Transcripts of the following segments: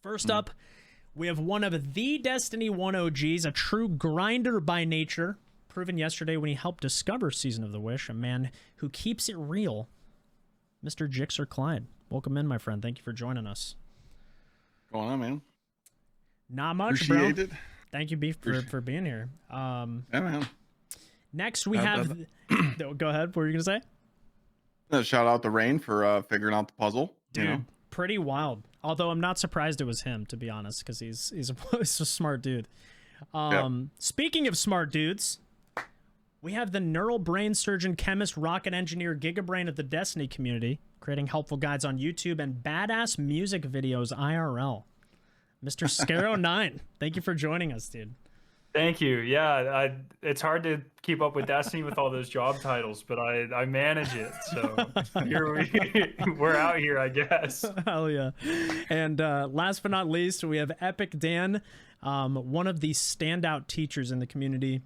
First up, we have one of the Destiny 1 OGs, a true grinder by nature, proven yesterday when he helped discover Season of the Wish, a man who keeps it real, Mr. GSXRClyde. Welcome in, my friend. Thank you for joining us. What's going on, man? Not much, Appreciate bro. it. Thank you, Beef, for being here. Yeah, man. Next, we have... Go ahead. What were you going to say? Shout out to Rain for figuring out the puzzle. Dude, pretty wild. Although I'm not surprised it was him, to be honest, because he's a smart dude. Speaking of smart dudes, we have the neural brain surgeon, chemist, rocket engineer, gigabrain of the Destiny community, creating helpful guides on YouTube and badass music videos IRL. Mr. Skarrow9, thank you for joining us, dude. Thank you. Yeah, it's hard to keep up with Destiny with all those job titles, but I manage it. So we're out here, I guess. Hell yeah. And last but not least, we have EpicDan, one of the standout teachers in the community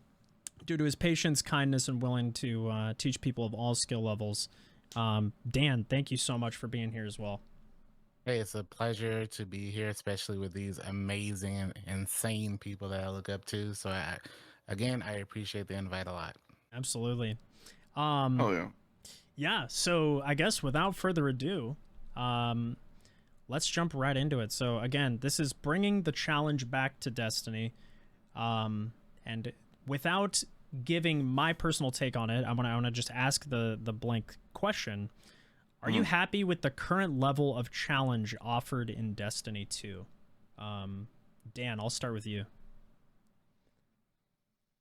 due to his patience, kindness, and willing to teach people of all skill levels. Dan, thank you so much for being here as well. Hey, it's a pleasure to be here, especially with these amazing and insane people that I look up to. So, again, I appreciate the invite a lot. Absolutely. Oh, yeah. Yeah, so I guess without further ado, let's jump right into it. So, again, this is bringing the challenge back to Destiny. And without giving my personal take on it, I want to just ask the blank question. Are you happy with the current level of challenge offered in Destiny 2? Dan, I'll start with you.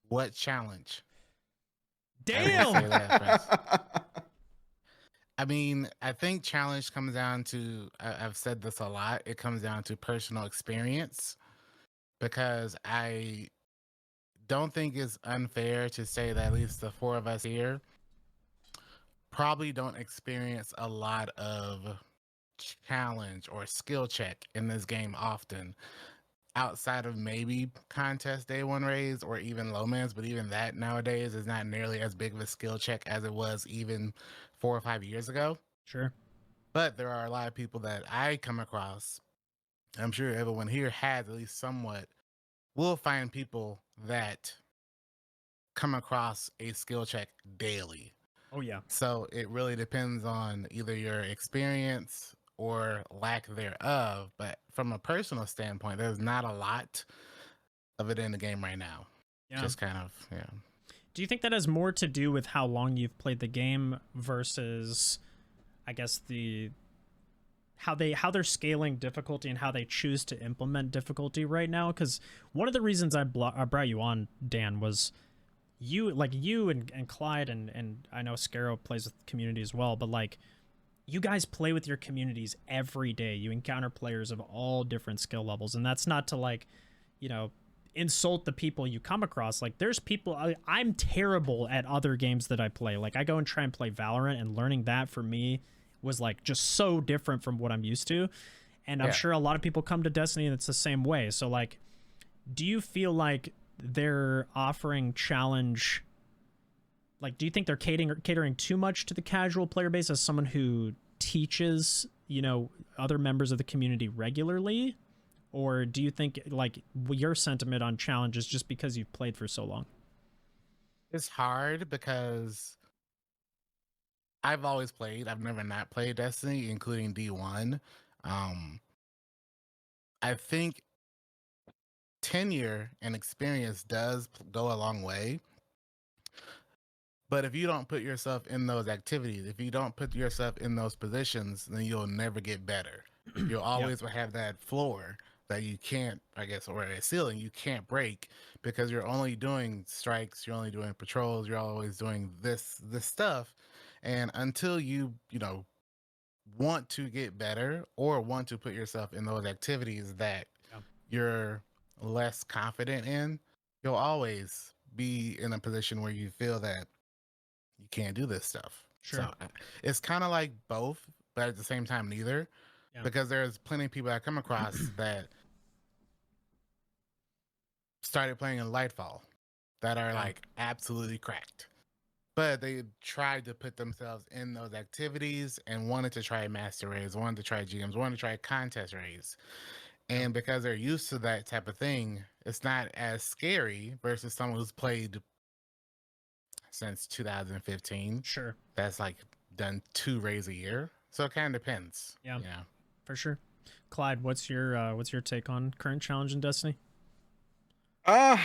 What challenge? Damn! I mean, I think challenge comes down to, I've said this a lot, it comes down to personal experience, because I don't think it's unfair to say that at least the four of us here probably don't experience a lot of challenge or skill check in this game often, outside of maybe contest day one raids or even low mans, but even that nowadays is not nearly as big of a skill check as it was even 4 or 5 years ago. Sure. But there are a lot of people that I come across, I'm sure everyone here has at least somewhat, will find people that come across a skill check daily. Oh, yeah. So it really depends on either your experience or lack thereof. But from a personal standpoint, there's not a lot of it in the game right now. Yeah. Just kind of, yeah. Do you think that has more to do with how long you've played the game versus, I guess, how they're scaling difficulty and how they choose to implement difficulty right now? Because one of the reasons I brought you on, Dan, was you and Clyde and I know Skarrow plays with the community as well, but like you guys play with your communities every day. You encounter players of all different skill levels, and that's not to like, you know, insult the people you come across. Like there's people, I'm terrible at other games that I play. Like I go and try and play Valorant, and learning that for me was like just so different from what I'm used to. And I'm sure a lot of people come to Destiny and it's the same way. So like, do you feel like they're offering challenge, like do you think they're catering too much to the casual player base as someone who teaches, you know, other members of the community regularly? Or do you think like your sentiment on challenge is just because you've played for so long? It's hard because I've always played. I've never not played Destiny, including D1. I think tenure and experience does go a long way. But if you don't put yourself in those activities, if you don't put yourself in those positions, then you'll never get better. You'll always have that floor that you can't, I guess, or a ceiling you can't break, because you're only doing strikes, you're only doing patrols, you're always doing this stuff. And until you know, want to get better or want to put yourself in those activities that you're less confident in, you'll always be in a position where you feel that you can't do this stuff. Sure. So it's kind of like both, but at the same time neither. Because there's plenty of people I come across that started playing in Lightfall that are like absolutely cracked, but they tried to put themselves in those activities and wanted to try master raids, wanted to try GMs, wanted to try contest raids, And because they're used to that type of thing, it's not as scary versus someone who's played since 2015. Sure. That's like done 2 raids a year. So it kind of depends. Yeah. Yeah. For sure. Clyde, what's your take on current challenge in Destiny? I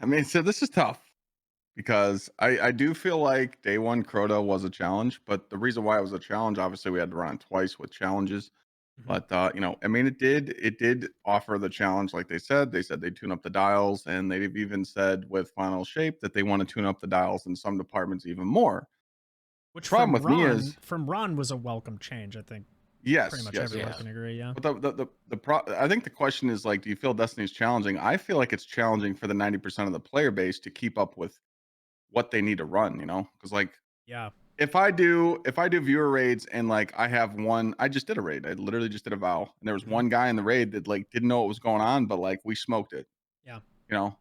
mean, so this is tough because I do feel like day one Crota was a challenge, but the reason why it was a challenge, obviously we had to run it twice with challenges. But you know, I mean, it did offer the challenge, like they said. They said they tune up the dials, and they've even said with Final Shape that they want to tune up the dials in some departments even more. Which Problem with me is from Ron was a welcome change, I think. yes, Pretty much yes, everyone yes. can agree, yeah. But I think the question is like, do you feel Destiny's challenging? I feel like it's challenging for the 90% of the player base to keep up with what they need to run, you know? Because like, yeah, if I do viewer raids and like I have one, I just did a raid. I literally just did a vow, and there was one guy in the raid that like didn't know what was going on, but like we smoked it. Yeah. You know,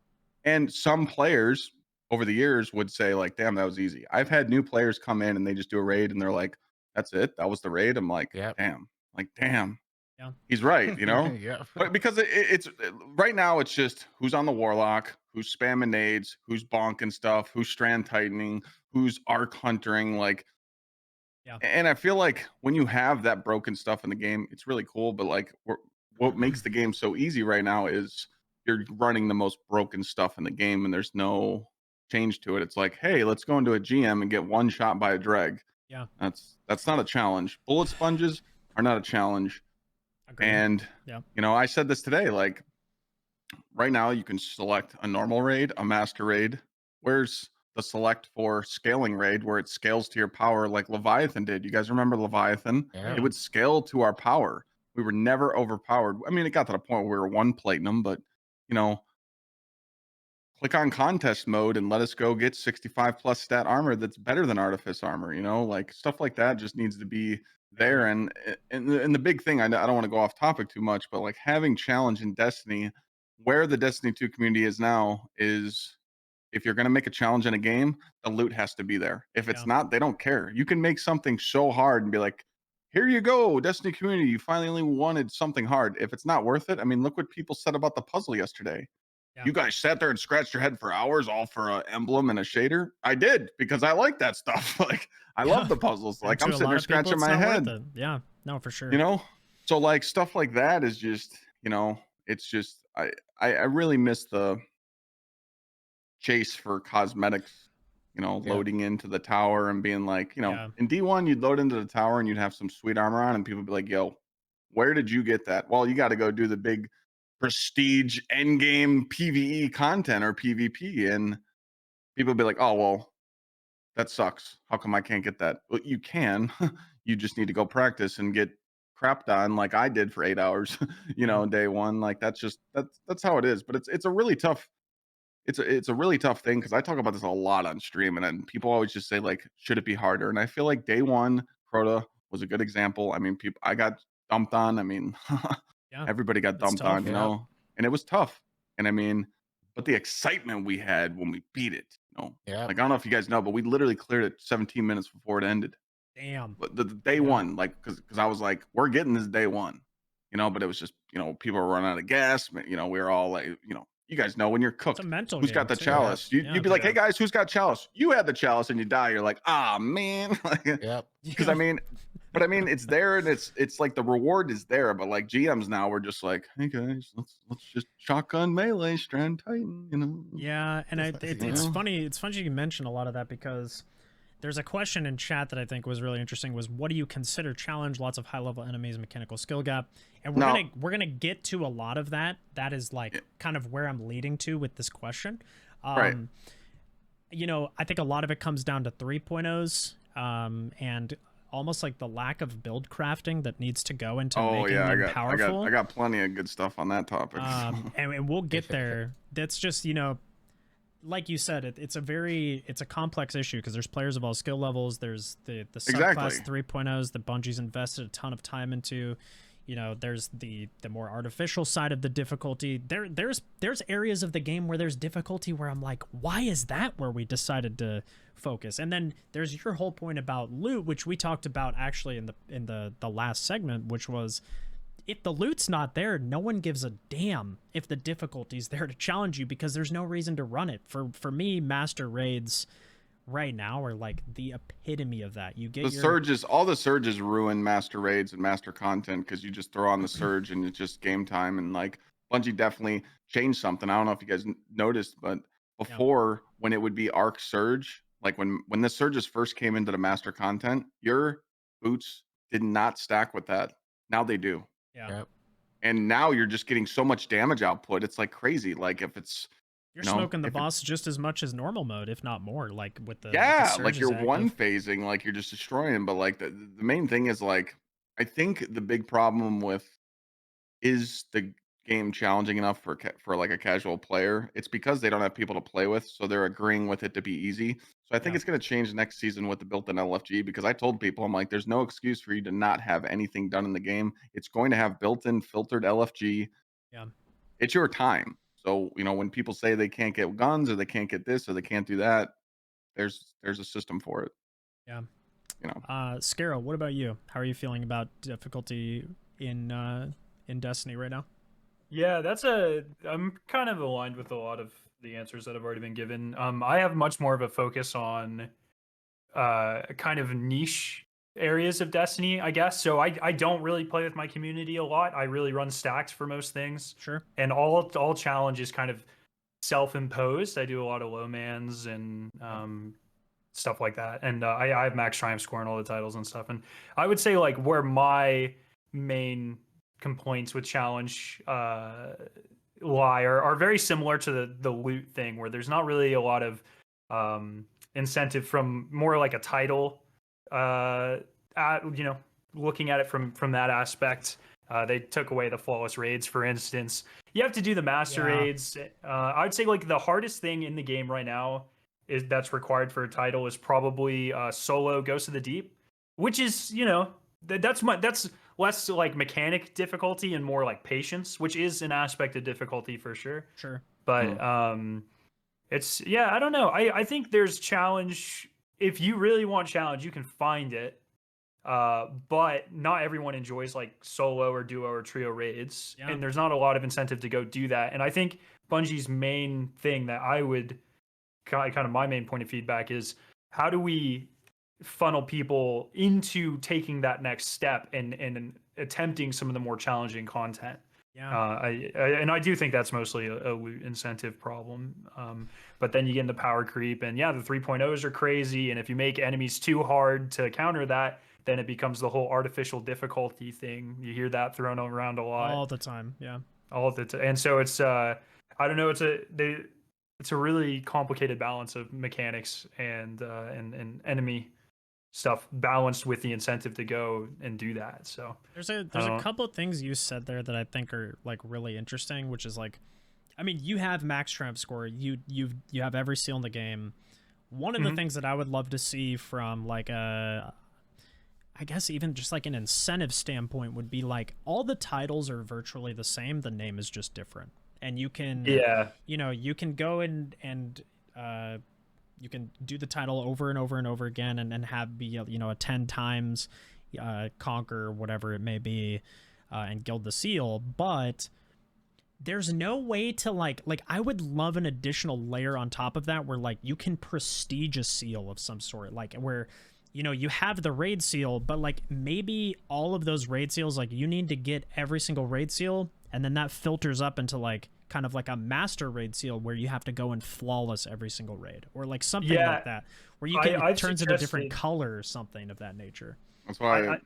and some players over the years would say like, "Damn, that was easy." I've had new players come in and they just do a raid and they're like, "That's it. That was the raid." I'm like, Yep. "Damn." Like, damn. Yeah. He's right, you know? Yeah. But because it's right now, it's just who's on the warlock, who's spamming nades, who's bonking stuff, who's strand tightening, who's arc huntering, like. Yeah. And I feel like when you have that broken stuff in the game, it's really cool. But like, what makes the game so easy right now is you're running the most broken stuff in the game, and there's no change to it. It's like, hey, let's go into a GM and get one shot by a dreg. Yeah. That's not a challenge. Bullet sponges are not a challenge. Agreed. And yeah, you know, I said this today, like right now you can select a normal raid, a master raid. Where's the select for scaling raid where it scales to your power like Leviathan did? You guys remember Leviathan? Yeah. It would scale to our power. We were never overpowered. I mean, it got to the point where we were 1 platinum, but you know, click on contest mode and let us go get 65 plus stat armor that's better than artifice armor, you know, like stuff like that just needs to be there. And the big thing, I don't want to go off topic too much, but like having challenge in Destiny, where the Destiny 2 community is now is if you're going to make a challenge in a game, the loot has to be there. If it's not, they don't care. You can make something so hard and be like, here you go, Destiny community, you finally wanted something hard. If it's not worth it, I mean, look what people said about the puzzle yesterday. Yeah. You guys sat there and scratched your head for hours, all for an emblem and a shader. I did, because I like that stuff. Like, I love the puzzles. Like, I'm sitting there scratching my head. Yeah, no, for sure. You know, so like stuff like that is just, you know, it's just I really miss the chase for cosmetics. You know, loading into the tower and being like, you know, in D1 you'd load into the tower and you'd have some sweet armor on, and people would be like, "Yo, where did you get that?" Well, you got to go do the big prestige endgame PvE content or PvP, and people be like, "Oh, well, that sucks. How come I can't get that?" Well, you can. You just need to go practice and get crapped on like I did for 8 hours, you know, day one. Like that's how it is. But it's a really tough it's a really tough thing, because I talk about this a lot on stream, and then people always just say like, should it be harder? And I feel like day one Crota was a good example. I mean, I got dumped on. I mean, everybody got dumped on, you know, and it was tough. And I mean, but the excitement we had when we beat it, you know, like, I don't know if you guys know, but we literally cleared it 17 minutes before it ended. Damn. But the day one, like, because I was like, we're getting this day one, you know, but it was just, you know, people were running out of gas. You know, we were all like, you know, you guys know when you're cooked, it's a mental who's got the chalice? You'd be like, hey guys, who's got chalice? You had the chalice and you die. You're like, ah, man. Because I mean, but I mean, it's there, and it's like the reward is there. But like GMs now, we're just like, hey guys, let's just shotgun melee, strand titan, you know? Yeah, and it's funny. It's funny you mention a lot of that, because there's a question in chat that I think was really interesting, was what do you consider challenge? Lots of high level enemies, mechanical skill gap. And we're gonna get to a lot of that. That is like kind of where I'm leading to with this question. Right. You know, I think a lot of it comes down to 3.0s, and almost like the lack of build crafting that needs to go into making them powerful. I got plenty of good stuff on that topic. And we'll get there. That's just, you know, like you said, it's a complex issue, because there's players of all skill levels. There's the subclass 3.0s that Bungie's invested a ton of time into. You know, there's the more artificial side of the difficulty. There's areas of the game where there's difficulty where I'm like, why is that where we decided to focus? And then there's your whole point about loot, which we talked about actually in the last segment, which was if the loot's not there, no one gives a damn if the difficulty's there to challenge you, because there's no reason to run it. For me, master raids right now are like the epitome of that. You get The surges, all the surges ruin master raids and master content because you just throw on the surge and it's just game time. And like Bungie definitely changed something. I don't know if you guys noticed, but before when it would be arc surge, like when the surges first came into the master content, your boots did not stack with that. Now they do. Yeah. Yep. And now you're just getting so much damage output. It's like crazy. Like if it's You're smoking the boss just as much as normal mode, if not more. Like with the like you're active. one phasing, like you're just destroying him. But like the main thing is like I think the big problem with is the game challenging enough for like a casual player. It's because they don't have people to play with, so they're agreeing with it to be easy. So I think it's going to change next season with the built-in LFG, because I told people, I'm like, there's no excuse for you to not have anything done in the game. It's going to have built-in filtered LFG. Yeah. It's your time. So, you know, when people say they can't get guns or they can't get this or they can't do that, there's a system for it. Yeah. You know. Skarrow, what about you? How are you feeling about difficulty in Destiny right now? Yeah, I'm kind of aligned with a lot of the answers that have already been given. I have much more of a focus on kind of niche areas of Destiny, I guess. So I don't really play with my community a lot. I really run stacks for most things. Sure. And all challenge is kind of self-imposed. I do a lot of low mans and stuff like that. And I have max triumph score on all the titles and stuff. And I would say like where my main complaints with challenge lie are very similar to the loot thing, where there's not really a lot of incentive from more like a title looking at it from that aspect. They took away the flawless raids, for instance. You have to do the master raids. I would say like the hardest thing in the game right now that's required for a title is probably solo Ghost of the Deep, which is, you know, that's less like mechanic difficulty and more like patience, which is an aspect of difficulty for sure. Sure. But it's, yeah, I don't know. I think there's challenge. If you really want challenge, you can find it. But not everyone enjoys like solo or duo or trio raids. Yeah. And there's not a lot of incentive to go do that. And I think Bungie's main thing that I would kind of my main point of feedback is, how do we funnel people into taking that next step and attempting some of the more challenging content? Yeah. I do think that's mostly a incentive problem. But then you get into power creep, and yeah, the 3.0s are crazy. And if you make enemies too hard to counter that, then it becomes the whole artificial difficulty thing. You hear that thrown around a lot. All the time, yeah. All the time. And so it's, I don't know, it's a really complicated balance of mechanics and enemy stuff balanced with the incentive to go and do that. So there's a couple of things you said there that I think are like really interesting, which is like, I mean, you have max triumph score, you have every seal in the game. One of the things that I would love to see from like I guess even just like an incentive standpoint would be like, all the titles are virtually the same, the name is just different. And you can, you know, you can go and you can do the title over and over and over again and have be, you know, a 10 times conquer, whatever it may be, and gild the seal. But there's no way to like I would love an additional layer on top of that where like you can prestige a seal of some sort, like where, you know, you have the raid seal, but like maybe all of those raid seals, like you need to get every single raid seal, and then that filters up into like kind of like a master raid seal where you have to go and flawless every single raid, or like something like that, where you can it turns into a different color or something of that nature. That's why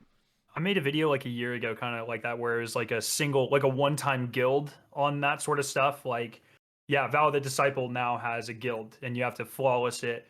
I made a video like a year ago kind of like that, where it was like a single, like a one-time guild on that sort of stuff. Like, yeah, Vow of the Disciple now has a guild and you have to flawless it.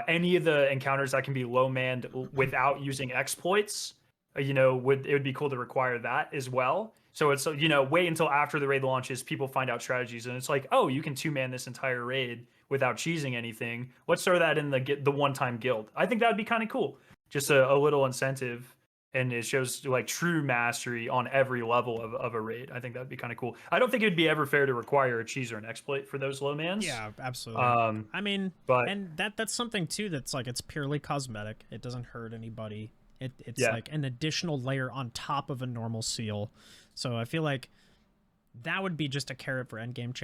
Any of the encounters that can be low manned without using exploits, you know, it would be cool to require that as well. So it's, you know, wait until after the raid launches, people find out strategies, and it's like, oh, you can 2-man this entire raid without cheesing anything. Let's throw that in the one-time guild. I think that would be kind of cool. Just a little incentive, and it shows like true mastery on every level of a raid. I think that'd be kind of cool. I don't think it'd be ever fair to require a cheese or an exploit for those low mans. Yeah, absolutely. I mean, but and that's something too that's like, it's purely cosmetic. It doesn't hurt anybody. It's like an additional layer on top of a normal seal. So I feel like that would be just a carrot for endgame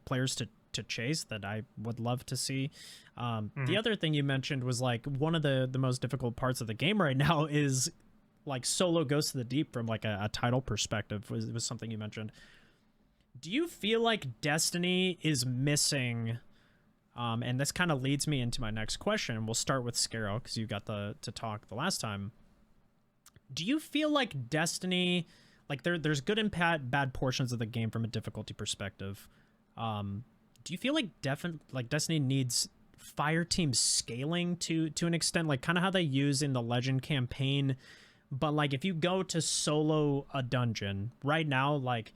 players to chase that I would love to see. The other thing you mentioned was like one of the most difficult parts of the game right now is like solo Ghost of the Deep from like a title perspective was something you mentioned. Do you feel like Destiny is missing, and this kind of leads me into my next question, and we'll start with Skarrow because you got to talk the last time. Do you feel like Destiny, like there's good and bad portions of the game from a difficulty perspective? Do you feel like Destiny needs Fireteam scaling to an extent, like kind of how they use in the Legend campaign? But like if you go to solo a dungeon right now, like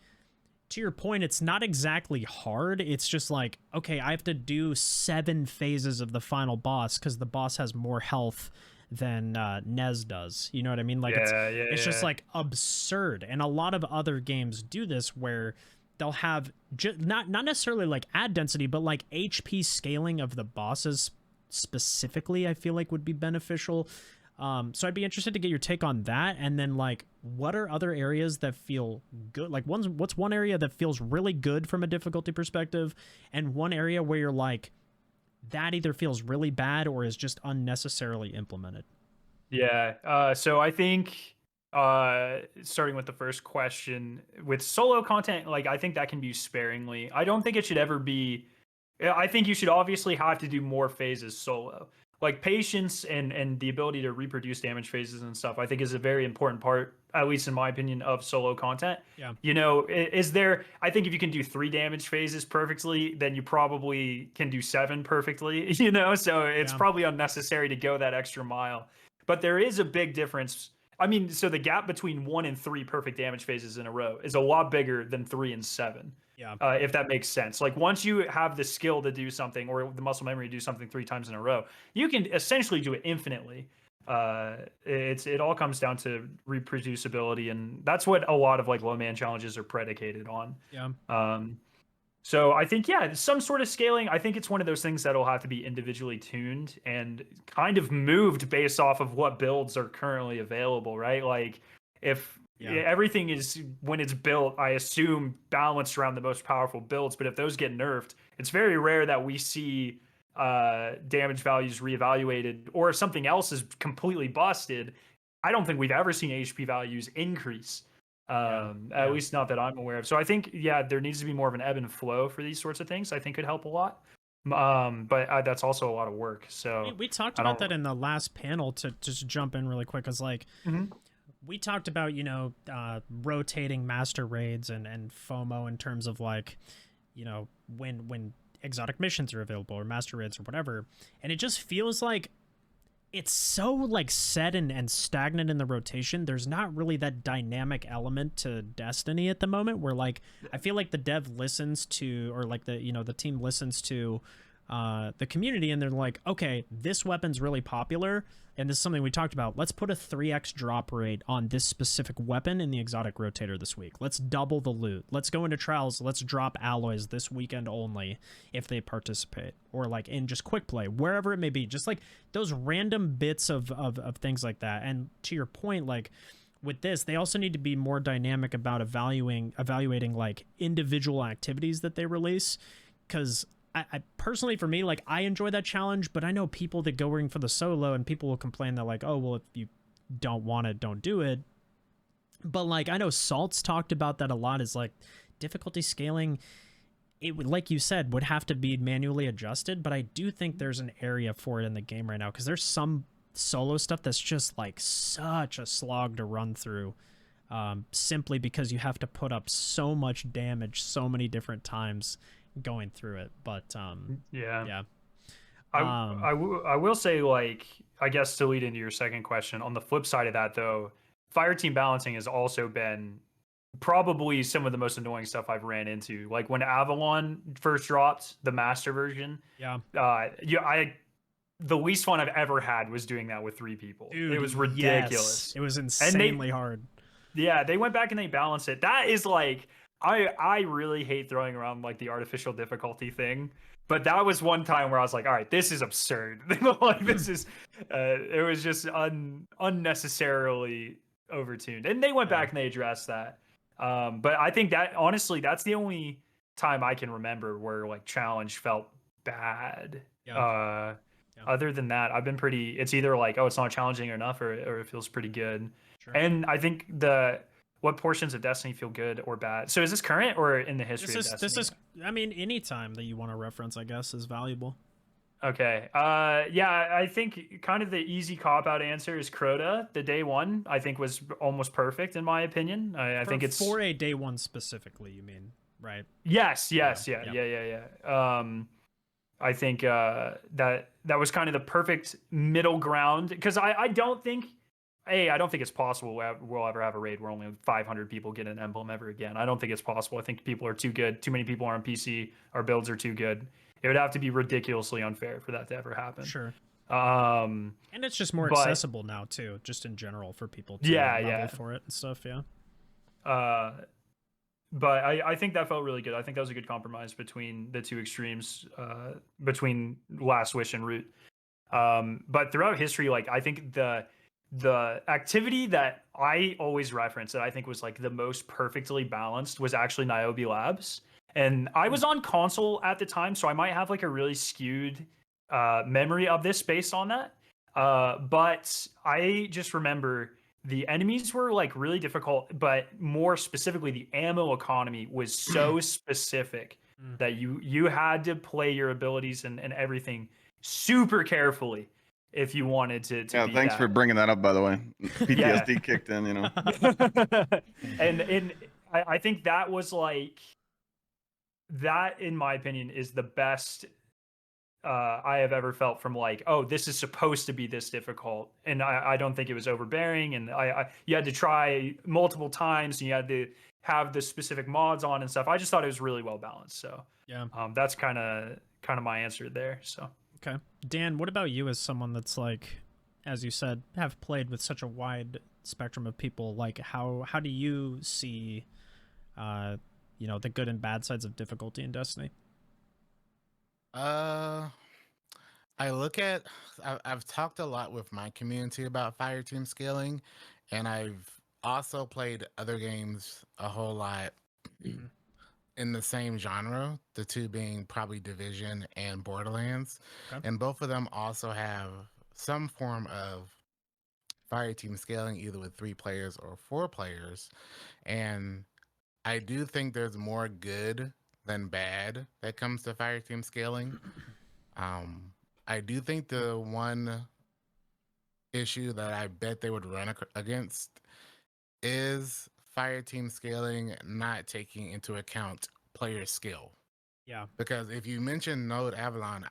to your point, it's not exactly hard. It's just like, okay, I have to do 7 phases of the final boss because the boss has more health than Nez does. You know what I mean? Like it's just like absurd. And a lot of other games do this where they'll have not necessarily like ad density, but like HP scaling of the bosses specifically, I feel like would be beneficial. So I'd be interested to get your take on that. And then like, what are other areas that feel good? Like what's one area that feels really good from a difficulty perspective, and one area where you're like, that either feels really bad or is just unnecessarily implemented? Yeah. So I think starting with the first question, with solo content, like I think that can be used sparingly. I don't think it should ever be. I think you should obviously have to do more phases solo. Like patience and the ability to reproduce damage phases and stuff, I think is a very important part, at least in my opinion, of solo content. Yeah. You know, I think if you can do 3 damage phases perfectly, then you probably can do 7 perfectly, you know? So it's probably unnecessary to go that extra mile. But there is a big difference. I mean, so the gap between 1 and 3 perfect damage phases in a row is a lot bigger than 3 and 7. Yeah. If that makes sense. Like once you have the skill to do something or the muscle memory to do something 3 times in a row, you can essentially do it infinitely. It all comes down to reproducibility, and that's what a lot of like low man challenges are predicated on. Yeah. So I think, yeah, some sort of scaling. I think it's one of those things that'll have to be individually tuned and kind of moved based off of what builds are currently available, right? Like if everything is, when it's built, I assume balanced around the most powerful builds, but if those get nerfed, it's very rare that we see damage values reevaluated, or if something else is completely busted. I don't think we've ever seen HP values increase. At least not that I'm aware of. So I think, there needs to be more of an ebb and flow for these sorts of things. I think could help a lot. But that's also a lot of work. So we talked about that in the last panel, to just jump in really quick. Cause like we talked about, you know, rotating master raids and FOMO in terms of like, you know, when exotic missions are available or master raids or whatever. And it just feels like it's so like set and stagnant in the rotation. There's not really that dynamic element to Destiny at the moment, where like I feel like the dev listens to, or like the team listens to the community, and they're like, okay, this weapon's really popular and this is something we talked about. Let's put a 3x drop rate on this specific weapon in the exotic rotator this week. Let's double the loot. Let's go into trials. Let's drop alloys this weekend only if they participate, or like in just quick play, wherever it may be. Just like those random bits of things like that. And to your point, like with this, they also need to be more dynamic about evaluating like individual activities that they release, because I personally, for me, like I enjoy that challenge, but I know people that go in for the solo, and people will complain that like, oh, well, if you don't want it, don't do it. But like I know Salt's talked about that a lot, is like difficulty scaling, it would, like you said, would have to be manually adjusted. But I do think there's an area for it in the game right now, because there's some solo stuff that's just like such a slog to run through, simply because you have to put up so much damage so many different times going through it. But I will say, like, I guess to lead into your second question, on the flip side of that though, Fireteam balancing has also been probably some of the most annoying stuff I've ran into. Like when Avalon first dropped the master version, the least fun I've ever had was doing that with 3 people. Dude, it was ridiculous. Yes. It was insanely hard. Yeah, they went back and they balanced it. That is like, I really hate throwing around like the artificial difficulty thing, but that was one time where I was like, all right, this is absurd. Like this is, it was just unnecessarily overtuned. And they went back and they addressed that. But I think that honestly, that's the only time I can remember where like challenge felt bad. Yeah. Other than that, I've been pretty. It's either like, oh, it's not challenging enough, or it feels pretty good. Sure. And I think what portions of Destiny feel good or bad. So is this current or in the history of Destiny? This is. I mean, any time that you want to reference, I guess, is valuable. Okay. Yeah, I think kind of the easy cop out answer is Crota. The day one, I think, was almost perfect in my opinion. I think it's for a day one specifically. You mean, right? Yes. Yeah. I think that was kind of the perfect middle ground because I don't think it's possible we'll ever have a raid where only 500 people get an emblem ever again. I don't think it's possible. I think people are too good. Too many people are on PC. Our builds are too good. It would have to be ridiculously unfair for that to ever happen. Sure. And it's just more accessible now too, just in general for people to level for it and stuff. Yeah. But I think that felt really good. I think that was a good compromise between the two extremes, between Last Wish and Root. But throughout history, like I think the activity that I always reference that I think was like the most perfectly balanced was actually Niobe Labs. And I was on console at the time, so I might have like a really skewed memory of this based on that. But I just remember the enemies were like really difficult, but more specifically, the ammo economy was so specific that you had to play your abilities and everything super carefully if you wanted to yeah, thanks for bringing that up, by the way. PTSD kicked in, you know. and I think that was like that, in my opinion, is the best I have ever felt from like, oh, this is supposed to be this difficult. And I don't think it was overbearing. And you had to try multiple times and you had to have the specific mods on and stuff. I just thought it was really well balanced. So yeah, that's kind of my answer there. So, okay. Dan, what about you as someone that's like, as you said, have played with such a wide spectrum of people? Like how do you see, the good and bad sides of difficulty in Destiny? I've talked a lot with my community about fireteam scaling, and I've also played other games a whole lot in the same genre, the two being probably Division and Borderlands. Okay. And both of them also have some form of fireteam scaling, either with 3 players or 4 players. And I do think there's more good than bad that comes to fireteam scaling. I do think the one issue that I bet they would run against is fireteam scaling not taking into account player skill. Yeah. Because if you mention Node Avalon,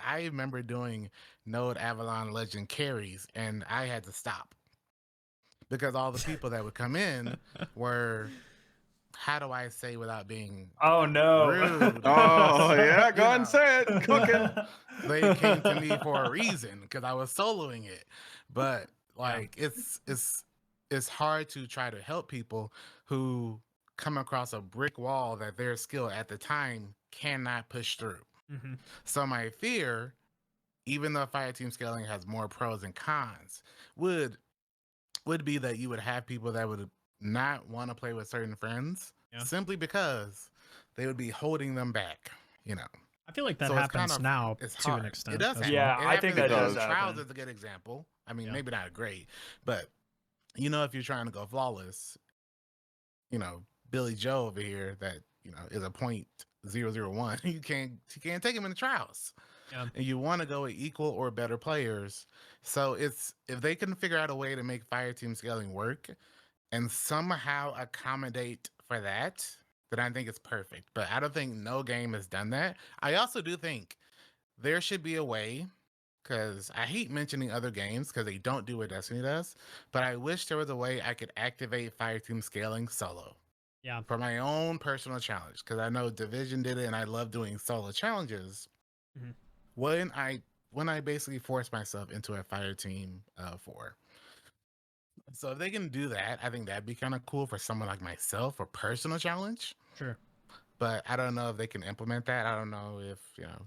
I remember doing Node Avalon Legend carries and I had to stop because all the people that would come in were, how do I say without being rude? Oh yeah, go ahead and say it. Cooking. They came to me for a reason because I was soloing it. But like it's hard to try to help people who come across a brick wall that their skill at the time cannot push through. Mm-hmm. So my fear, even though fireteam scaling has more pros and cons, would be that you would have people that would not want to play with certain friends simply because they would be holding them back, I feel like that happens now to an extent. It does. Yeah, I think that does. Trials is a good example. I mean, maybe not great, but if you're trying to go flawless, Billy Joe over here that is a .001, you can't take him in the trials. Yeah. And you want to go with equal or better players. So if they can figure out a way to make fireteam scaling work and somehow accommodate for that, then I think it's perfect. But I don't think no game has done that. I also do think there should be a way, because I hate mentioning other games because they don't do what Destiny does, but I wish there was a way I could activate fireteam scaling solo. Yeah. For my own personal challenge, because I know Division did it and I love doing solo challenges. Mm-hmm. When I basically force myself into a fireteam 4. So if they can do that, I think that'd be kind of cool for someone like myself, for personal challenge. Sure. But I don't know if they can implement that. I don't know if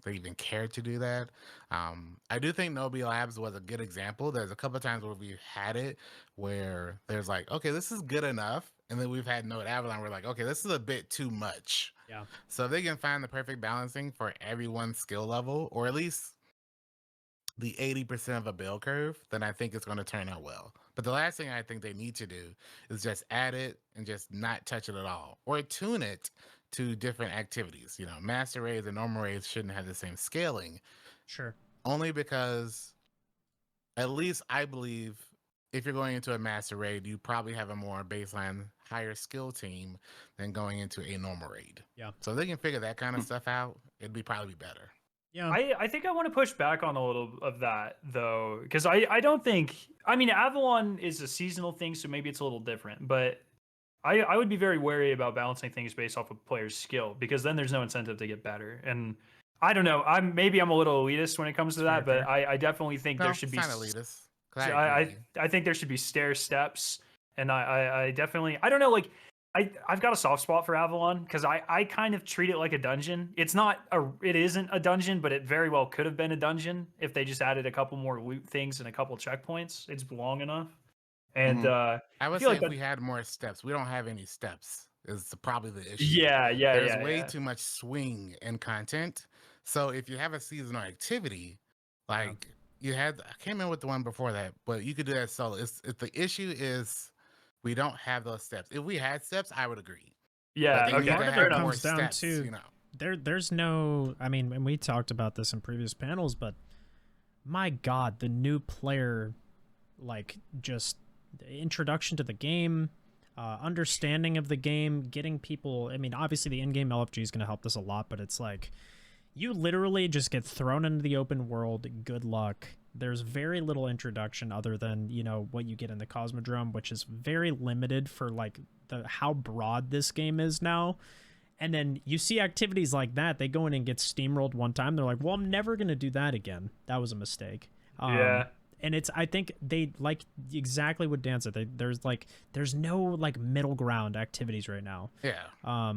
they even care to do that. I do think Niobe Labs was a good example. There's a couple of times where we had it where there's like, okay, this is good enough. and then we've had Node Avalon. We're like, okay, this is a bit too much. Yeah. So if they can find the perfect balancing for everyone's skill level, or at least the 80% of a bell curve, then I think it's going to turn out well. But the last thing I think they need to do is just add it and just not touch it at all, or tune it to different activities. You know, master raids and normal raids shouldn't have the same scaling, Sure. only because at least I believe if you're going into a master raid, you probably have a more baseline, higher skill team than going into a normal raid. Yeah. So if they can figure that kind of stuff out, it'd be probably better. Yeah. I think I want to push back on a little of that though, because I don't think, I mean, Avalon is a seasonal thing, so maybe it's a little different, but I would be very wary about balancing things based off of players' skill, because then there's no incentive to get better. And I don't know, I'm a little elitist when it comes to that, Fair, but I definitely think No, there should it's be not elitist. 'Cause so I agree. I think there should be stair steps, and I definitely, I don't know, like I've got a soft spot for Avalon because I kind of treat it like a dungeon. It isn't a dungeon, but it very well could have been a dungeon if they just added a couple more loot things and a couple checkpoints. It's long enough, and I would feel say like if we had more steps, we don't have any steps. Is probably the issue. yeah, There's way too much swing in content. So if you have a seasonal activity, like you had, I can't remember what the one before that, but you could do that solo. It's the issue is we don't have those steps. If we had steps, I would agree. Yeah, But they okay, need to Part of have it more comes down steps, to you know. there's no, I mean, and we talked about this in previous panels, but my God, the new player, like, just the introduction to the game, understanding of the game, getting people, I mean, obviously the in-game LFG is going to help this a lot, but it's like you literally just get thrown into the open world. Good luck. There's very little introduction other than, you know, what you get in the Cosmodrome, which is very limited for like how broad this game is now. And then you see activities like that, they go in and get steamrolled one time. They're like, well, I'm never going to do that again. That was a mistake. yeah. And it's, I think they like exactly what Dan said. There's no like middle ground activities right now. Yeah.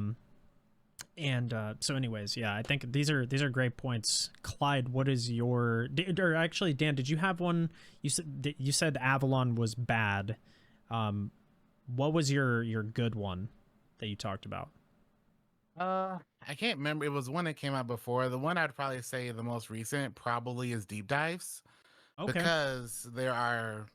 So anyways, yeah, I think these are great points. Clyde, what is your, or actually Dan, did you have one? You said Avalon was bad. What was your good one that you talked about? I can't remember. It was one that came out before. The one I'd probably say the most recent probably is deep dives. Okay. Because there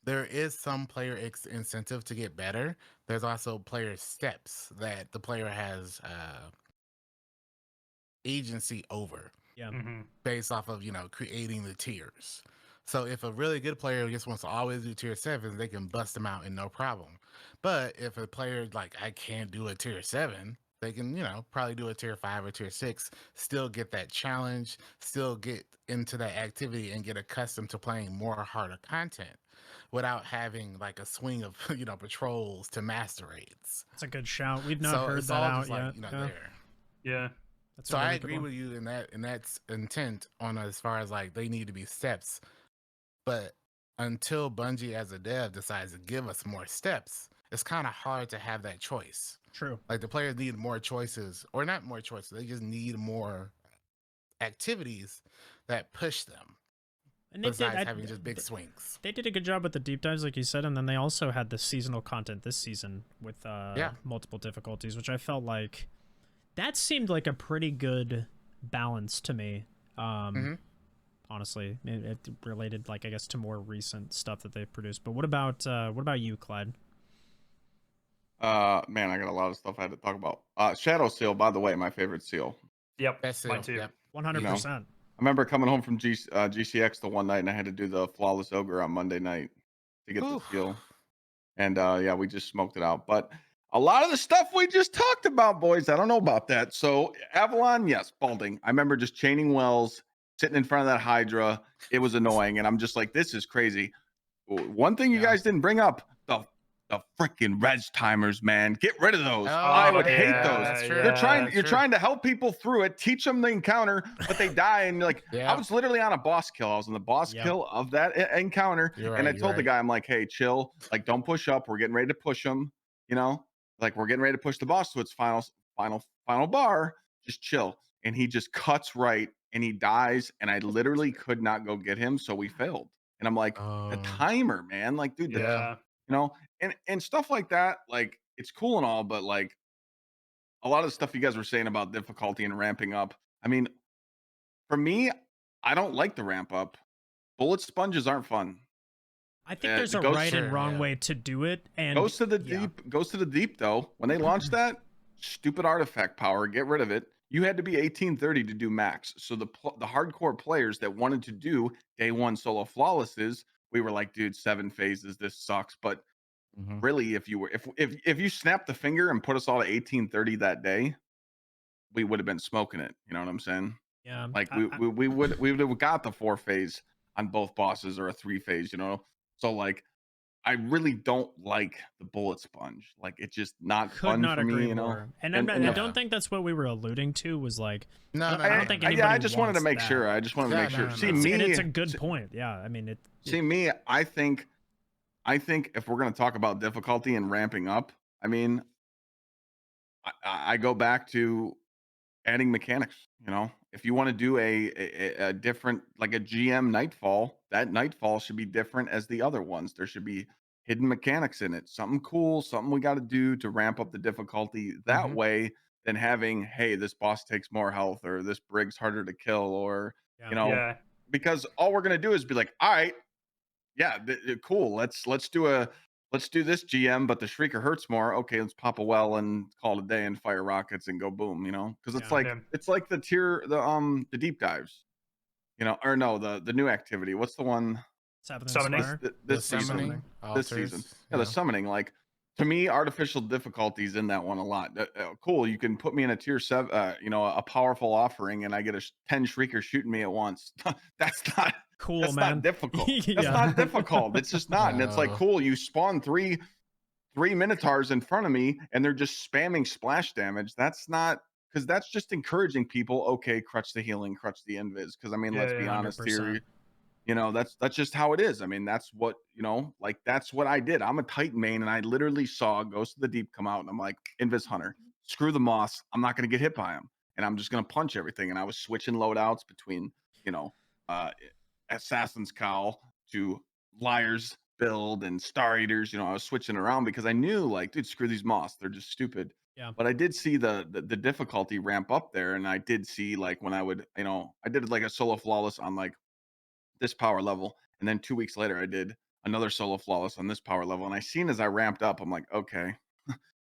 is some player incentive to get better. There's also player steps that the player has agency over. Yeah. Based off of, you know, creating the tiers. So if a really good player just wants to always do tier 7s, they can bust them out and no problem. But if a player like, I can't do a tier 7, they can, you know, probably do a tier 5 or tier 6, still get that challenge, still get into that activity and get accustomed to playing more harder content without having like a swing of, you know, patrols to master raids. That's a good shout. We've not So heard it's that all out just yet. like, you know, Yeah. there. Yeah. That's So a I really good agree one. with you in that's intent on as far as like they need to be steps. But until Bungie as a dev decides to give us more steps, it's kind of hard to have that choice. True. Like the players need more choices, or not more choices. They just need more activities that push them. And Besides having just big swings. They did a good job with the deep dives, like you said, and then they also had the seasonal content this season with multiple difficulties, which I felt like that seemed like a pretty good balance to me. Honestly, it related, like, I guess, to more recent stuff that they've produced. But what about you, Clyde? Man, I got a lot of stuff I had to talk about. Shadow Seal, by the way, my favorite seal. Yep. Best Mine seal. too. Yep. 100%. I remember coming home from GCX the one night, and I had to do the Flawless Ogre on Monday night to get the seal. And yeah, we just smoked it out. But a lot of the stuff we just talked about, boys, I don't know about that. So Avalon, yes, balding. I remember just chaining wells, sitting in front of that Hydra. It was annoying, and I'm just like, this is crazy. One thing you guys didn't bring up, the freaking res timers, man. Get rid of those. I would hate those. That's true. You're trying to help people through it, teach them the encounter, but they die. And you're like, I was literally on a boss kill. I was on the boss kill of that encounter. And I told the guy, I'm like, hey, chill. Like, don't push up. We're getting ready to push him. You know, like we're getting ready to push the boss to its final bar. Just chill. And he just cuts right and he dies. And I literally could not go get him. So we failed. And I'm like, the timer, man. Like, dude, you know, and stuff like that. Like it's cool and all, but like a lot of the stuff you guys were saying about difficulty and ramping up. I mean, for me, I don't like the ramp up. Bullet sponges aren't fun. I think there's The a ghost right and Sure, wrong yeah. way to do it, and goes to the yeah. deep. Goes to the deep though. When they launched that stupid artifact power, get rid of it. You had to be 1830 to do max. So the hardcore players that wanted to do day one solo flawlesses, we were like, dude, 7 phases. This sucks. But Mhm. really, if you were if you snapped the finger and put us all to 1830 that day, we would have been smoking it. You know what I'm saying? Yeah, Like we would have got the 4 phase on both bosses or a 3 phase, you know. So like I really don't like the bullet sponge. Like it's just not could fun not for agree me, you know. more. And, And I the- don't think that's what we were alluding to. Was like, No, I no, don't no, think no. anybody I just wanted to wants make that. sure. I just wanted to Yeah, make sure. no, See no. me, and it's a good point. Yeah, I mean, see me. I think if we're gonna talk about difficulty and ramping up, I mean, I go back to adding mechanics. You know, if you want to do a different, like a GM nightfall, that nightfall should be different as the other ones. There should be hidden mechanics in it, something cool, something we got to do to ramp up the difficulty. That Mhm. way, than having, hey, this boss takes more health, or this brig's harder to kill, or Yeah. you know, Yeah. because all we're gonna do is be like, all right, yeah, cool. Let's do this GM, but the Shrieker hurts more. Okay, let's pop a well and call it a day and fire rockets and go boom. You know, because Yeah. it's like the deep dives. You know, or no, the new activity. What's the one Seventh Summoning? Inspire. this The season? summoning, This season, altars, yeah, the summoning. Like to me, artificial difficulties in that one a lot. Cool, you can put me in a tier 7, you know, a powerful offering, and I get 10 Shriekers shooting me at once. That's not Cool, that's man. not difficult. That's Yeah. not difficult. It's just not. And it's like, No. cool, you spawn three Minotaurs in front of me and they're just spamming splash damage. That's not, because that's just encouraging people. Okay, crutch the healing, crutch the invis. Because I mean, Yeah, let's yeah, be honest here. 100%. You know, that's just how it is. I mean, that's what, you know, like that's what I did. I'm a Titan main, and I literally saw Ghost of the Deep come out, and I'm like, Invis Hunter, screw the Moss. I'm not gonna get hit by him, and I'm just gonna punch everything. And I was switching loadouts between, you know, Assassin's Cowl to Liar's build and Star Eaters. You know, I was switching around because I knew, like, dude, screw these Moss. They're just stupid. Yeah. But I did see the difficulty ramp up there, and I did see, like, when I would, you know, I did like a solo flawless on like this power level, and then 2 weeks later I did another solo flawless on this power level, and I seen as I ramped up, I'm like, okay,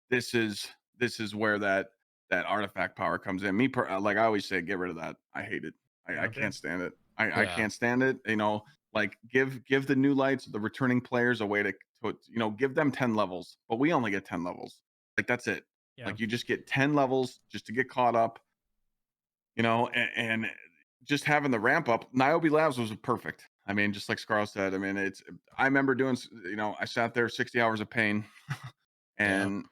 this is where that artifact power comes in. Like I always say, get rid of that. I hate it. I Yeah. can't stand it. I Yeah. can't stand it. You know, like give the new lights, the returning players, a way to you know, give them 10 levels, but we only get 10 levels. Like that's it. Yeah. Like you just get 10 levels just to get caught up, you know, and just having the ramp up. Niobe Labs was perfect. I mean, just like Skarrow said, I mean, I remember doing, you know, I sat there 60 hours of pain and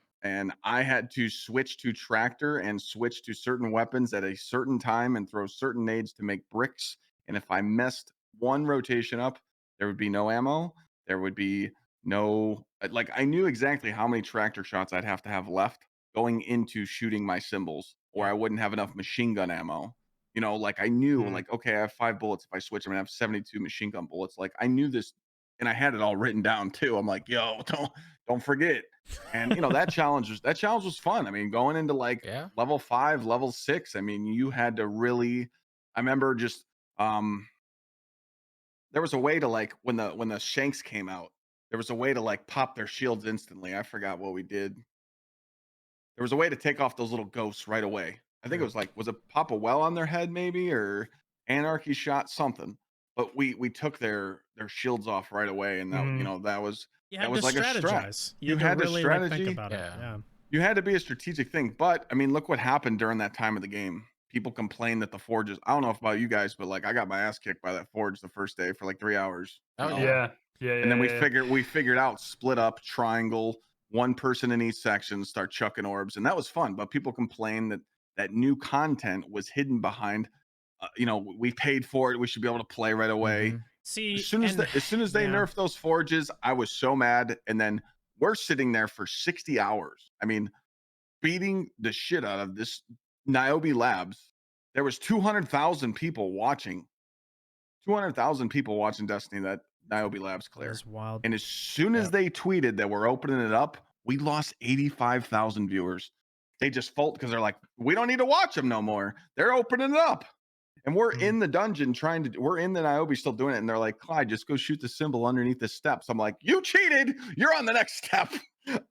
I had to switch to tractor and switch to certain weapons at a certain time and throw certain nades to make bricks. And if I messed one rotation up, there would be no ammo. There would be no, like, I knew exactly how many tractor shots I'd have to have left going into shooting my symbols, or Yeah. I wouldn't have enough machine gun ammo. You know, like I knew, Mhm. like, okay, I have 5 bullets. If I switch, I'm gonna have 72 machine gun bullets. Like I knew this, and I had it all written down too. I'm like, yo, don't forget. And you know, that challenge was fun. I mean, going into like Yeah. level 5, level 6, I mean, you had to really, I remember just there was a way to, like, when the shanks came out, there was a way to like pop their shields instantly. I forgot what we did. There was a way to take off those little ghosts right away. I think it was like, was it pop a well on their head maybe, or anarchy shot something. But we took their shields off right away, and that, you Mhm. know, that was You had to like a strat. strategize. You had had to to really like think strategy. about it. Yeah. Yeah. You had to be a strategic thing. But I mean, look what happened during that time of the game. People complained that the forges, I don't know if about you guys, but like I got my ass kicked by that forge the first day for like 3 hours. You Oh, know? yeah. Yeah. Yeah. And then we yeah. figured out split up triangle, one person in each section, start chucking orbs, and that was fun. But people complained that new content was hidden behind, you know, we paid for it, we should be able to play right away. Mhm. See, As soon as they yeah. nerfed those forges, I was so mad. And then we're sitting there for 60 hours. I mean, beating the shit out of this Niobe Labs. There was 200,000 people watching. 200,000 people watching Destiny Niobe Labs That clear. was wild. And as soon as they tweeted that we're opening it up, we lost 85,000 viewers. They just fold because they're like, we don't need to watch them no more. They're opening it up. And we're in the dungeon we're in the Niobe still doing it. And they're like, Clyde, just go shoot the symbol underneath the steps. I'm like, you cheated. You're on the next step.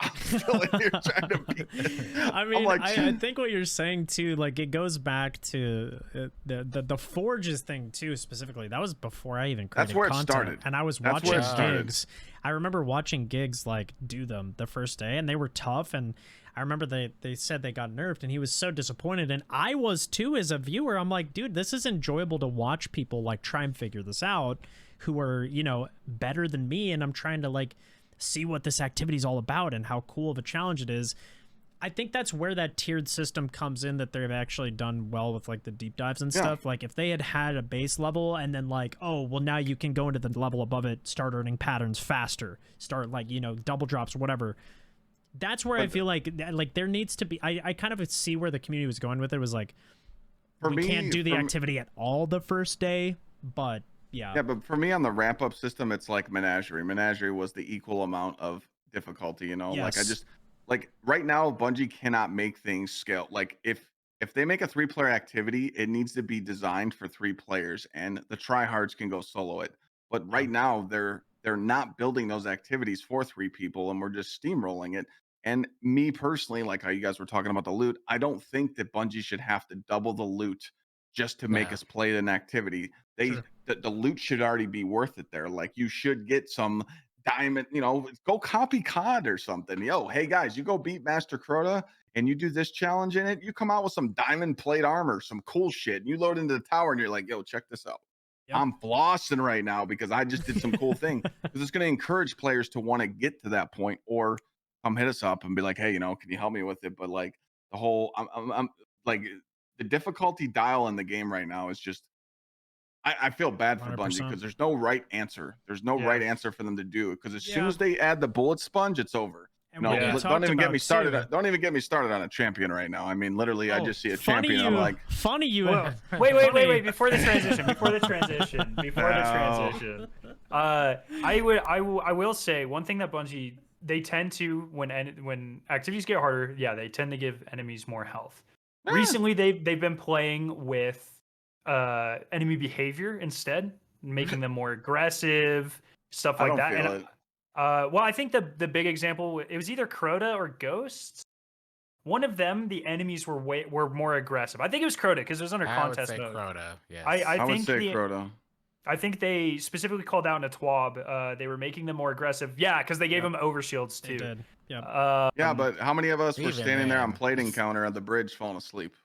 I'm still in here trying to beat this. I mean, like, I think what you're saying too, like it goes back to the Forges thing too, specifically. That was before I even created That's where it content. started. And I was That's watching where it started. gigs. I remember watching gigs like do them the first day, and they were tough. And I remember they said they got nerfed, and he was so disappointed, and I was too as a viewer. I'm like, dude, this is enjoyable to watch people like try and figure this out, who are, you know, better than me, and I'm trying to like see what this activity is all about and how cool of a challenge it is. I think that's where that tiered system comes in, that they've actually done well with like the deep dives and stuff. Like if they had a base level and then like, oh, well now you can go into the level above it, start earning patterns faster, start like, you know, double drops or whatever. That's where I feel like there needs to be, I kind of see where the community was going with it. It was like, we can't do the activity at all the first day, but yeah, but for me on the ramp up system, it's like Menagerie. Menagerie was the equal amount of difficulty, you know. Like I just like right now Bungie cannot make things scale. Like if they make a 3-player activity, it needs to be designed for 3 players, and the tryhards can go solo it. But right now they're not building those activities for 3 people, and we're just steamrolling it. And me personally, like how you guys were talking about the loot, I don't think that Bungie should have to double the loot just to make us play an activity. The loot should already be worth it there. Like you should get some diamond, you know, go copy COD or something. Yo, hey guys, you go beat Master Crota and you do this challenge in it, you come out with some diamond plate armor, some cool shit, and you load into the tower and you're like, yo, check this out. I'm flossing right now because I just did some cool thing. Because it's going to encourage players to want to get to that point, or come hit us up and be like, hey, you know, can you help me with it? But like the whole, I'm like the difficulty dial in the game right now is just, I feel bad for 100%. Bungie because there's no right answer. There's no right answer for them to do. Because as soon as they add the bullet sponge, it's over. And No, don't even get me started. Too. Don't even get me started on a champion right now. I mean, literally, I just see a funny champion. You, I'm like, funny you. Well, wait. Before the transition. I will say one thing that Bungie, they tend to, when activities get harder, they tend to give enemies more health. Recently, they've been playing with enemy behavior instead, making them more aggressive, stuff like that. And well, I think the big example, it was either Crota or Ghosts. One of them, the enemies were more aggressive. I think it was Crota because it was under contest mode. Crota, yes. I would say Crota. I think they specifically called out in a TWAB. They were making them more aggressive. Yeah, because they gave them overshields too. They did. Yeah, but how many of us were standing there on plate encounter at the bridge falling asleep?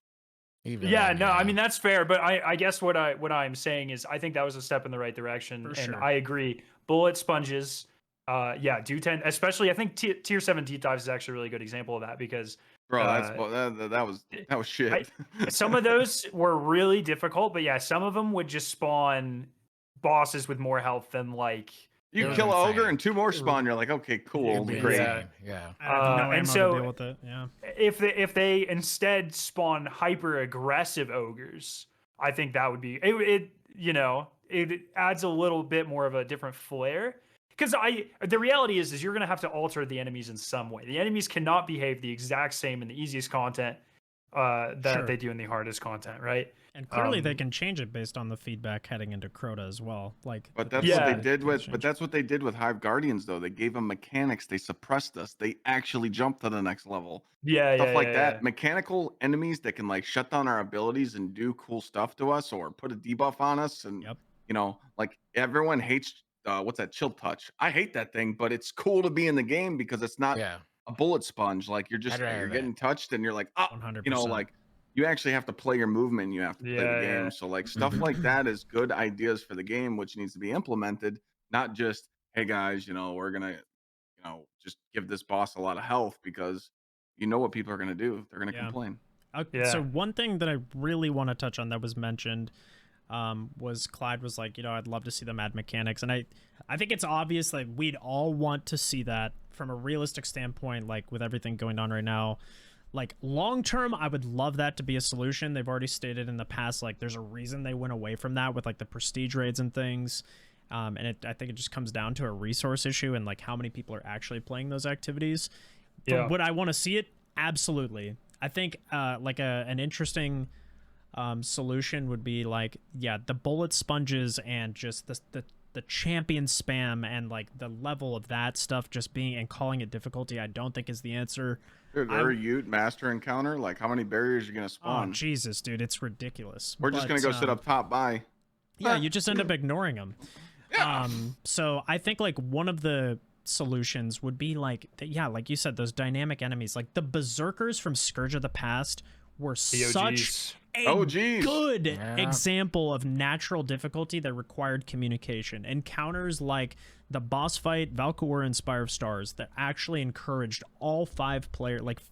I mean that's fair, but I guess what I'm saying is I think that was a step in the right direction, and I agree. Bullet sponges, do tend, especially I think tier 7 deep dives is actually a really good example of that because that was shit. Some of those were really difficult, but some of them would just spawn bosses with more health than like. You kill an ogre and 2 more spawn. You're like, okay, cool, great. I have no ammo to deal with it. Yeah. If they instead spawn hyper aggressive ogres, I think that would be it. You know, it adds a little bit more of a different flair. Because the reality is you're gonna have to alter the enemies in some way. The enemies cannot behave the exact same in the easiest content that they do in the hardest content, right? And clearly they can change it based on the feedback heading into Crota as well. But that's what they did with that's what they did with Hive Guardians though. They gave them mechanics, they suppressed us. They actually jumped to the next level. Stuff like that. Mechanical enemies that can like shut down our abilities and do cool stuff to us or put a debuff on us. And you know, like everyone hates what's that, chill touch. I hate that thing, but it's cool to be in the game because it's not a bullet sponge. Like you're just you're getting touched and you're like, 100%. You know, like you actually have to play your movement and you have to play the game. So like stuff like that is good ideas for the game, which needs to be implemented, not just, hey guys, you know, we're gonna, you know, just give this boss a lot of health because you know what people are gonna do. They're gonna complain. So one thing that I really want to touch on that was mentioned was Clyde was like, you know, I'd love to see them add mechanics. And I think it's obvious like we'd all want to see that from a realistic standpoint, like with everything going on right now. Like long term, I would love that to be a solution. They've already stated in the past, like there's a reason they went away from that with like the prestige raids and things. And I think it just comes down to a resource issue and like how many people are actually playing those activities. Yeah. Would I want to see it? Absolutely. I think like an interesting solution would be like, yeah, the bullet sponges and just the champion spam and like the level of that stuff just being and calling it difficulty, I don't think is the answer. Dude, our Ute master encounter, like how many barriers are you gonna spawn? Oh Jesus, dude, it's ridiculous. We're just gonna go sit up top by. Yeah, you just end up ignoring them. Yeah. So I think like one of the solutions would be like, yeah, like you said, those dynamic enemies, like the berserkers from Scourge of the Past were such a good example of natural difficulty that required communication. Encounters like the boss fight Valkyr and Spire of Stars that actually encouraged all 5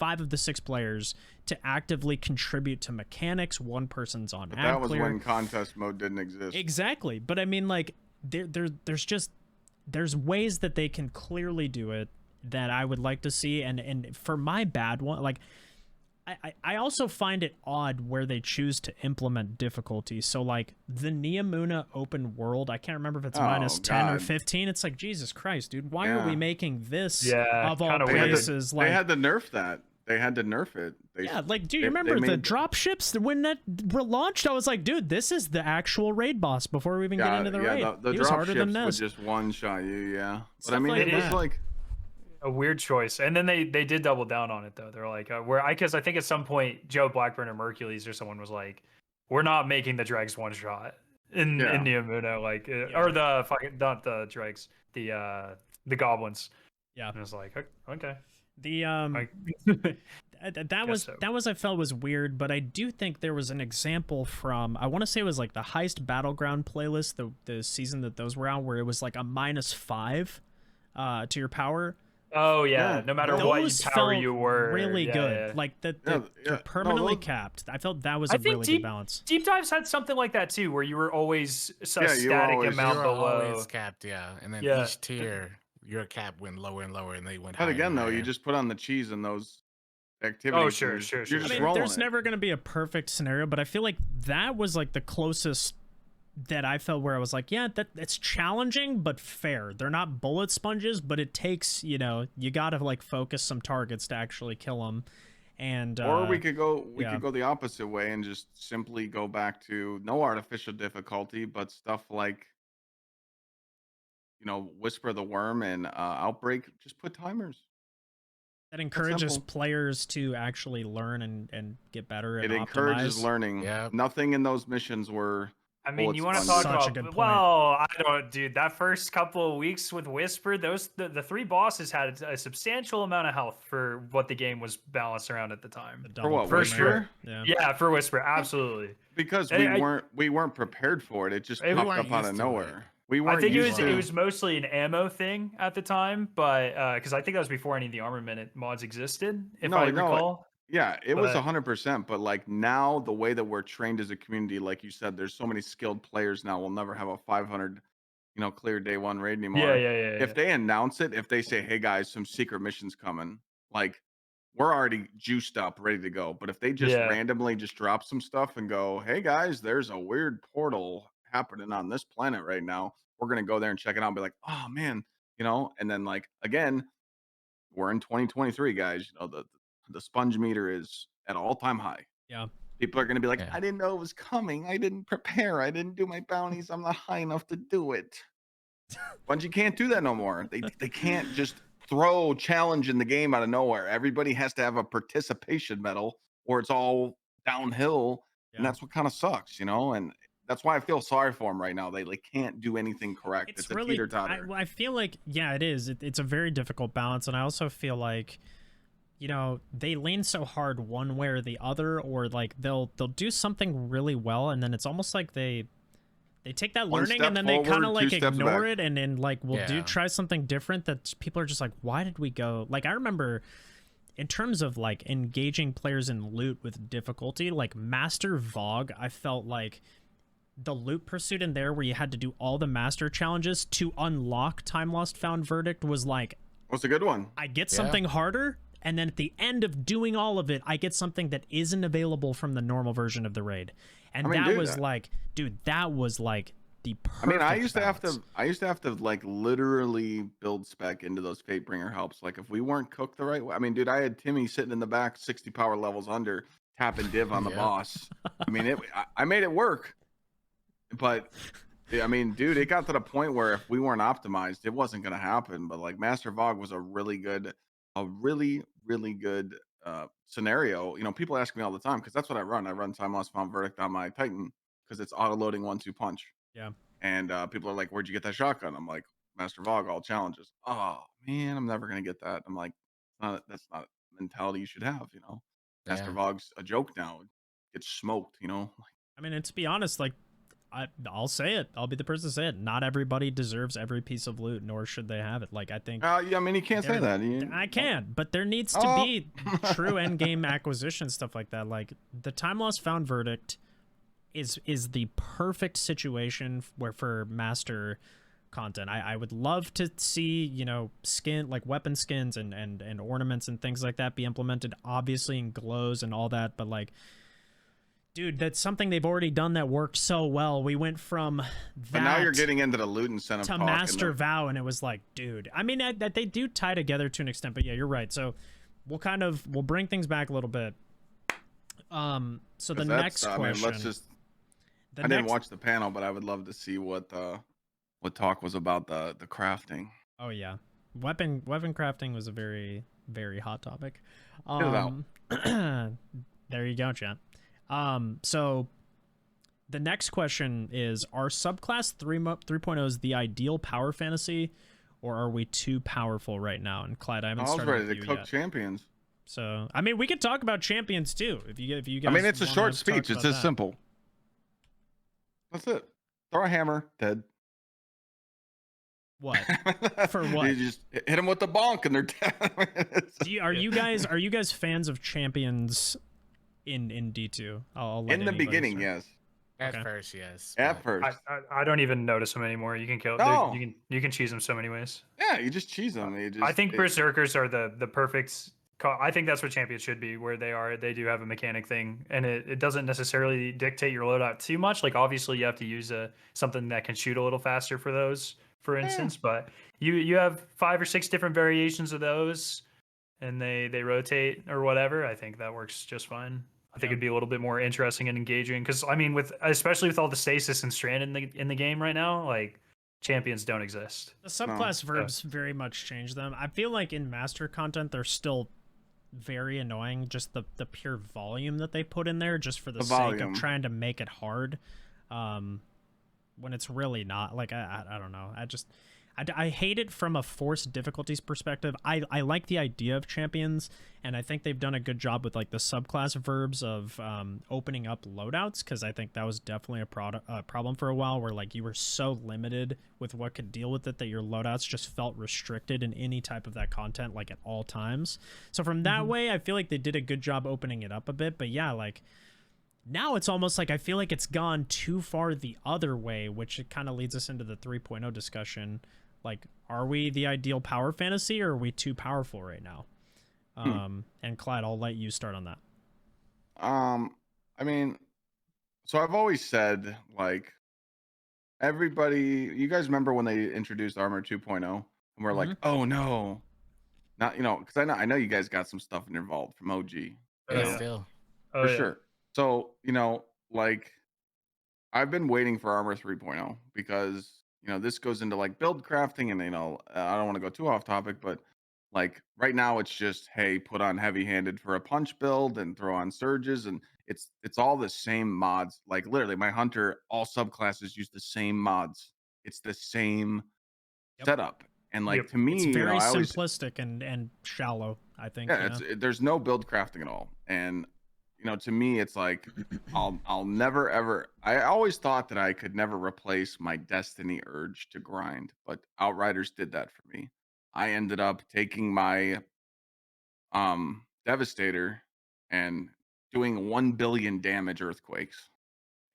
of the 6 players to actively contribute to mechanics. One person's on that was when contest mode didn't exist. Exactly. But I mean, like there's ways that they can clearly do it that I would like to see. And for my bad one, like I also find it odd where they choose to implement difficulty. So like the Neomuna open world, I can't remember if it's minus 10 or 15. It's like, Jesus Christ, dude, why are we making this of all places? They had to nerf that. They had to nerf it. Like, do you remember the drop ships when that were launched? I was like, dude, this is the actual raid boss before we even get into the raid. The drop ships would just one-shot you, But I mean, it was like a weird choice. And then they did double down on it though. They're like, because I think at some point Joe Blackburn or Mercules or someone was like, we're not making the dregs one shot in Neomuna, like or the fucking not the dregs, the goblins. Yeah. And I was like, okay. The that was I felt was weird, but I do think there was an example from, I want to say it was like the Heist Battleground playlist, the season that those were on, where it was like a -5 to your power. Oh yeah, no matter what power you were, really good. Like that, you're permanently capped. I felt that was a really good balance. Deep Dives had something like that too, where you were always a static amount below. Always capped, and then each tier your cap went lower and lower, and they went. But again, though, you just put on the cheese in those activities. Oh sure. You're just rolling there's never going to be a perfect scenario, but I feel like that was like the closest that I felt where I was like, yeah, it's challenging but fair. They're not bullet sponges, but it takes, you gotta like focus some targets to actually kill them. And or we could go the opposite way and just simply go back to no artificial difficulty, but stuff like Whisper of the Worm and Outbreak. Just put timers. That encourages players to actually learn and get better. And it encourages learning. Yeah. Nothing in those missions were. I mean, you want to talk about? Well, I don't, dude. That first couple of weeks with Whisper, the 3 bosses had a substantial amount of health for what the game was balanced around at the time. For what, Whisper? Yeah, for Whisper, absolutely. Because we weren't prepared for it. It just popped up out of nowhere. I think it was mostly an ammo thing at the time, but because I think that was before any of the armament mods existed, if I recall. Yeah, it was 100%. But like now, the way that we're trained as a community, like you said, there's so many skilled players now. We'll never have a 500, clear day 1 raid anymore. Yeah. If they announce it, if they say, "Hey guys, some secret missions coming," like we're already juiced up, ready to go. But if they just randomly just drop some stuff and go, "Hey guys, there's a weird portal happening on this planet right now. We're gonna go there and check it out," and be like, "Oh man," and then like again, we're in 2023, guys. The sponge meter is at all-time high. Yeah. People are going to be like, I didn't know it was coming. I didn't prepare. I didn't do my bounties. I'm not high enough to do it. Bungie can't do that no more. They can't just throw challenge in the game out of nowhere. Everybody has to have a participation medal or it's all downhill. Yeah. And that's what kind of sucks, and that's why I feel sorry for them right now. They can't do anything correct. It's really, a teeter-totter. I feel like, it is. It's a very difficult balance. And I also feel like, they lean so hard one way or the other, or like they'll do something really well, and then it's almost like they take that learning and then they kind of like ignore it, and then like we'll try something different that people are just like, why did we go? Like I remember in terms of like engaging players in loot with difficulty, like Master Vogue, I felt like the loot pursuit in there where you had to do all the master challenges to unlock Time Lost Found Verdict was like, what's a good one? I get something harder. And then at the end of doing all of it, I get something that isn't available from the normal version of the raid. And that was like the I mean, perfect balance. I used to have to like literally build spec into those Fatebringer helps. Like if we weren't cooked the right way, I mean, dude, I had Timmy sitting in the back, 60 power levels under, tapping div on the Yep. boss. I mean, I made it work, but I mean, dude, it got to the point where if we weren't optimized, it wasn't gonna happen. But like Master Vog was a really good scenario. You know, people ask me all the time because that's what I run. I run time loss found verdict on my Titan because it's auto loading 1-2 punch. Yeah. And people are like, "Where'd you get that shotgun?" I'm like, "Master Vog, all challenges." Oh man, I'm never gonna get that. I'm like, that's not a mentality you should have. You know, Master Yeah. Vog's a joke now. It's smoked. You know. I mean, and to be honest, like I'll say it. I'll be the person to say it. Not everybody deserves every piece of loot, nor should they have it. Like I think. Yeah, I mean, you can't say there- that. I can, but there needs to Oh. be true end game acquisition stuff like that. Like the time loss found verdict is the perfect situation where for master content. I would love to see, you know, skin like weapon skins and ornaments and things like that be implemented, obviously in glows and all that, but like, dude, that's something they've already done that worked so well. We went from that But now you're getting into the loot incentive to talk Master Vow, and it was like, dude. I mean, that they do tie together to an extent, but yeah, you're right. So we'll bring things back a little bit. So the next question. I mean, let's just. I didn't watch the panel, but I would love to see what talk was about the crafting. Oh yeah, weapon crafting was a very very hot topic. Get it out. There you go, chat. So the next question is, are subclass 3.0s the ideal power fantasy, or are we too powerful right now? And Clyde, I haven't I was started ready with to you cook yet. Champions. So I mean, we could talk about champions too if you guys. I mean, it's a wanna short talk speech. It's about as that. simple. That's it. Throw a hammer, dead. What? For what? You just hit them with the bonk and they're dead. Are you guys fans of champions in D2? I'll let In the anybody beginning, start. yes. At Okay. first, yes. At but first. I don't even notice them anymore. You can kill. No. You can cheese them so many ways. Yeah, you just cheese them. I think berserkers are the perfect. I think that's what champions should be, where they do have a mechanic thing, and it doesn't necessarily dictate your loadout too much. Like obviously you have to use something that can shoot a little faster for those, for instance. But you have 5 or 6 different variations of those, and they rotate or whatever. I think that works just fine. I think it'd be a little bit more interesting and engaging because I mean, especially with all the stasis and strand in the game right now, like champions don't exist. The subclass verbs very much change them. I feel like in master content they're still very annoying, just the pure volume that they put in there just for the sake of trying to make it hard, when it's really not. Like I don't know, I hate it from a forced difficulties perspective. I like the idea of champions, and I think they've done a good job with like the subclass verbs of opening up loadouts, because I think that was definitely a problem for a while, where like you were so limited with what could deal with it that your loadouts just felt restricted in any type of that content, like at all times. So from that way, I feel like they did a good job opening it up a bit. But yeah, like now it's almost like I feel like it's gone too far the other way, which it kind of leads us into the 3.0 discussion. Like, are we the ideal power fantasy, or are we too powerful right now? And Clyde, I'll let you start on that. I mean, so I've always said, like, everybody, you guys remember when they introduced Armor 2.0 and we're like, oh no, not, you know, because I know you guys got some stuff in your vault from OG, you know, still. for sure. So, you know, like, I've been waiting for Armor 3.0 because, you know, this goes into like build crafting, and, you know, I don't want to go too off topic, but like right now it's just, hey, put on heavy handed for a punch build and throw on surges, and it's all the same mods. Like literally my hunter, all subclasses use the same mods. It's the same setup. And like to me, it's very you know, simplistic and shallow, I think. Yeah, there's no build crafting at all. And you know, to me, it's like I'll never ever. I always thought that I could never replace my Destiny urge to grind, but Outriders did that for me. I ended up taking my Devastator and doing 1 billion damage earthquakes,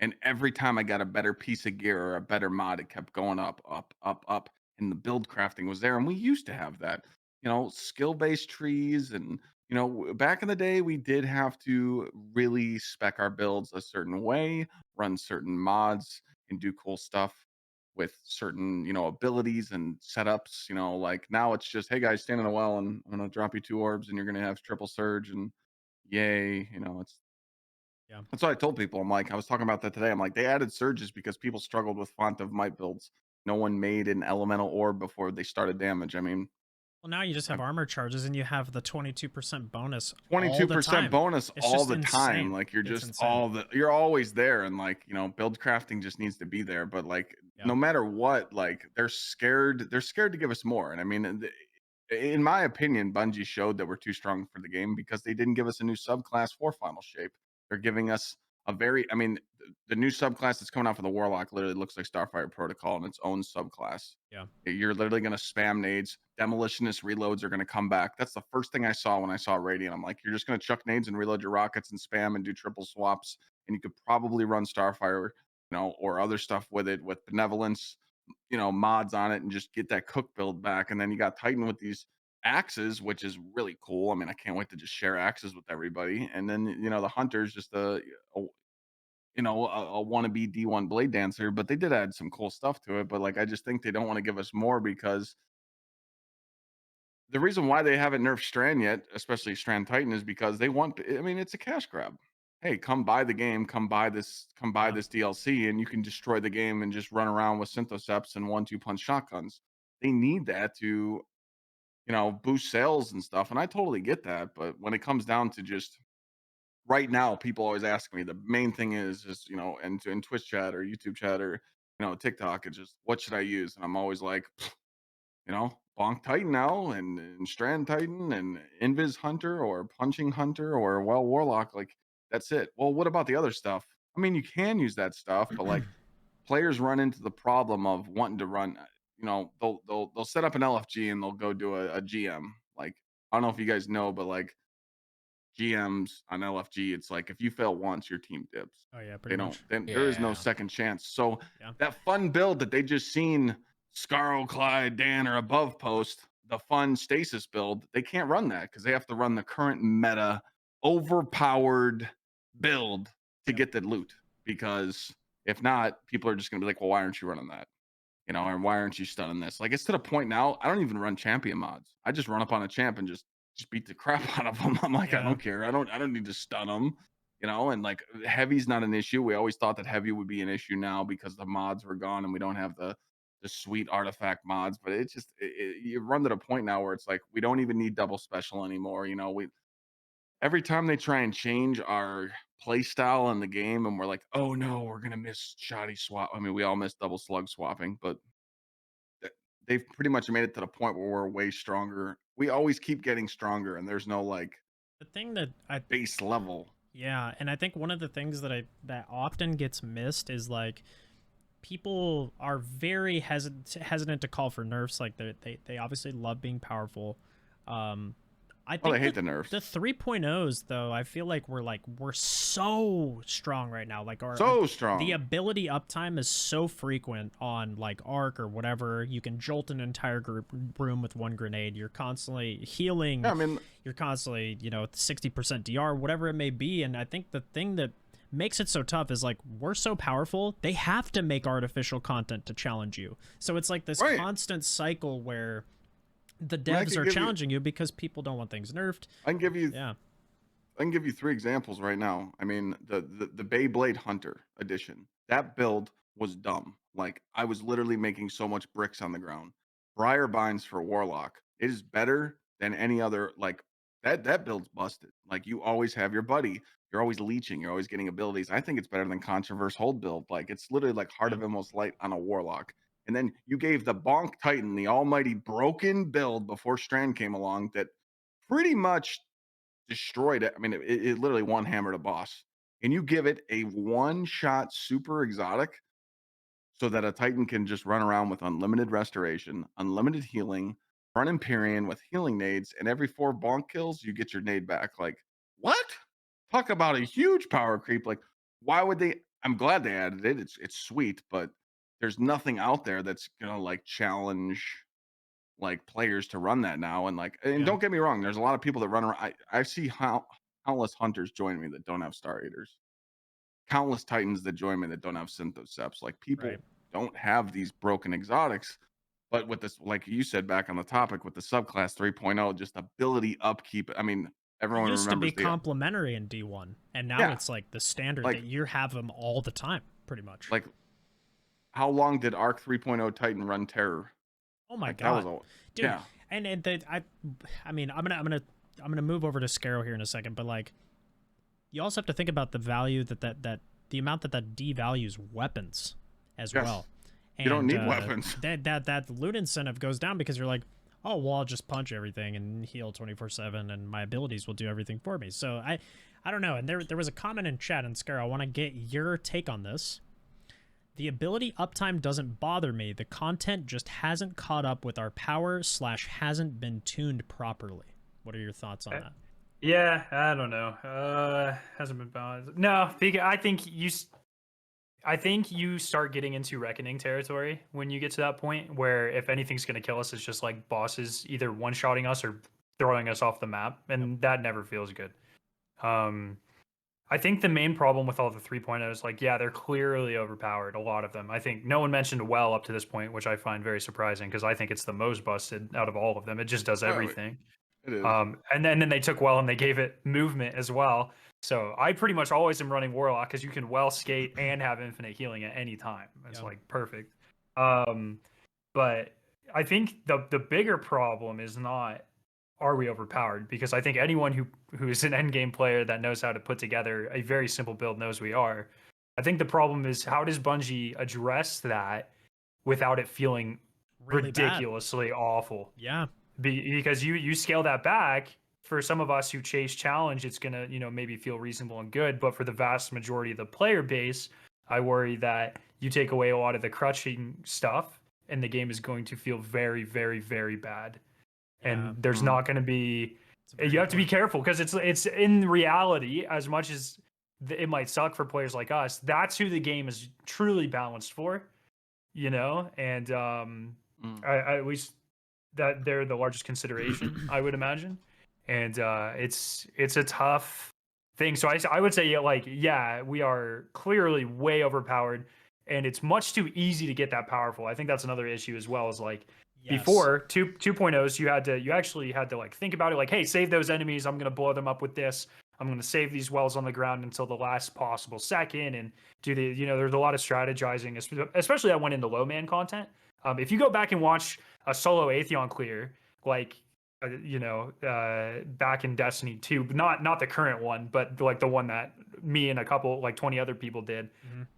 and every time I got a better piece of gear or a better mod, it kept going up, up, up, up, and the build crafting was there. And we used to have that, you know, skill-based trees. And, you know, back in the day, we did have to really spec our builds a certain way, run certain mods, and do cool stuff. with certain, you know, abilities and setups. You know, like now it's just, hey guys, stand in a well and I'm gonna drop you 2 orbs and you're gonna have triple surge and yay. You know, it's Yeah. that's what I told people. I'm like, I was talking about that today. I'm like, they added surges because people struggled with Font of Might builds. No one made an elemental orb before they started damage. I mean, Well, now you just have I'm armor charges and you have the 22% bonus all the 22% time. bonus It's all just the time. insane. Like you're It's just insane. you're always there. And like, you know, build crafting just needs to be there. But like, Yeah. no matter what, like they're scared to give us more. And I mean, in my opinion, Bungie showed that we're too strong for the game because they didn't give us a new subclass for final shape. They're giving us a very, I mean, the new subclass that's coming out for the Warlock literally looks like Starfire Protocol in its own subclass. Yeah. You're literally going to spam nades. Demolitionist reloads are going to come back. That's the first thing I saw when I saw Radiant. I'm like, you're just going to chuck nades and reload your rockets and spam and do triple swaps. And you could probably run Starfire, you know, or other stuff with it with Benevolence, you know, mods on it and just get that cook build back. And then you got Titan with these axes, which is really cool. I mean, I can't wait to just share axes with everybody. And then, you know, the Hunter's just you know, a wannabe D1 blade dancer, but they did add some cool stuff to it. But like, I just think they don't want to give us more because the reason why they haven't nerfed Strand yet, especially Strand Titan, is because they want, I mean, it's a cash grab. Hey, come buy the game, come buy this DLC, and you can destroy the game and just run around with Synthoceps and 1-2 punch shotguns. They need that to, you know, boost sales and stuff. And I totally get that. But when it comes down to just right now, people always ask me, the main thing is, you know, and in Twitch chat or YouTube chat or, you know, TikTok, it's just, what should I use? And I'm always like, you know, Bonk Titan now and Strand Titan and Invis Hunter or Punching Hunter or well Warlock. Like, that's it. Well, what about the other stuff? I mean, you can use that stuff, but like players run into the problem of wanting to run, you know, they'll set up an LFG and they'll go do a GM. Like, I don't know if you guys know, but like GMs on LFG, it's like if you fail once, your team dips. Oh yeah, They pretty don't. much. Then there is no Yeah. second chance. So Yeah. that fun build that they just seen Skarrow9, Dan, or above post, the fun stasis build, they can't run that because they have to run the current meta overpowered build to Yep. get the loot. Because if not, people are just gonna be like, well, why aren't you running that? You know, and why aren't you stunning this? Like, it's to the point now, I don't even run champion mods. I just run up on a champ and just beat the crap out of them. I'm like, I Yeah. don't care. I don't need to stun them. You know, and like heavy's not an issue. We always thought that heavy would be an issue now because the mods were gone and we don't have the sweet artifact mods. But it's just you run to the point now where it's like we don't even need double special anymore. You know, we every time they try and change our play style in the game and we're like, oh no, we're gonna miss shoddy swap. I mean, we all miss double slug swapping, but they've pretty much made it to the point where we're way stronger. We always keep getting stronger, and there's no like The thing that I base level. Yeah, and I think one of the things that often gets missed is like people are very hesitant to call for nerfs. Like they obviously love being powerful. I Oh, think they hate the nerfs. the 3.0s though, I feel like we're so strong right now. Like our So strong. the ability uptime is so frequent on like Arc or whatever. You can jolt an entire room with one grenade. You're constantly healing. Yeah, I mean, You're constantly, you know, 60% DR, whatever it may be. And I think the thing that makes it so tough is like we're so powerful, they have to make artificial content to challenge you. So it's like this Right. constant cycle where the I devs could are give you- challenging you because people don't want things nerfed. I can give you Yeah. I can give you 3 examples right now. I mean, the Beyblade Hunter edition. That build was dumb. Like I was literally making so much bricks on the ground. Briar binds for Warlock. It is better than any other. Like that build's busted. Like you always have your buddy. You're always leeching. You're always getting abilities. I think it's better than Controverse Hold build. Like it's literally like Heart of Immortal Light on a Warlock. And then you gave the Bonk Titan the almighty broken build before Strand came along that pretty much destroyed it. I mean, it literally one hammered a boss. And you give it a one-shot super exotic so that a Titan can just run around with unlimited restoration, unlimited healing, run Empyrean with healing nades, and every 4 bonk kills, you get your nade back. Like, what? Talk about a huge power creep. Like, why would they? I'm glad they added it. It's sweet, but there's nothing out there that's gonna like challenge like players to run that now. And like, and Yeah. don't get me wrong, there's a lot of people that run around. I see countless hunters join me that don't have Star Eaters, countless Titans that join me that don't have Synthoceps. Like people Right. don't have these broken exotics. But with this, like you said back on the topic, with the subclass 3.0, just ability upkeep. I mean, It everyone used to be remembers the complementary in D1, and now Yeah. it's like the standard Like- that you have them all the time, pretty much. like. How long did Arc 3.0 Titan run Terror? Oh my Like, god, that was dude! yeah. And I mean, I'm gonna move over to Skarrow here in a second, but like, you also have to think about the value that the amount that devalues weapons as Yes. well. And, You don't need weapons. That loot incentive goes down because you're like, oh well, I'll just punch everything and heal 24/7, and my abilities will do everything for me. So I don't know. And there was a comment in chat, and Skarrow, I want to get your take on this. The ability uptime doesn't bother me. The content just hasn't caught up with our power / hasn't been tuned properly. What are your thoughts on that? Yeah, I don't know. Hasn't been balanced. No, because I think you start getting into reckoning territory when you get to that point where if anything's gonna kill us, it's just like bosses either one-shotting us or throwing us off the map, and that never feels good. I think the main problem with all the 3.0s, like, yeah, they're clearly overpowered, a lot of them. I think no one mentioned well up to this point, which I find very surprising because I think it's the most busted out of all of them. It just does everything. It is. And then they took well and they gave it movement as well. So I pretty much always am running Warlock because you can well skate and have infinite healing at any time. It's like perfect. But I think the bigger problem is not, are we overpowered? Because I think anyone who is an endgame player that knows how to put together a very simple build knows we are. I think the problem is, how does Bungie address that without it feeling Really bad. ridiculously awful? Yeah. Because you scale that back, for some of us who chase challenge, it's gonna, maybe feel reasonable and good. But for the vast majority of the player base, I worry that you take away a lot of the crushing stuff and the game is going to feel very, very, very bad. And there's not going to be, you have to be careful because it's in reality, as much as it might suck for players like us, that's who the game is truly balanced for, and at least that they're the largest consideration, I would imagine. And it's a tough thing. So I would say, we are clearly way overpowered, and it's much too easy to get that powerful. I think that's another issue as well, is like, yes. Before 2.0s, you actually had to like think about it, like, hey, save those enemies, I'm gonna blow them up with this, I'm gonna save these wells on the ground until the last possible second, and do there's a lot of strategizing, especially that went into low man content. If you go back and watch a solo Atheon clear, like back in Destiny 2, not the current one, but like the one that me and a couple, like 20 other people did.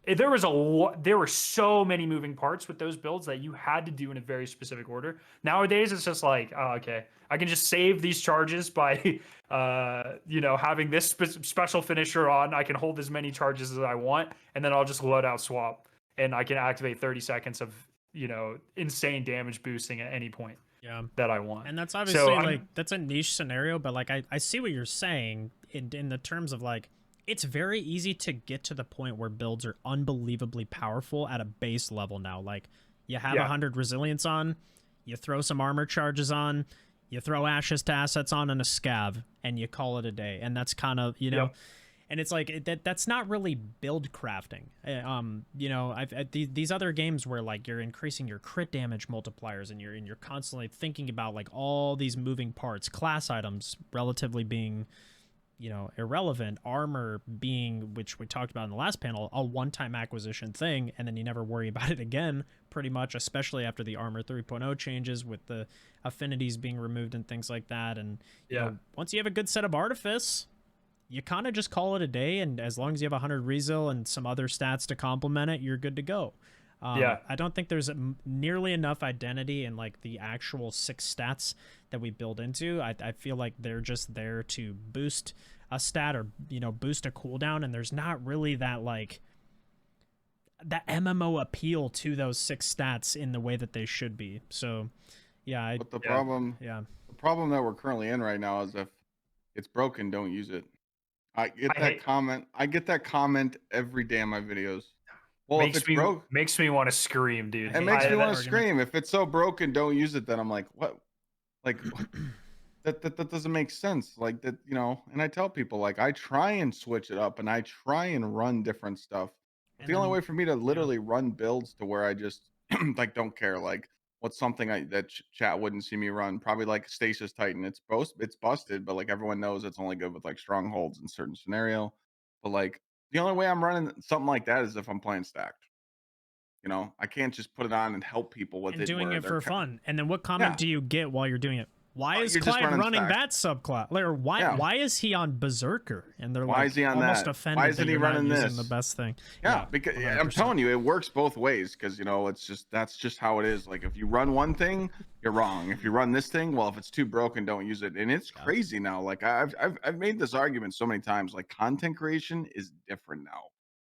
There were so many moving parts with those builds that you had to do in a very specific order. Nowadays it's just like, oh, okay, I can just save these charges by having this special finisher on. I can hold as many charges as I want, and then I'll just load out swap, and I can activate 30 seconds of insane damage boosting at any point that I want. And that's obviously that's a niche scenario, but like I see what you're saying in the terms of like, it's very easy to get to the point where builds are unbelievably powerful at a base level now. Like, you have 100 resilience on, you throw some armor charges on, you throw ashes to assets on and a scav, and you call it a day. And that's kind of, and it's like that's not really build crafting. These other games where like you're increasing your crit damage multipliers, and you're constantly thinking about like all these moving parts, class items relatively being irrelevant, armor being, which we talked about in the last panel, a one-time acquisition thing, and then you never worry about it again, pretty much, especially after the armor 3.0 changes with the affinities being removed and things like that. And once you have a good set of artifice, you kind of just call it a day, and as long as you have 100 resil and some other stats to complement it, you're good to go. I don't think there's nearly enough identity in like the actual 6 stats that we build into. I feel like they're just there to boost a stat or boost a cooldown, and there's not really that like that MMO appeal to those 6 stats in the way that they should be. So but the problem that we're currently in right now is, if it's broken, don't use it. I get that comment every day in my videos. Well, if it's broke, makes me want to scream, dude. It makes me want to scream. If it's so broken, don't use it. Then I'm like, what? Like, that doesn't make sense. Like that, and I tell people, like, I try and switch it up, and I try and run different stuff, And The only then- way for me to literally run builds to where I just like don't care, like what's something that chat wouldn't see me run, probably like Stasis Titan. It's busted, but like everyone knows it's only good with like strongholds in certain scenario. But like the only way I'm running something like that is if I'm playing stacked. You know, I can't just put it on and help people with and it. doing where it they're for fun. And then what comment Yeah. do you get while you're doing it? Why is you're just Clyde running stacked. that subclass? Like, or why Yeah. why is he on Berserker? And they're Why like is he on almost that? offended Why that isn't he you're not running using this? the best thing. Yeah, because I'm 100%. telling you, it works both ways. Because you know, that's just how it is. Like if you run one thing, you're wrong. If you run this thing, well, if it's too broken, don't use it. And it's crazy now. Like I've made this argument so many times. Like content creation is different now.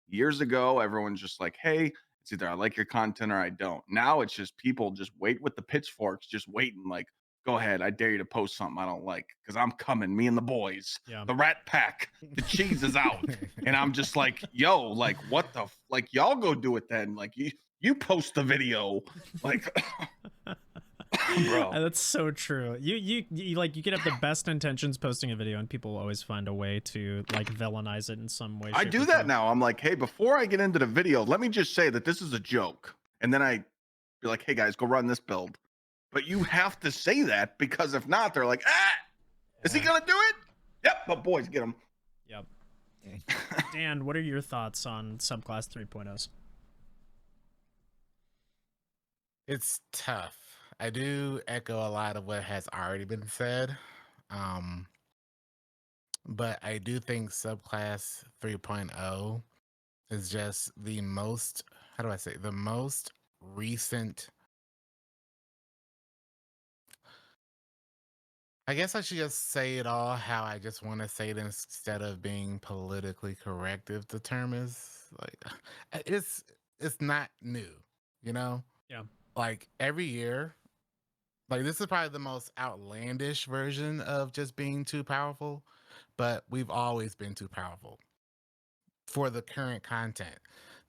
Years ago, everyone's just like, hey, it's either I like your content or I don't. Now it's just people just wait with the pitchforks, just waiting. Like, go ahead, I dare you to post something I don't like because I'm coming. Me and the boys, the Rat Pack, the cheese is out, and I'm just like, yo, like what the like y'all go do it then. Like you post the video, like. Bro, That's so true. You like you could have the best intentions posting a video and people always find a way to like villainize it in some way. I shape, do or that form. now. I'm like, hey, before I get into the video, let me just say that this is a joke. And then I be like, hey guys, go run this build. But you have to say that because if not, they're like, is he gonna do it? Yep, but boys, get him. Yep. Dan, what are your thoughts on subclass 3.0s? It's tough. I do echo a lot of what has already been said. But I do think subclass 3.0 is just the most, how do I say, the most recent. I guess I should just say it all how I just want to say it instead of being politically correct. If the term is like, it's not new, you know? Yeah. Like every year, like this is probably the most outlandish version of just being too powerful, but we've always been too powerful for the current content.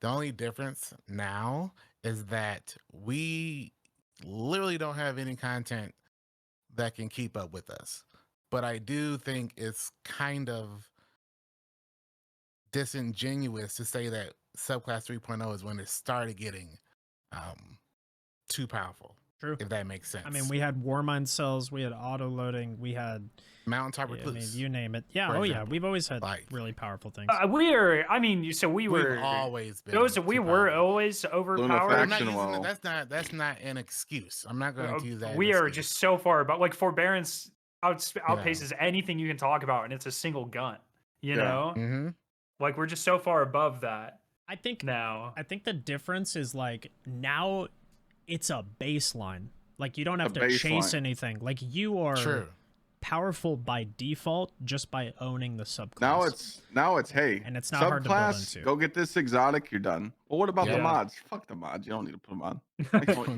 The only difference now is that we literally don't have any content that can keep up with us. But I do think it's kind of disingenuous to say that subclass 3.0 is when it started getting too powerful. True. If that makes sense. I mean, we had Warmind cells, we had auto loading, we had Mountaintop I Recluse. mean, you name it. Yeah. for Oh yeah, example. we've always had Like, really powerful things. We are. I mean, so we We've were always been. those. We too were powerful. always overpowered. I'm not Faction using wall. that's not an excuse. I'm not going to use that. We as are excuse. just so far, but like forbearance outpaces anything you can talk about, and it's a single gun. You Yeah. know, Mm-hmm. like we're just so far above that I think now. I think the difference is like now it's a baseline. Like you don't have A to chase baseline. anything. Like you are True. powerful by default just by owning the subclass. Now it's hey, And it's not hard to build subclass, into. go get this exotic, you're done. Well, what about the Yeah. mods? Fuck the mods. You don't need to put them on.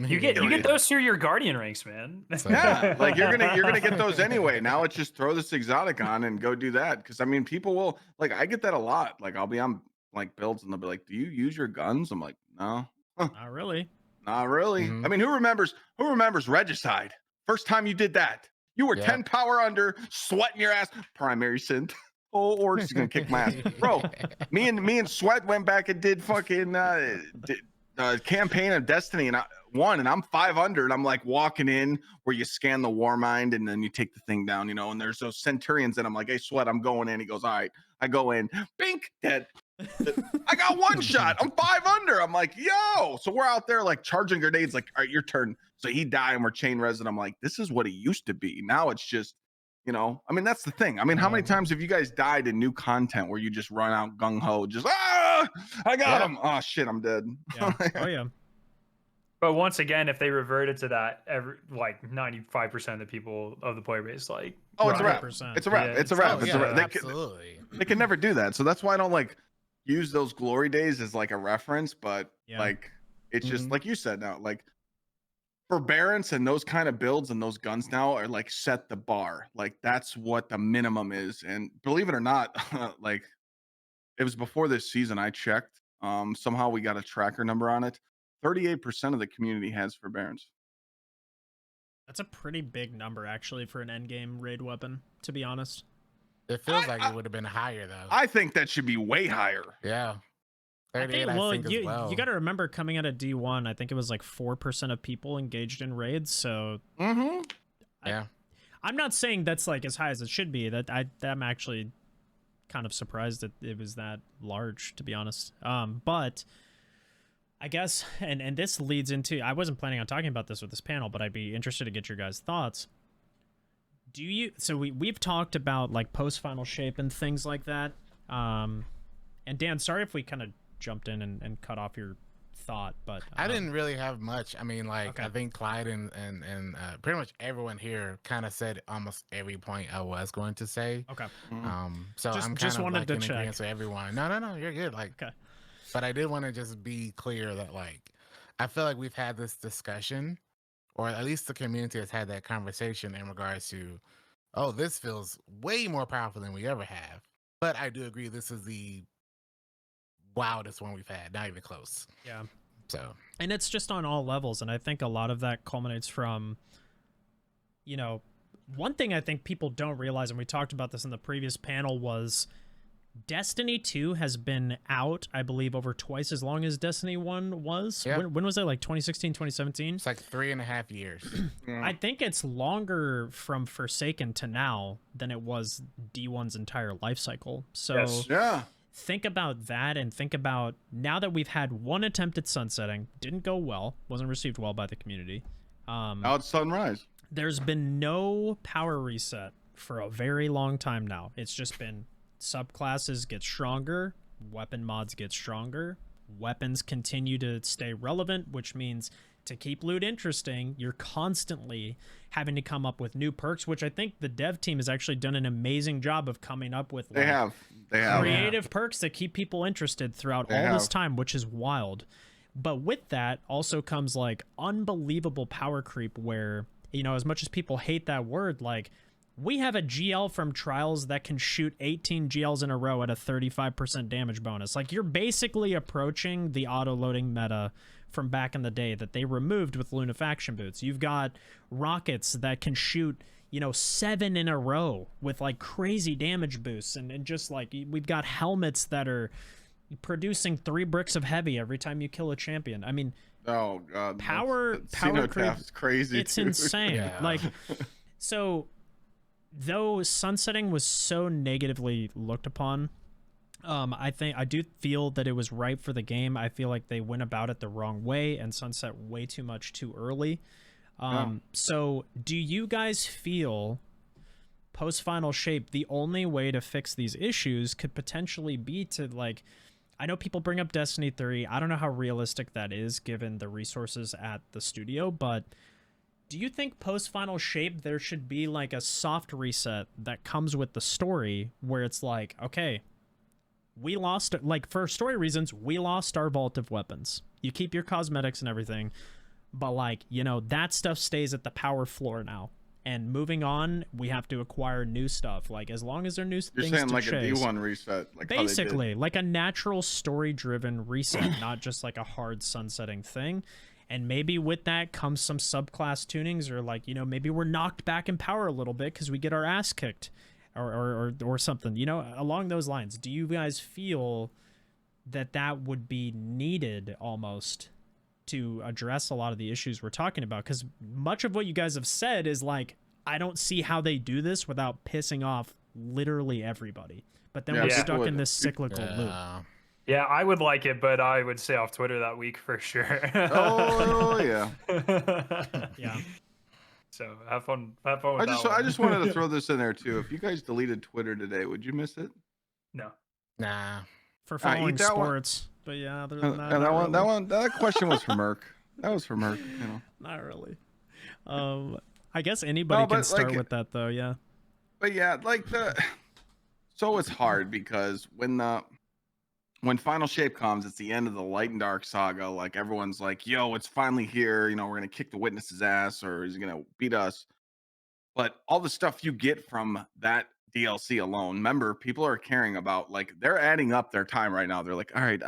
You get those through your guardian ranks, man. So- Yeah, like you're gonna get those anyway. Now it's just throw this exotic on and go do that. Because I mean, people will like. I get that a lot. Like I'll be on like builds and they'll be like, "Do you use your guns?" I'm like, "No, Not really. not really." Mhm. I mean, who remembers Regicide? First time you did that, you were Yep. 10 power under, sweating your ass. Primary synth. Oh, Orcs is gonna kick my ass, bro. Me and Sweat went back and did fucking campaign of Destiny and I won, and I'm 5 under, and I'm like walking in where you scan the Warmind and then you take the thing down, you know, and there's those Centurions, and I'm like, hey, Sweat, I'm going in. He goes, all right. I go in, bink, dead. I got one shot. I'm 5 under. I'm like, yo. So we're out there like charging grenades, like, all right, your turn. So he died and we're chain resin. I'm like, this is what it used to be. Now it's just, you know, I mean, that's the thing. I mean, how many times have you guys died in new content where you just run out gung ho, just I got him. Oh shit, I'm dead. Yeah. Oh yeah. But once again, if they reverted to that, like 95% of the people of the player base, like, Oh, it's a wrap. 100%. It's a wrap. Yeah, It's a it's- wrap. Oh, It's yeah, a wrap. absolutely. They can never do that. So that's why I don't like use those glory days as like a reference. But Yeah. like, it's just Mhm. like you said now, like forbearance and those kind of builds and those guns now are like set the bar. Like that's what the minimum is. And believe it or not, like it was before this season I checked. Somehow we got a tracker number on it. 38% of the community has forbearance. That's a pretty big number actually for an endgame raid weapon, to be honest. It feels like it would have been higher though. I think that should be way higher. Yeah. I think, 38, well, as you well. got to remember coming out of D1, I think it was like 4% of people engaged in raids. So Yeah. I'm not saying that's like as high as it should be. I'm actually kind of surprised that it was that large, to be honest. But I guess, and this leads into, I wasn't planning on talking about this with this panel, but I'd be interested to get your guys' thoughts. So we've talked about like post-final shape and things like that. And Dan, sorry if we kind of jumped in and cut off your thought, but I didn't really have much. I mean, like, okay. I think Clyde and pretty much everyone here kind of said almost every point I was going to say. Okay. So Just- I'm just kind of wanted like to in check. agreement with everyone. No, you're good. Like, Okay. but I did want to just be clear that, like, I feel like we've had this discussion, or at least the community has had that conversation in regards to, oh, this feels way more powerful than we ever have. But I do agree this is the wildest one we've had, not even close. Yeah. So, And it's just on all levels, and I think a lot of that culminates from, you know, one thing I think people don't realize, and we talked about this in the previous panel, was Destiny 2 has been out, I believe, over twice as long as Destiny 1 was. Yeah. When was that, like 2016, 2017? it's like 3.5 years. I think it's longer from Forsaken to now than it was D1's entire life cycle. So Yes. Yeah. think about that, and think about now that we've had one attempt at sunsetting, didn't go well, wasn't received well by the community. Now it's sunrise. There's been no power reset for a very long time now. It's just been subclasses get stronger, weapon mods get stronger, weapons continue to stay relevant, which means to keep loot interesting, you're constantly having to come up with new perks, which I think the dev team has actually done an amazing job of coming up with. They have Creative perks that keep people interested throughout all this time, which is wild. But with that also comes like unbelievable power creep where, you know, as much as people hate that word, like we have a GL from Trials that can shoot 18 GLs in a row at a 35% damage bonus. Like you're basically approaching the auto-loading meta from back in the day that they removed with Lunafaction boots. You've got rockets that can shoot, you know, 7 in a row with like crazy damage boosts, and just like we've got helmets that are producing 3 bricks of heavy every time you kill a champion. I mean, Oh god. power Cenotaph creep is crazy. it's dude. insane. Yeah. Like, so though sunsetting was so negatively looked upon, I do feel that it was right for the game. I feel like they went about it the wrong way and sunset way too much too early. So do you guys feel post final shape the only way to fix these issues could potentially be to, like, I know people bring up Destiny 3. I don't know how realistic that is given the resources at the studio, but do you think post final shape there should be like a soft reset that comes with the story where it's like, okay, we lost, like, for story reasons, we lost our vault of weapons. You keep your cosmetics and everything, but, like, you know, that stuff stays at the power floor now. And moving on, we have to acquire new stuff. Like, as long as there are new You're things saying to like chase, a D1 reset, like how they did. basically, like a natural story-driven reset, not just like a hard sunsetting thing. And maybe with that comes some subclass tunings, or, like, you know, maybe we're knocked back in power a little bit because we get our ass kicked, or something, you know, along those lines. Do you guys feel that that would be needed almost to address a lot of the issues we're talking about? Because much of what you guys have said is like, I don't see how they do this without pissing off literally everybody. But then Yeah, we're people stuck in would- this cyclical loop. Yeah, I would like it, but I would stay off Twitter that week for sure. Oh yeah. Yeah. So have fun. Have fun with I that one. just wanted to throw this in there too. If you guys deleted Twitter today, would you miss it? No. Nah. For eat following that one. sports. But yeah, other than that, And not really. that question was for Merc. That was for Merc. You know. Not really. I guess anybody can but, start like, with that though. Yeah. But yeah, like so it's hard because when Final Shape comes, it's the end of the Light and Dark saga. Like everyone's like, "Yo, it's finally here. You know, we're gonna kick the Witness's ass, or he's gonna beat us." But all the stuff you get from that DLC alone, remember, people are caring about, like, they're adding up their time right now. They're like, all right,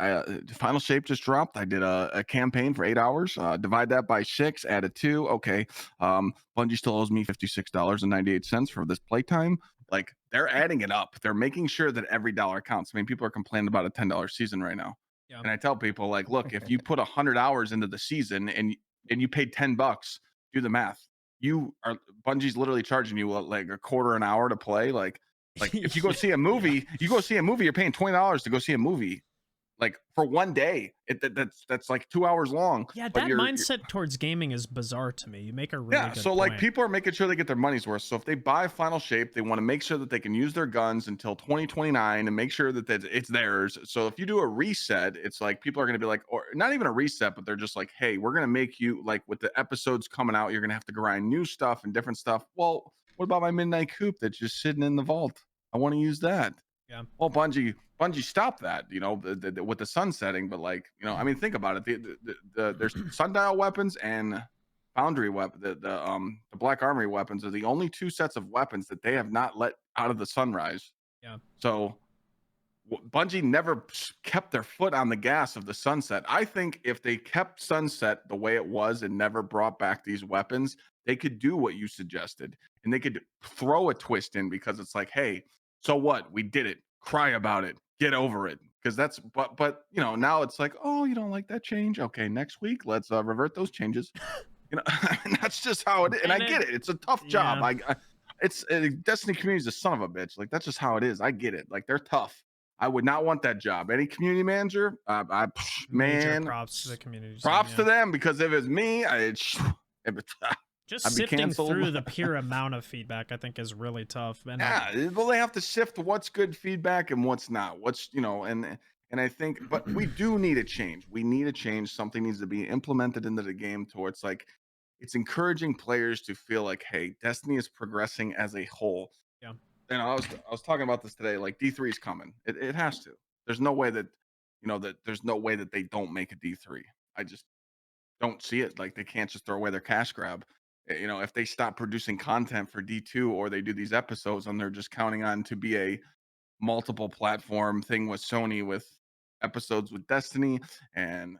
Final Shape just dropped. I did a campaign for 8 hours. Divide that by 6, add a 2. Okay. Bungie still owes me $56.98 for this playtime. Like, they're adding it up. They're making sure that every dollar counts. I mean, people are complaining about a $10 season right now. Yeah. And I tell people like, look, if you put 100 hours into the season and you paid $10, do the math. Bungie's literally charging you like a quarter an hour to play. Like if you go see a movie, you're paying $20 to go see a movie. Like for one day, that's like 2 hours long. Yeah, but that mindset towards gaming is bizarre to me. You make a really good so point. like people are making sure they get their money's worth. So if they buy Final Shape, they want to make sure that they can use their guns until 2029 and make sure that it's theirs. So if you do a reset, it's like people are going to be like, or not even a reset, but they're just like, hey, we're going to make you like with the episodes coming out, you're going to have to grind new stuff and different stuff. Well, what about my Midnight Coupe that's just sitting in the vault? I want to use that. Yeah. Well, Bungie stopped that, you know, with the sun setting. But like, you know, I mean, think about it. There's sundial weapons and foundry weapon. The Black Armory weapons are the only two sets of weapons that they have not let out of the sunrise. Yeah. So Bungie never kept their foot on the gas of the sunset. I think if they kept sunset the way it was and never brought back these weapons, they could do what you suggested and they could throw a twist in, because it's like, hey, so what? We did it. Cry about it. Get over it. Because that's but you know, now it's like, oh, you don't like that change? Okay, next week let's revert those changes. You know, that's just how it is. And I get it. It's a tough job. It's Destiny community is a son of a bitch. Like that's just how it is. I get it. Like they're tough. I would not want that job. Any community manager, Major props to the community. Props to them, because if it's me, just sifting through the pure amount of feedback, I think, is really tough. And well, they have to sift what's good feedback and what's not. What's, you know, and I think, but we do need a change. We need a change. Something needs to be implemented into the game towards like, it's encouraging players to feel like, hey, Destiny is progressing as a whole. Yeah. And I was talking about this today. Like D3 is coming. It has to. There's no way that, you know, there's no way that they don't make a D3. I just don't see it. Like they can't just throw away their cash grab. You know, if they stop producing content for D2 or they do these episodes and they're just counting on to be a multiple platform thing with Sony, with episodes with Destiny and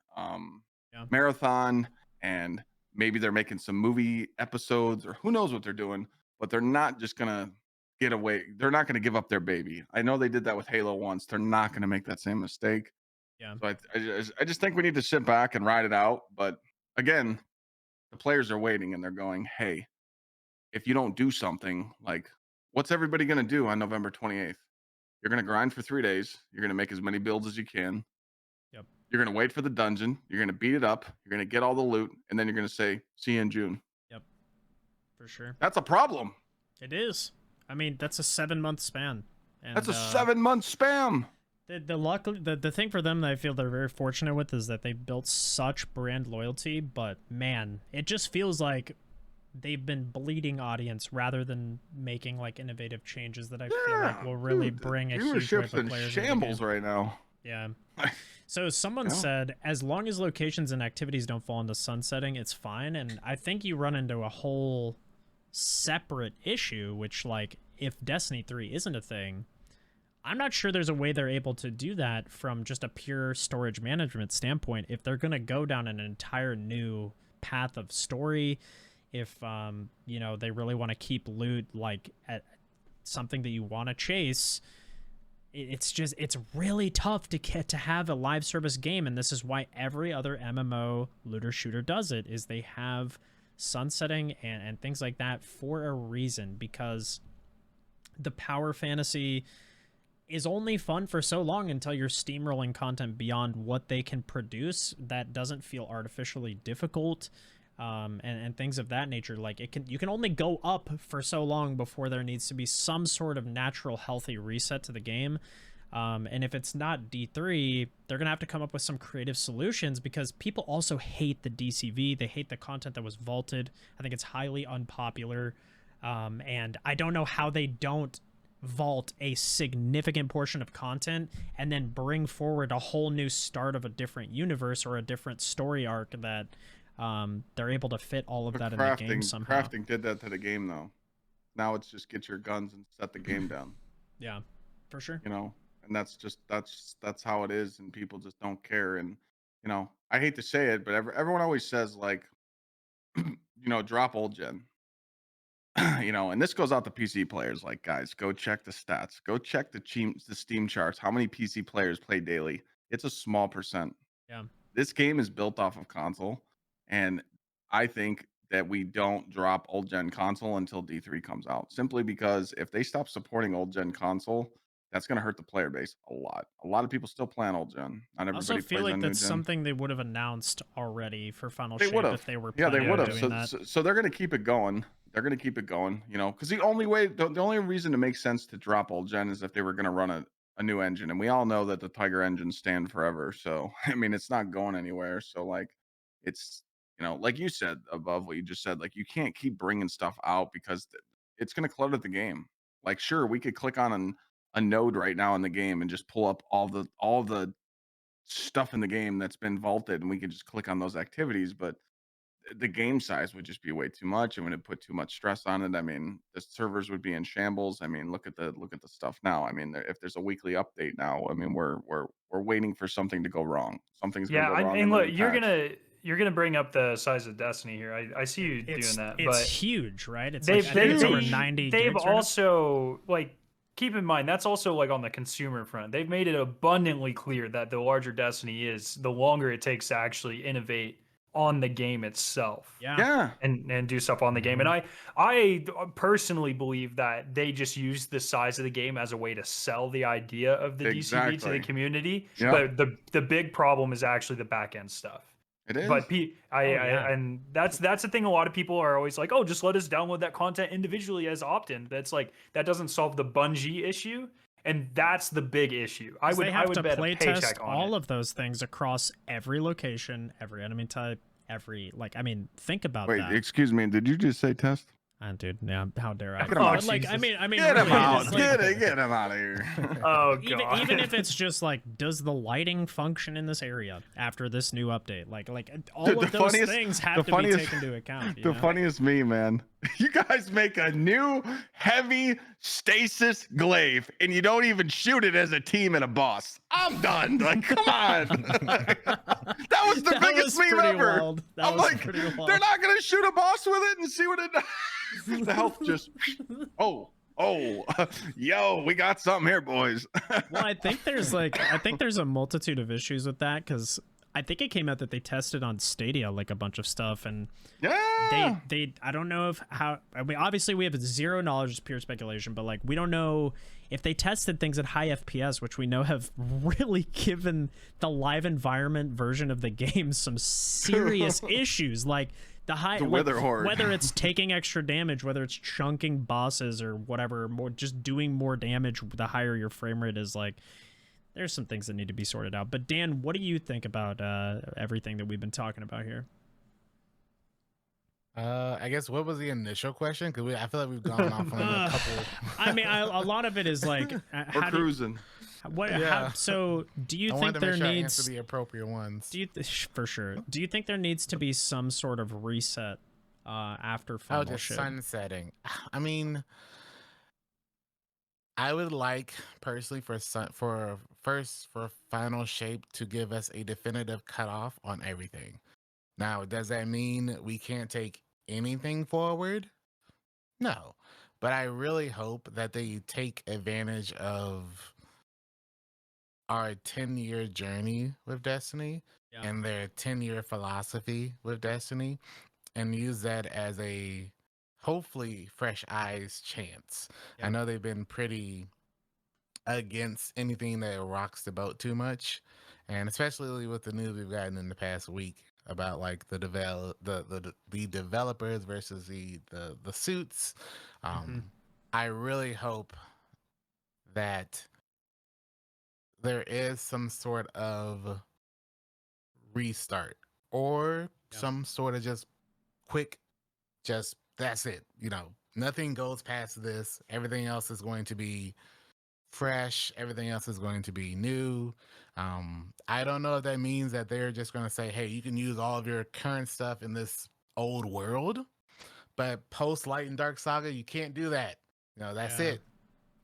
Marathon, and maybe they're making some movie episodes, or who knows what they're doing, but they're not just gonna get away. They're not gonna give up their baby. I know they did that with Halo once. They're not gonna make that same mistake. Yeah. So I just think we need to sit back and ride it out. But again, the players are waiting and they're going, hey, if you don't do something, like what's everybody gonna do on November 28th? You're going to grind for 3 days. You're going to make as many builds as you can. Yep. You're going to wait for the dungeon. You're going to beat it up. You're going to get all the loot. And then you're going to say, see you in June. Yep. For sure. That's a problem. It is. I mean, that's a 7-month span. And, that's a 7-month spam. The thing for them that I feel they're very fortunate with is that they've built such brand loyalty. But, man, it just feels like they've been bleeding audience rather than making like innovative changes that I feel like will really bring a huge wave of players. Shambles right now. Yeah. So someone said, as long as locations and activities don't fall into sunsetting, it's fine. And I think you run into a whole separate issue, which like if Destiny 3 isn't a thing, I'm not sure there's a way they're able to do that from just a pure storage management standpoint. If they're going to go down an entire new path of story, if you know, they really want to keep loot like at something that you want to chase, it's really tough to get to have a live service game. And this is why every other MMO looter shooter does it, is they have sunsetting and things like that for a reason, because the power fantasy is only fun for so long until you're steamrolling content beyond what they can produce that doesn't feel artificially difficult. And things of that nature. Like you can only go up for so long before there needs to be some sort of natural healthy reset to the game. And if it's not D3, they're gonna have to come up with some creative solutions, because people also hate the DCV. They hate the content that was vaulted. I think it's highly unpopular. And I don't know how they don't vault a significant portion of content and then bring forward a whole new start of a different universe or a different story arc that they're able to fit all of that in the game somehow. Crafting did that to the game though. Now it's just get your guns and set the game down. Yeah, for sure. You know, and that's how it is, and people just don't care. And you know, I hate to say it, but everyone always says like, you know, drop old gen. You know, and this goes out to PC players. Like, guys, go check the stats. Go check the Steam charts. How many PC players play daily? it's a small percent. Yeah. This game is built off of console, and I think that we don't drop old gen console until D3 comes out. Simply because if they stop supporting old gen console, that's going to hurt the player base a lot. A lot of people still play on old gen. Not I also everybody feel plays like on new that's gen. something they would have announced already for Final They Shape would have. if they were Yeah, they planning would on have. doing So, that. so they're going to keep it going. They're going to keep it going, you know, because the only way, the only reason to make sense to drop old gen is if they were going to run a new engine. And we all know that the Tiger engines stand forever. So, I mean, it's not going anywhere. So, like, it's, you know, like you said above what you just said, like, you can't keep bringing stuff out because it's going to clutter the game. Like, sure, we could click on a node right now in the game and just pull up all the stuff in the game that's been vaulted, and we could just click on those activities, but the game size would just be way too much and would put too much stress on it. I mean, the servers would be in shambles. I mean, look at the stuff now. I mean, if there's a weekly update now, I mean, we're waiting for something to go wrong. Something's gonna Yeah, go I wrong mean, in the look, new you're patch. gonna bring up the size of Destiny here. I see you doing that, It's but huge, right? It's they've like, I think it's over huge. 90 they've gigs right now. also like keep in mind that's also like on the consumer front. They've made it abundantly clear that the larger Destiny is, the longer it takes to actually innovate on the game itself. Yeah. Yeah, And do stuff on the game. And I personally believe that they just use the size of the game as a way to sell the idea of the DCV to the exactly. community. Yeah, But the big problem is actually the back end stuff. it is. But yeah. and that's the thing. A lot of people are always like, "Oh, just let us download that content individually as opt-in." That's like, that doesn't solve the Bungie issue, and that's the big issue. I 'Cause would they have to bet a play paycheck test on all it. of those things across every location, every enemy type, every, like, I mean, think about Wait, that. excuse me. Did you just say test? Dude, yeah, how dare I? Get him out. But like, Jesus. I mean, Get really, him out. it's like, Get him out of here. Oh even god. even if it's just like, does the lighting function in this area after this new update? Like all Dude, of those things have to be taken into account. The funniest meme, man. You guys make a new heavy stasis glaive, and you don't even shoot it as a team and a boss. I'm done. Like, come on. That was the biggest meme ever. Wild. That I'm was like, pretty wild. they're not gonna shoot a boss with it and see what it does. The health just yo, we got something here, boys. Well, I think there's a multitude of issues with that, because I think it came out that they tested on Stadia like a bunch of stuff, and Yeah. they I don't know I mean, obviously we have zero knowledge, it's pure speculation, but like, we don't know if they tested things at high FPS, which we know have really given the live environment version of the game some serious issues, like the Wither Horde. whether it's taking extra damage, whether it's chunking bosses or whatever, more just doing more damage the higher your frame rate is. Like, there's some things that need to be sorted out. But Dan, what do you think about everything that we've been talking about here? I guess, what was the initial question? Because I feel like we've gone off on a couple. I mean, a lot of it is like, We're cruising. So do you I think wanted to there make sure I needs answer the appropriate ones. for sure? Do you think there needs to be some sort of reset after Final just Shape? sunsetting. I mean, I would like personally for Final Shape to give us a definitive cutoff on everything. Now, does that mean we can't take anything forward? No, but I really hope that they take advantage of our 10-year journey with Destiny and their 10-year philosophy with Destiny, and use that as a hopefully fresh eyes chance. I know they've been pretty against anything that rocks the boat too much, and especially with the news we've gotten in the past week about like the developers versus the suits. I really hope that there is some sort of restart or some sort of just quick, just that's it. You know, nothing goes past this. Everything else is going to be fresh. Everything else is going to be new. I don't know if that means that they're just going to say, hey, you can use all of your current stuff in this old world, but post Light and Dark Saga, you can't do that. You know, that's it.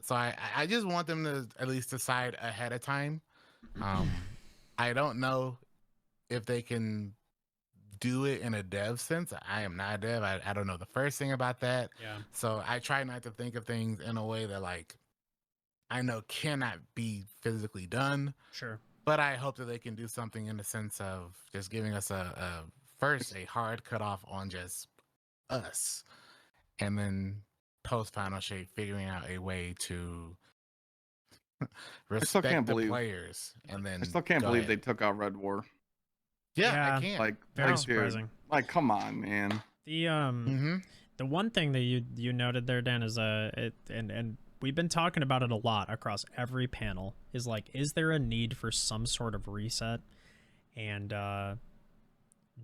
So I just want them to at least decide ahead of time. I don't know if they can do it in a dev sense. I am not a dev. I don't know the first thing about that. So I try not to think of things in a way that like I know cannot be physically done. Sure. But I hope that they can do something in the sense of just giving us a hard cutoff on just us, and then post final shape figuring out a way to respect can't the believe- players. And then I still can't go believe ahead. they took out Red War. Yeah, Yeah. I can't. Like, Very dude, surprising. like, come on, man. The Mm-hmm. the one thing that you noted there, Dan, is and we've been talking about it a lot across every panel, is like, is there a need for some sort of reset? And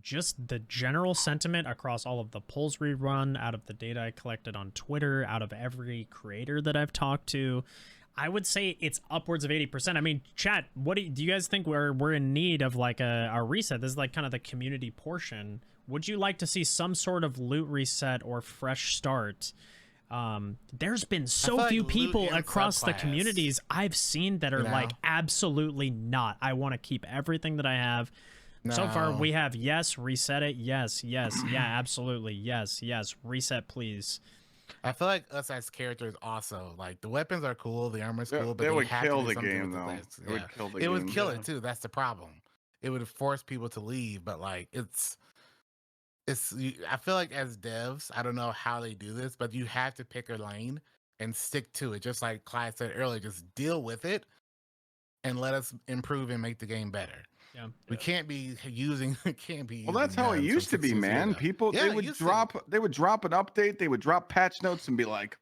just the general sentiment across all of the polls we run, out of the data I collected on Twitter, out of every creator that I've talked to, I would say it's upwards of 80%. I mean, chat, what do you guys think we're in need of, like a reset? This is like kind of the community portion. Would you like to see some sort of loot reset or fresh start? There's been so feel few like loot people and across the subclass, communities I've seen that are like, absolutely not. I want to keep everything that I have. So far, we have yes, reset it, yes, yeah, absolutely, yes, reset, please. I feel like us as characters also, like, the weapons are cool, the armor's cool, but They would have kill to do the something game, with the though. class. It would kill the It game. would kill Yeah. it too. That's the problem. It would force people to leave, but like I feel like as devs, I don't know how they do this, but you have to pick a lane and stick to it. Just like Clyde said earlier, just deal with it and let us improve and make the game better. Yeah. We can't be using. Well, that's how it used to be, man. People Yeah, they it would used to. drop an update, they would drop patch notes and be like,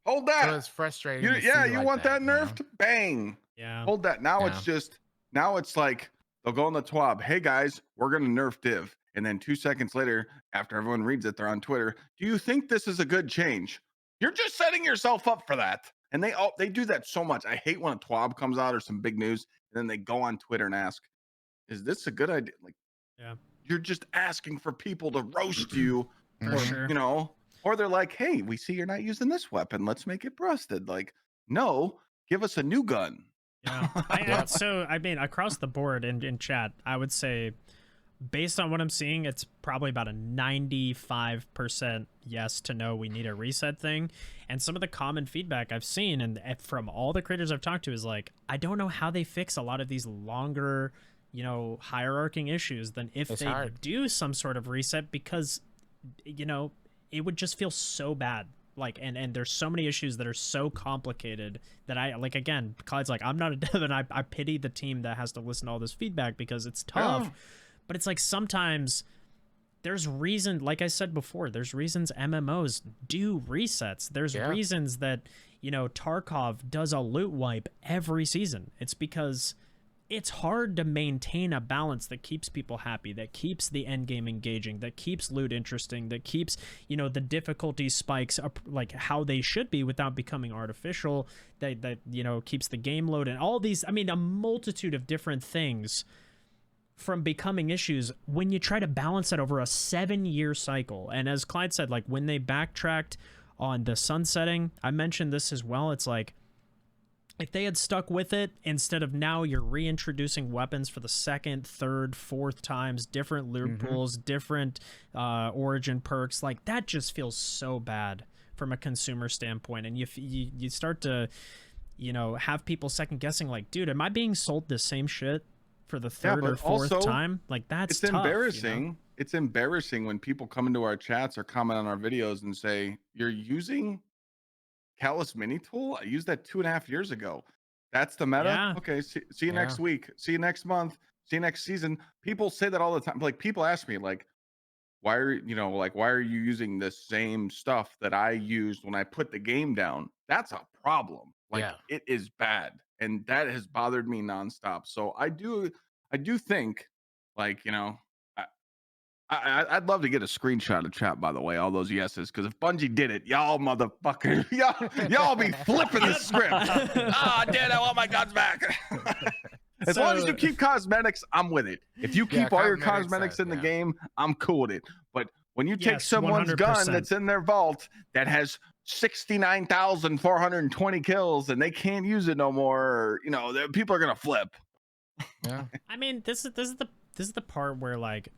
"Hold So that, it's frustrating. you, to yeah, see you like want that you know? nerfed? Bang, Yeah. hold that." Now Yeah. it's like they'll go on the TWAB, "Hey guys, we're gonna nerf div," and then 2 seconds later, after everyone reads it, they're on Twitter. "Do you think this is a good change?" You're just setting yourself up for that. And they do that so much. I hate when a TWAB comes out or some big news, and then they go on Twitter and ask, "Is this a good idea?" Like, Yeah. you're just asking for people to roast you, For or, sure. you know, or they're like, "Hey, we see you're not using this weapon. Let's make it rusted." Like, no, give us a new gun. Yeah. I mean, across the board in chat, I would say, based on what I'm seeing, it's probably about a 95% yes to no, we need a reset thing. And some of the common feedback I've seen and from all the creators I've talked to is like, I don't know how they fix a lot of these longer, hierarching issues than if It's they hard. do some sort of reset, because, it would just feel so bad. Like, and there's so many issues that are so complicated that I, like, again, Clyde's like, I'm not a dev, and I pity the team that has to listen to all this feedback because it's tough. Yeah. But it's like, sometimes there's reason, like I said before, there's reasons MMOs do resets. There's Yeah. reasons that, Tarkov does a loot wipe every season. It's because it's hard to maintain a balance that keeps people happy, that keeps the end game engaging, that keeps loot interesting, that keeps, the difficulty spikes up like how they should be without becoming artificial, that keeps the game load, and all these, I mean, a multitude of different things from becoming issues when you try to balance that over a 7-year cycle. And as Clyde said, like, when they backtracked on the sunsetting, I mentioned this as well, it's like, if they had stuck with it, instead of now you're reintroducing weapons for the second, third, fourth times, different loot pools, different origin perks, like, that just feels so bad from a consumer standpoint. And you start to, have people second guessing, like, dude, am I being sold the same shit for the third or fourth time? Like, that's It's tough, embarrassing. It's embarrassing when people come into our chats or comment on our videos and say, "You're using Callus Mini Tool? I used that 2.5 years ago. That's the meta." Yeah. Okay, see you next week. See you next month. See you next season. People say that all the time. Like, people ask me, like, why are you using the same stuff that I used when I put the game down? That's a problem. Like, Yeah. it is bad, and that has bothered me nonstop. So I do think, like, I'd love to get a screenshot of chat, by the way, all those yeses, because if Bungie did it, y'all motherfuckers, y'all be flipping the script. Dad, I want my guns back. As long as you keep cosmetics, I'm with it. If you keep all your cosmetics in the game, I'm cool with it. But when you take Yes, someone's 100%. gun that's in their vault that has 69,420 kills and they can't use it no more, people are gonna flip. Yeah. I mean, this is the part where, like,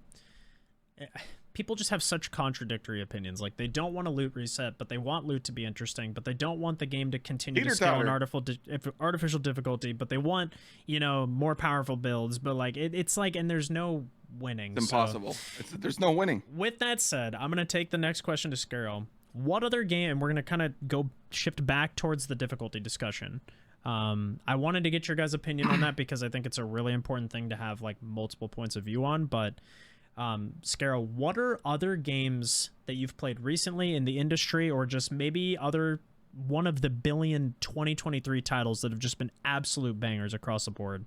people just have such contradictory opinions. Like, they don't want a loot reset, but they want loot to be interesting, but they don't want the game to continue to scale in artificial difficulty, but they want, you know, more powerful builds. But like, it's like, and there's no winning. It's impossible. There's no winning. With that said, I'm gonna take the next question to Skarrow. What other game? And we're gonna kind of go shift back towards the difficulty discussion. I wanted to get your guys' opinion on that because I think it's a really important thing to have like multiple points of view on. But Skarrow, what are other games that you've played recently in the industry, or just maybe one of the billion 2023 titles that have just been absolute bangers across the board?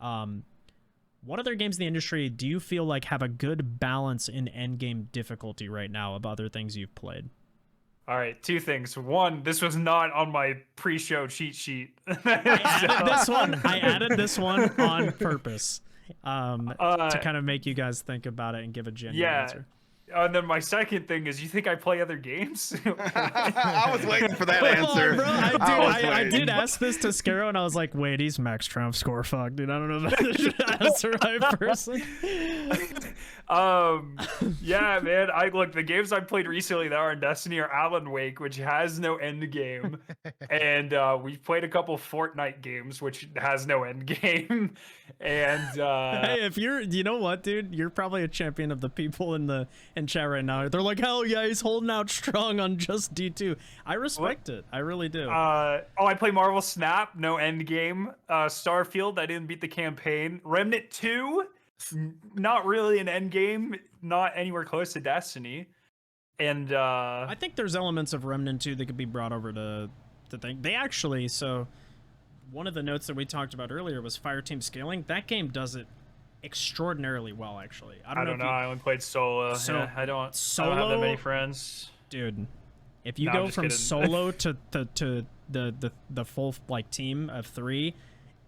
What other games in the industry do you feel like have a good balance in endgame difficulty right now of other things you've played? All right, two things. One, this was not on my pre-show cheat sheet. I added this one on purpose to kind of make you guys think about it and give a genuine answer. And then my second thing is, you think I play other games? I was waiting for that answer. Bro, I did ask this to Skarrow, and I was like, wait, he's max Trump score. Fuck, dude. I don't know if I should ask the right person. Yeah, man. Look, the games I played recently that are in Destiny are Alan Wake, which has no end game. And we've played a couple Fortnite games, which has no end game. And hey, if you know what, dude, you're probably a champion of the people in chat right now. They're like, hell yeah, he's holding out strong on just D2. I respect it. I really do. I play Marvel Snap, no end game. Starfield, I didn't beat the campaign. Remnant 2, not really an end game, not anywhere close to Destiny. And I think there's elements of Remnant 2 that could be brought over to thing. They actually, so one of the notes that we talked about earlier was Fireteam scaling. That game does it extraordinarily well, actually. I don't know. I only played solo. So, yeah, I don't have that many friends, dude. If you go from solo to the full like team of 3,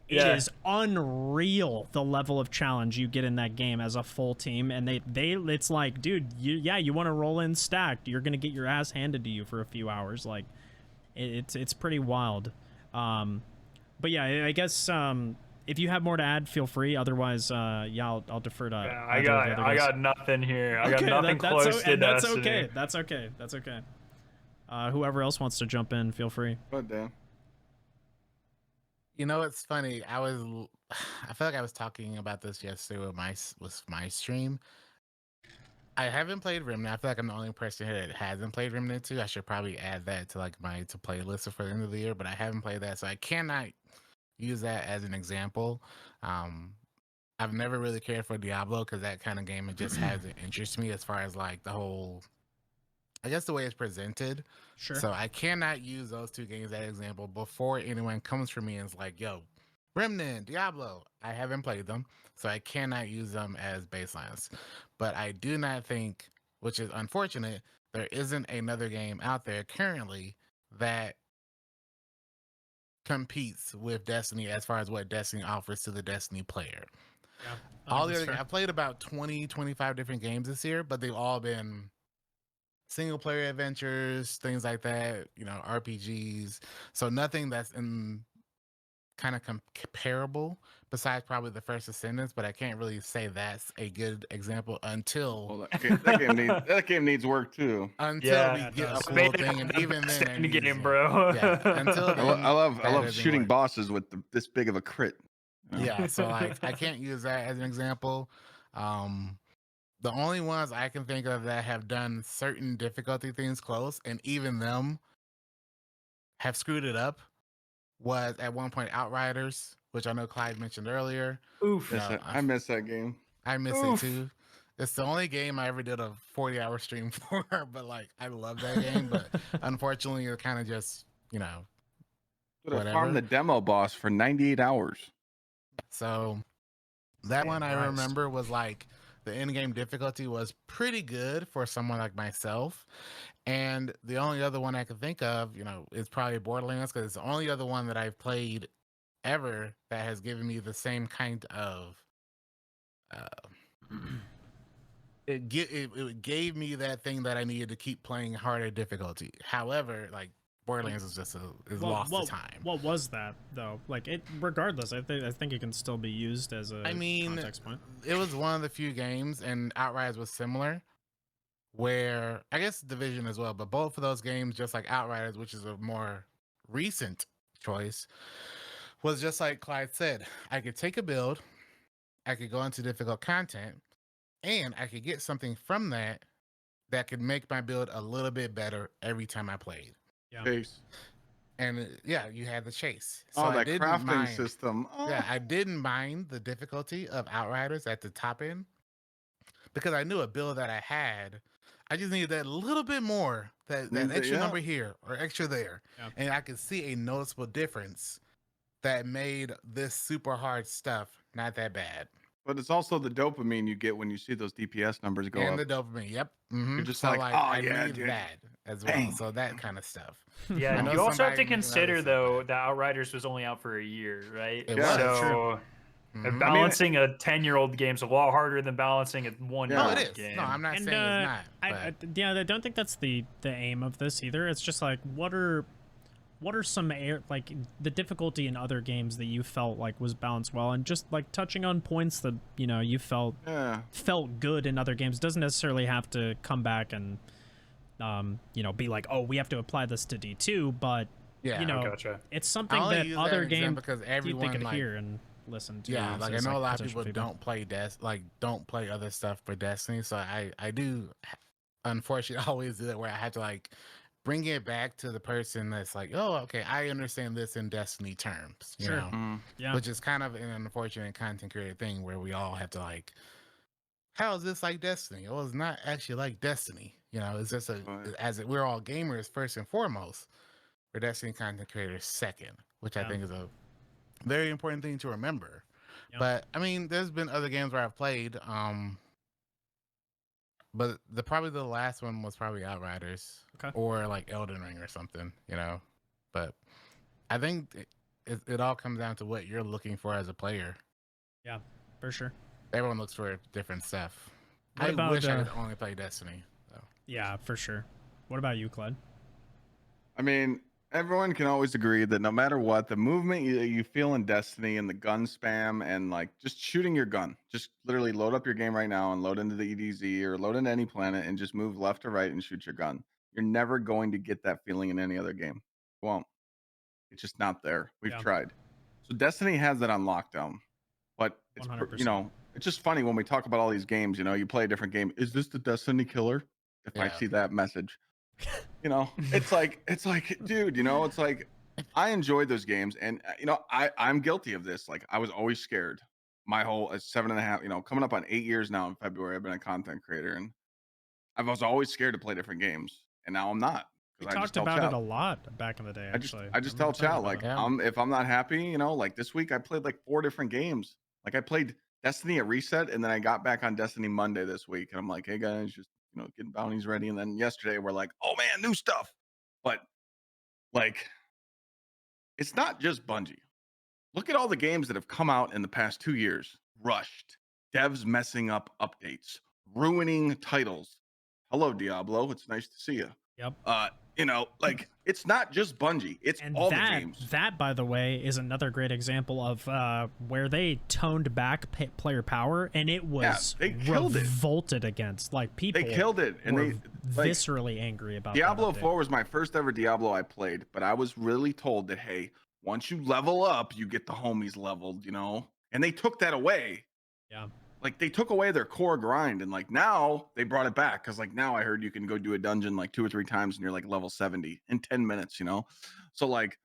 it is unreal the level of challenge you get in that game as a full team. And it's like, dude, you want to roll in stacked, you're gonna get your ass handed to you for a few hours. Like, it's pretty wild. But yeah, I guess if you have more to add, feel free. Otherwise, I'll defer to. Yeah, I got nothing here. I got nothing close to Destiny. That's okay. Whoever else wants to jump in, feel free. Go ahead, Dan. You know, it's funny. I feel like I was talking about this yesterday with my stream. I haven't played Remnant. I feel like I'm the only person here that hasn't played Remnant 2. I should probably add that to like my play list for the end of the year, but I haven't played that, so I cannot use that as an example. I've never really cared for Diablo because that kind of game, it just hasn't interested me as far as like the whole, I guess the way it's presented. Sure. So I cannot use those two games as an example before anyone comes for me and is like, yo, Remnant, Diablo. I haven't played them, so I cannot use them as baselines. But I do not think, which is unfortunate, there isn't another game out there currently that competes with Destiny as far as what Destiny offers to the Destiny player. Yeah, all the other, I've played about 20-25 different games this year, but they've all been single player adventures, things like that, you know, RPGs. So nothing that's in kind of comparable besides probably the First Ascendance, but I can't really say that's a good example until that game needs work too. Until we get a full thing, and even then, game, bro. Yeah, until then, I love shooting bosses with this big of a crit. Yeah, so like I can't use that as an example. The only ones I can think of that have done certain difficulty things close, and even them have screwed it up, was at one point Outriders, which I know Clyde mentioned earlier. Oof. I miss that game. I miss it too. It's the only game I ever did a 40-hour stream for, but like I love that game, but unfortunately it kind of just, you know, I farmed the demo boss for 98 hours. So that one I remember was like the in-game difficulty was pretty good for someone like myself. And the only other one I can think of, you know, is probably Borderlands, because it's the only other one that I've played ever that has given me the same kind of it gave me that thing that I needed to keep playing harder difficulty. However, like Borderlands is just lost to time. What was that though? Like it, regardless, I think it can still be used as a context point. It was one of the few games, and Outriders was similar. where I guess Division as well, but both of those games, just like Outriders, which is a more recent choice, was just like Clyde said. I could take a build, I could go into difficult content, and I could get something from that that could make my build a little bit better every time I played. Yeah. Chase. And yeah, you had the chase. So Oh, I that didn't crafting mind. system. Oh. Yeah, I didn't mind the difficulty of Outriders at the top end because I knew a build that I had. I just needed that little bit more, that extra Yeah. number here or extra there. Yeah. And I could see a noticeable difference that made this super hard stuff not that bad. But it's also the dopamine you get when you see those DPS numbers go And up. the dopamine, yep. You're just so like, oh, I yeah, need dude. that as well. Bang. So that kind of stuff. Yeah, I know you also have somebody to mentioned consider others though like that Outriders was only out for a year, right? It was, so Mhm. balancing a 10-year-old game's a lot harder than balancing a 1-year-old No, it is. game. No, I'm not And saying it's not. I But I don't think that's the aim of this either. It's just like what are some like the difficulty in other games that you felt like was balanced well, and just like touching on points that you felt good in other games doesn't necessarily have to come back and be like, oh, we have to apply this to D2, but yeah, Gotcha. it's I something only that use other example games because they everyone could like, hear and listen to. yeah, as- like I as, know a lot of potential people feedback. don't play don't play other stuff for Destiny. So I do unfortunately always do that where I have to like bring it back to the person that's like, oh, okay, I understand this in Destiny terms, you Sure. know, Mm. Yeah. which is kind of an unfortunate content creator thing where we all have to like, how is this like Destiny? Well, it's not actually like Destiny, it's just we're all gamers first and foremost, for Destiny content creators second, which I Yeah. think is a very important thing to remember. Yeah. But I mean, there's been other games where I've played, but probably the last one was probably Outriders Okay. or like Elden Ring or something, But I think it all comes down to what you're looking for as a player. Yeah, for sure. Everyone looks for different stuff. What I about, wish I could only play Destiny. So. Yeah, for sure. What about you, Clyde? I mean, everyone can always agree that no matter what, the movement you feel in Destiny and the gun spam and like just shooting your gun, just literally load up your game right now and load into the EDZ or load into any planet and just move left to right and shoot your gun. You're never going to get that feeling in any other game. You won't. It's just not there. We've tried. So Destiny has that on lockdown, but it's 100%. it's just funny when we talk about all these games. You play a different game. Is this the Destiny killer? If I see that message. It's like, dude, it's like I enjoyed those games, and I'm guilty of this. Like I was always scared. My whole 7.5, coming up on 8 years now in February, I've been a content creator, and I was always scared to play different games, and now I'm not. We talked about it a lot back in the day. Actually, I just tell chat like, if I'm not happy, like this week I played like 4 different games. Like I played Destiny at reset, and then I got back on Destiny Monday this week, and I'm like, hey guys, just getting bounties ready. And then yesterday we're like, oh man, new stuff. But like, it's not just Bungie. Look at all the games that have come out in the past 2 years. Rushed, devs messing up updates, ruining titles. Hello, Diablo. It's nice to see you. Yep. Like it's not just Bungie. It's all the games. That, by the way, is another great example of where they toned back player power, and it was they killed revolted against. Like people, they killed it, and were they viscerally angry about Diablo that 4 was my first ever Diablo I played, but I was really told that hey, once you level up, you get the homies leveled, and they took that away. Yeah. Like they took away their core grind, and like now they brought it back because like now I heard you can go do a dungeon like 2 or 3 times and you're like level 70 in 10 minutes, So like,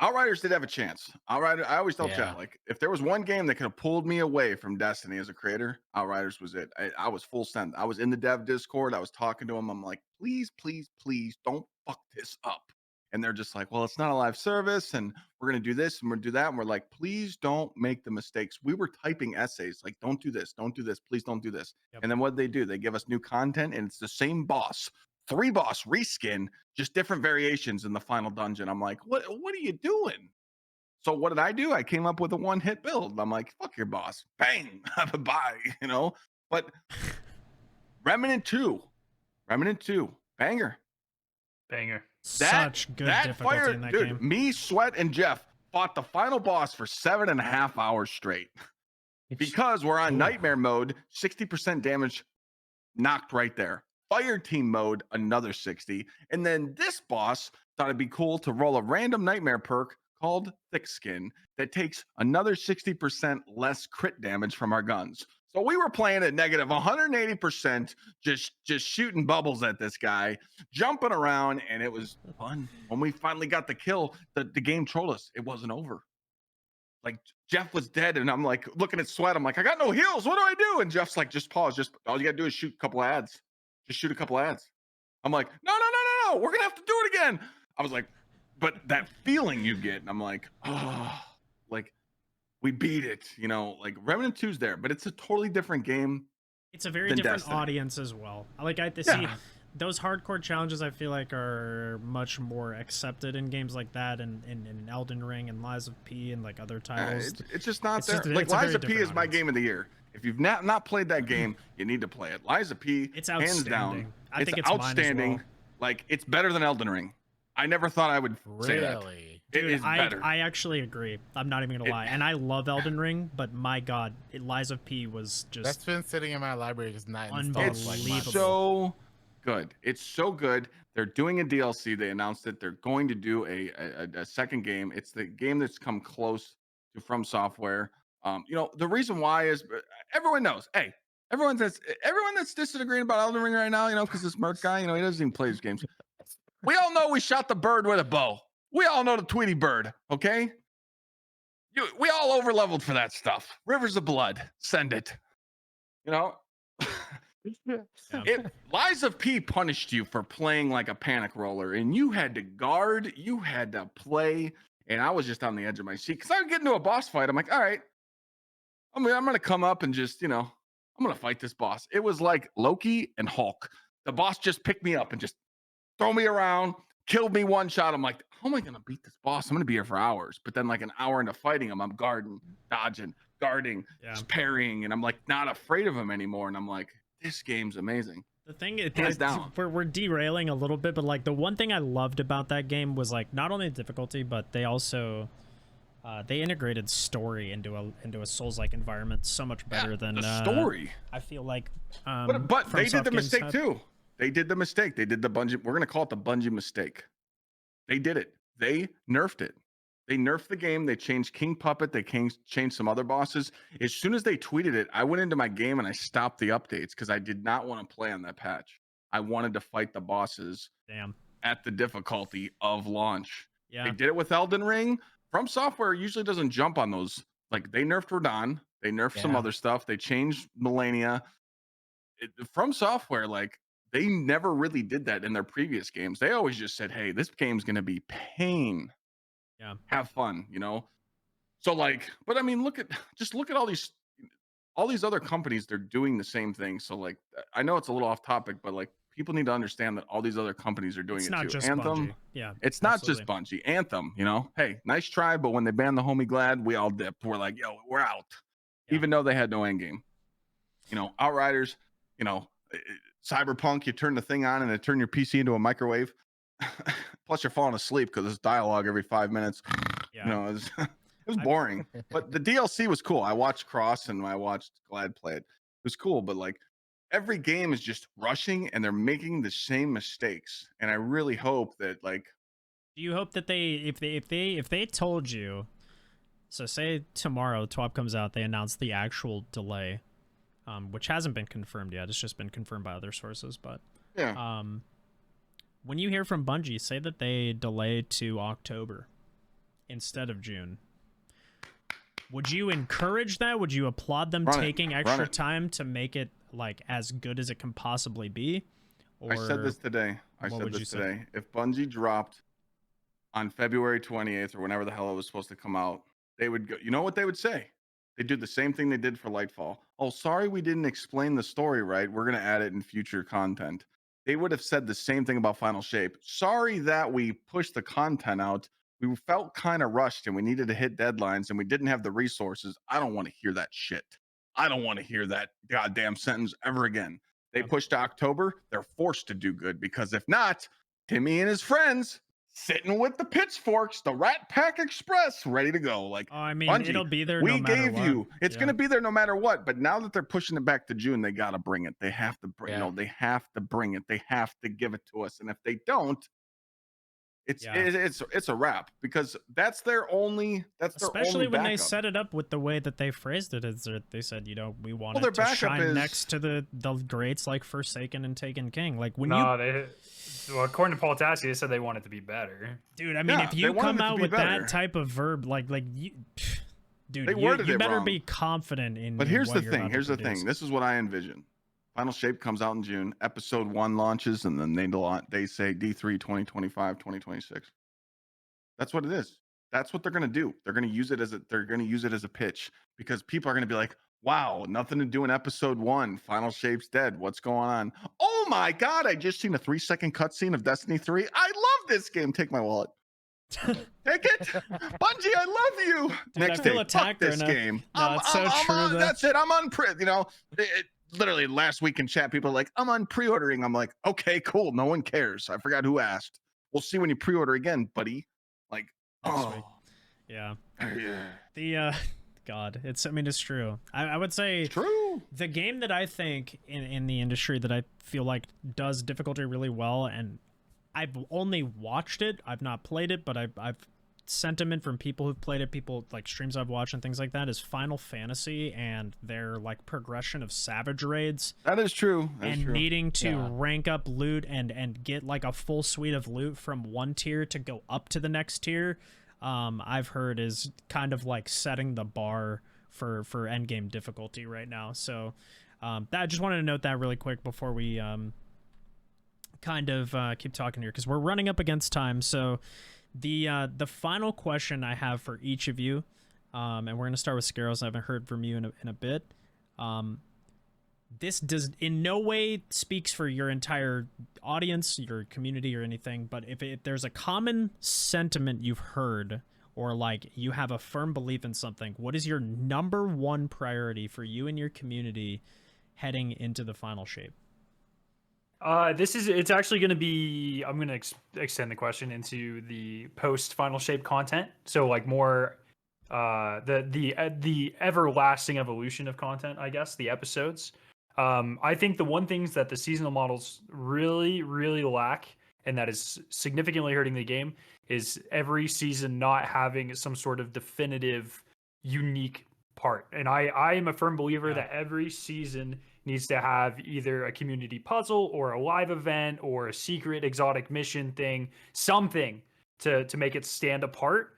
Outriders did have a chance. I always tell chat, like if there was one game that could have pulled me away from Destiny as a creator, Outriders was it. I was full send. I was in the dev Discord. I was talking to them. I'm like, please, please, please don't fuck this up. And they're just like, well, it's not a live service, and we're going to do this and we're going to do that. And we're like, please don't make the mistakes. We were typing essays like, don't do this, please don't do this. Yep. And then what they do, they give us new content, and it's the same boss, 3 boss reskin, just different variations in the final dungeon. I'm like, what are you doing? So what did I do? I came up with a 1-hit build. I'm like, fuck your boss. Bang. Bye. But Remnant 2, banger. Such good difficulty in that game. Me, Sweat, and Jeff fought the final boss for 7.5 hours straight. Because we're on nightmare mode, 60% damage knocked right there. Fire team mode, another 60. And then this boss thought it'd be cool to roll a random nightmare perk called Thick Skin that takes another 60% less crit damage from our guns. So we were playing at negative 180%, just shooting bubbles at this guy, jumping around, and it was fun. When we finally got the kill, the game trolled us. It wasn't over. Like Jeff was dead, and I'm like looking at Sweat. I'm like, I got no heals. What do I do? And Jeff's like, just pause. Just all you gotta do is shoot a couple ads. Just shoot a couple ads. I'm like, no. We're gonna have to do it again. I was like, but that feeling you get, and I'm like, oh, like we beat it. You know, like Remnant 2's there, but it's a totally different game. It's a very different Destiny. Audience as well. Like I see those hardcore challenges. I feel like are much more accepted in games like that, and in Elden Ring and Lies of P and like other titles. It's just not there. Just, like Lies of P is my audience. game of the year. If you've not played that game, you need to play it. Lies of P, It's hands down, outstanding. I think it's mine as outstanding. well. Like it's better than Elden Ring. I never thought I would say that. Really? It is better. I actually agree. I'm not even gonna lie. And I love Elden Ring, but my God, Lies of P was just That's been sitting in my library, just not installed. It's Like Unbelievable. so good. It's so good. They're doing a DLC. They announced it. They're going to do a second game. It's the game that's come close to From Software. You know, the reason why is everyone knows. Hey, everyone that's disagreeing about Elden Ring right now, you know, because this Merc guy, you know, he doesn't even play his games. We all know we shot the bird with a bow. We all know the Tweety bird, okay? We all over-leveled for that stuff. Rivers of Blood. Send it. You know? Lies of P punished you for playing like a panic roller, and you had to guard, you had to play, and I was just on the edge of my seat because I would get into a boss fight. I'm like, all right, I'm gonna come up and just, you know, I'm gonna fight this boss. It was like Loki and Hulk. The boss just picked me up and just throw me around, killed me one shot. I'm like, how am I gonna beat this boss? I'm gonna be here for hours. But then like an hour into fighting him, I'm guarding, dodging, guarding, just parrying, and I'm like not afraid of him anymore. And I'm like, this game's amazing. The thing is, Hands down. we're derailing a little bit, but like the one thing I loved about that game was like not only the difficulty, but they also they integrated story into a Souls-like environment so much better than the story. I feel like, But they did the FromSoft games mistake had. too. They did the mistake. They did the Bungie. We're gonna call it the Bungie mistake. They did it. They nerfed it. They nerfed the game. They changed King Puppet. They changed some other bosses. As soon as they tweeted it, I went into my game and I stopped the updates because I did not want to play on that patch. I wanted to fight the bosses Damn. at the difficulty of launch. Yeah. They did it with Elden Ring. From Software usually doesn't jump on those. Like they nerfed Radon. They nerfed some other stuff. They changed Millennia. From Software, like they never really did that in their previous games. They always just said, hey, this game's going to be pain. Yeah. Have fun, you know? So like, but I mean, look at all these other companies, they're doing the same thing. So like, I know it's a little off topic, but like people need to understand that all these other companies are doing It's it not too. just Anthem, Bungie. Yeah. it's not absolutely. just Bungie. Anthem, you know, hey, nice try, but when they banned the Homie Glad, we all dipped. We're like, yo, we're out. Yeah. Even though they had no end game. You know, Outriders, you know, Cyberpunk, you turn the thing on and it turned your PC into a microwave. Plus, you're falling asleep because there's dialogue every 5 minutes. Yeah. You know, it was boring. But the DLC was cool. I watched Cross and I watched Glad play it. It was cool, but like every game is just rushing and they're making the same mistakes. And I really hope that like. Do you hope that if they told you, so say tomorrow TWAP comes out, they announce the actual delay, which hasn't been confirmed yet. It's just been confirmed by other sources, but Yeah. when you hear from Bungie, say that they delay to October instead of June. Would you encourage that? Would you applaud them taking extra time to make it like as good as it can possibly be? Or I said this today. If Bungie dropped on February 28th or whenever the hell it was supposed to come out, they would go, you know what they would say? They do the same thing they did for Lightfall. Oh, sorry, we didn't explain the story right. We're going to add it in future content. They would have said the same thing about Final Shape. Sorry that we pushed the content out. We felt kind of rushed and we needed to hit deadlines and we didn't have the resources. I don't want to hear that shit. I don't want to hear that goddamn sentence ever again. They pushed to October. They're forced to do good because if not, Timmy and his friends, sitting with the pitchforks, the Rat Pack Express, ready to go. Like, Oh, I mean, Bungie, it'll be there we no matter gave what. you. It's Yeah. going to be there no matter what. But now that they're pushing it back to June, they got to bring it. They have to bring. Yeah. They have to bring it. They have to give it to us. And if they don't, it's a wrap, because that's their only. That's their especially only when they backup. set it up with the way that they phrased it. Is that they said, we want their it to backup shine is- next to the greats like Forsaken and Taken King. Like when well, according to Paul Tassi, they said they want it to be better. dude, I mean, Yeah, if they you wanted come it to out be with better. that type of verb, dude, They you worded it better wrong. be confident in. But here's what the you're thing. about to Here's the produce. thing. This is what I envision. Final Shape comes out in June. Episode 1 launches, and then they say D3 2025 2026. That's what it is. That's what they're gonna do. They're gonna use it as a pitch, because people are gonna be like, "Wow, nothing to do in episode 1. Final Shape's dead. What's going on? Oh my god! I just seen a 3-second cutscene of Destiny 3. I love this game. Take my wallet. Take it, Bungie. I love you. Dude, Next I feel day, attacked fuck this right now. game. No, it's so true, though. That's it. I'm on literally last week in chat, people are like, "I'm on pre-ordering." I'm like, "Okay, cool. No one cares. I forgot who asked. We'll see when you pre-order again, buddy." Like, Next week. oh, Yeah. yeah. The God, it's true. I would say It's true. the game that I think in the industry that I feel like does difficulty really well, and I've only watched it, I've not played it, but I've sentiment from people who've played it, people like streams I've watched and things like that, is Final Fantasy and their like progression of Savage Raids That is true. That's and true. needing to Yeah. rank up loot and get like a full suite of loot from one tier to go up to the next tier. I've heard is kind of like setting the bar for endgame difficulty right now. So that I just wanted to note that really quick before we kind of keep talking here, because we're running up against time. So the final question I have for each of you, and we're gonna start with Skarrow. I haven't heard from you in a bit. This does in no way speaks for your entire audience, your community, or anything, but if there's a common sentiment you've heard, or like you have a firm belief in something, what is your number one priority for you and your community heading into the Final Shape? It's actually going to be, I'm going to extend the question into the post Final Shape content. So like more the everlasting evolution of content, I guess, the episodes. I think the one things that the seasonal models really, really lack, and that is significantly hurting the game, is every season not having some sort of definitive, unique part. And I am a firm believer that every season needs to have either a community puzzle or a live event or a secret exotic mission thing, something to make it stand apart.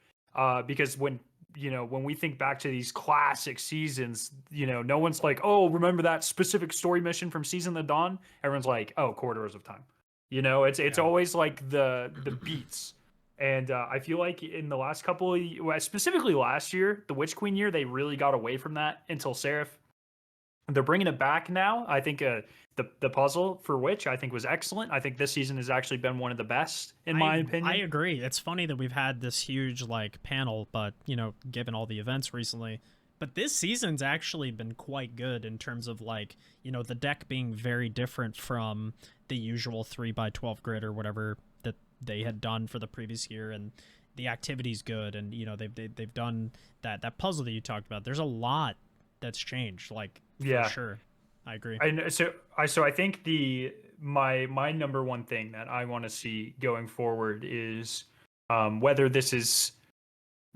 Because when we think back to these classic seasons, no one's like, oh, remember that specific story mission from Season of the Dawn? Everyone's like, oh, Corridors of Time. It's always like the beats. And I feel like in the last couple of, specifically last year, the Witch Queen year, they really got away from that until Seraph. They're bringing it back now. I think the puzzle for Witch, I think, was excellent. I think this season has actually been one of the best, in my opinion. I agree. It's funny that we've had this huge like panel, but given all the events recently, but this season's actually been quite good in terms of like the deck being very different from the usual 3x12 grid or whatever that they had done for the previous year, and the activity's good, and they've done that puzzle that you talked about. There's a lot that's changed, like for sure. I agree. So I think my number one thing that I want to see going forward is whether this is.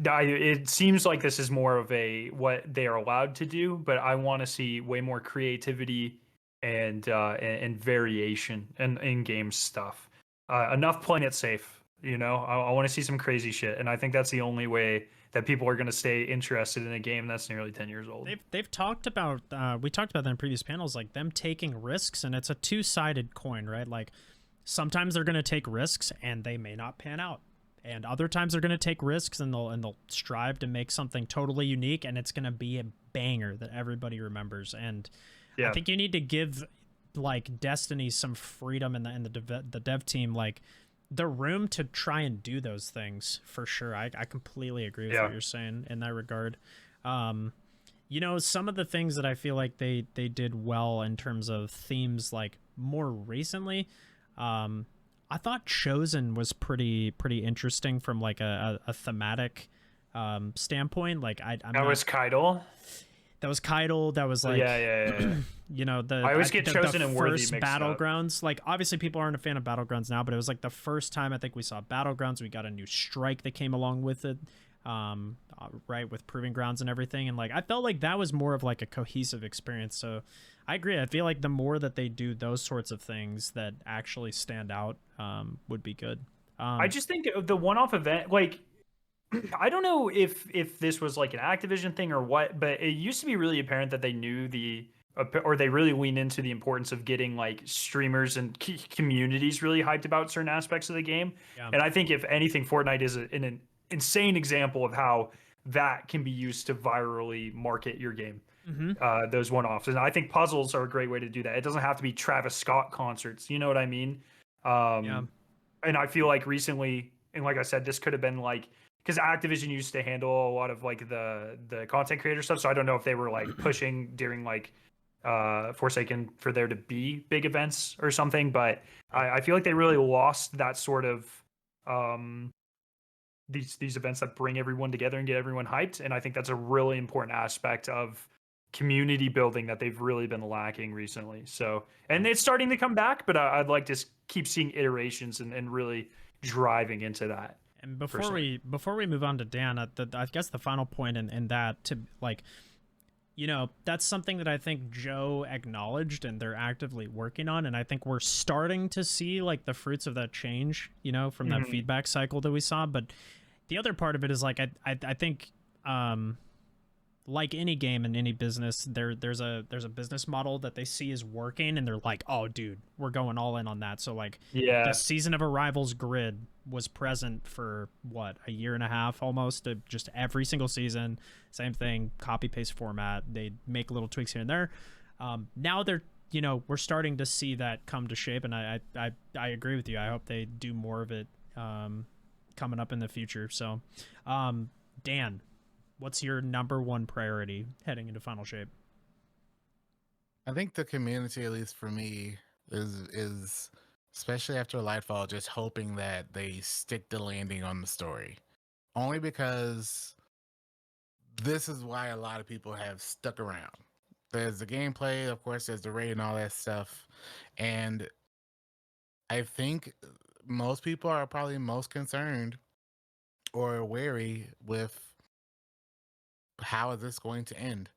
It seems like this is more of a what they are allowed to do, but I want to see way more creativity and variation and in-game stuff. Enough playing it safe, I want to see some crazy shit, and I think that's the only way that people are going to stay interested in a game that's nearly 10 years old. They've talked about we talked about that in previous panels, like them taking risks, and it's a two-sided coin, right? Like sometimes they're going to take risks and they may not pan out, and other times they're going to take risks and they'll strive to make something totally unique, and it's going to be a banger that everybody remembers. And I think you need to give like Destiny some freedom in the dev team, like the room to try and do those things for sure. I completely agree with what you're saying in that regard. Some of the things that I feel like they did well in terms of themes, like more recently, I thought Chosen was pretty interesting from like a thematic standpoint. Like That was Kydal. That was Kydal. That was like, Yeah. you know, I always get Chosen and Worthy first mixed up. Battlegrounds. Like, obviously, people aren't a fan of Battlegrounds now, but it was like the first time I think we saw Battlegrounds. We got a new strike that came along with it, right, with Proving Grounds and everything. And like, I felt like that was more of like a cohesive experience. So I agree. I feel like the more that they do those sorts of things that actually stand out, would be good. I just think the one-off event, like, I don't know if this was like an Activision thing or what, but it used to be really apparent that they knew or they really lean into the importance of getting like streamers and communities really hyped about certain aspects of the game. Yeah. And I think if anything, Fortnite is an insane example of how that can be used to virally market your game. Those one-offs, and I think puzzles are a great way to do that. It doesn't have to be Travis Scott concerts. You know what I mean? Yeah. And I feel like recently, and like I said, this could have been like, because Activision used to handle a lot of like the content creator stuff. So I don't know if they were like pushing during like Forsaken for there to be big events or something, but I feel like they really lost that sort of these events that bring everyone together and get everyone hyped. And I think that's a really important aspect of community building that they've really been lacking recently. So, and it's starting to come back, but I'd like to keep seeing iterations and really driving into that. And before we move on to Dan, I guess the final point in that, to like, you know, that's something that I think Joe acknowledged and they're actively working on, and I think we're starting to see like the fruits of that change, you know, from that feedback cycle that we saw. But the other part of it is like I think like any game in any business, there's a business model that they see is working, and they're like, oh dude, we're going all in on that. So like, the Season of Arrivals grid was present for what, a year and a half almost, just every single season, same thing, copy paste format. They make little tweaks here and there. Now they're, you know, we're starting to see that come to shape, and I agree with you. I hope they do more of it coming up in the future. So Dan, what's your number one priority heading into Final Shape? I think the community, at least for me, is especially after Lightfall, just hoping that they stick the landing on the story. Only because this is why a lot of people have stuck around. There's the gameplay, of course, there's the raid and all that stuff. And I think most people are probably most concerned or wary with how is this going to end,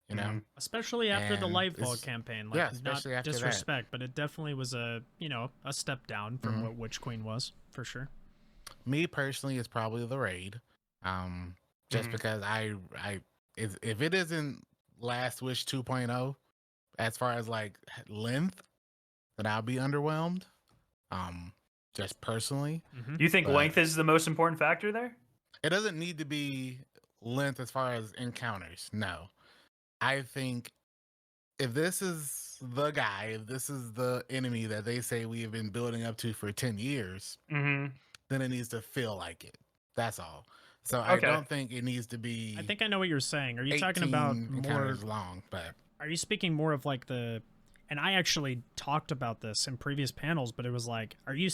you know? Especially after the Lightfall campaign. Like, yeah, especially not after disrespect, but it definitely was a step down from what Witch Queen was, for sure. Me personally, it's probably the raid. Just because if it isn't Last Wish 2.0, as far as like length, then I'll be underwhelmed. Just personally. You think length is the most important factor there? It doesn't need to be length as far as encounters. No. I think if this is the guy, if this is the enemy that they say we have been building up to for 10 years, then it needs to feel like it. That's all. So I don't think it needs to be. I think I know what you're saying. Are you talking about more long? But are you speaking more of like the? And I actually talked about this in previous panels, but it was like, are you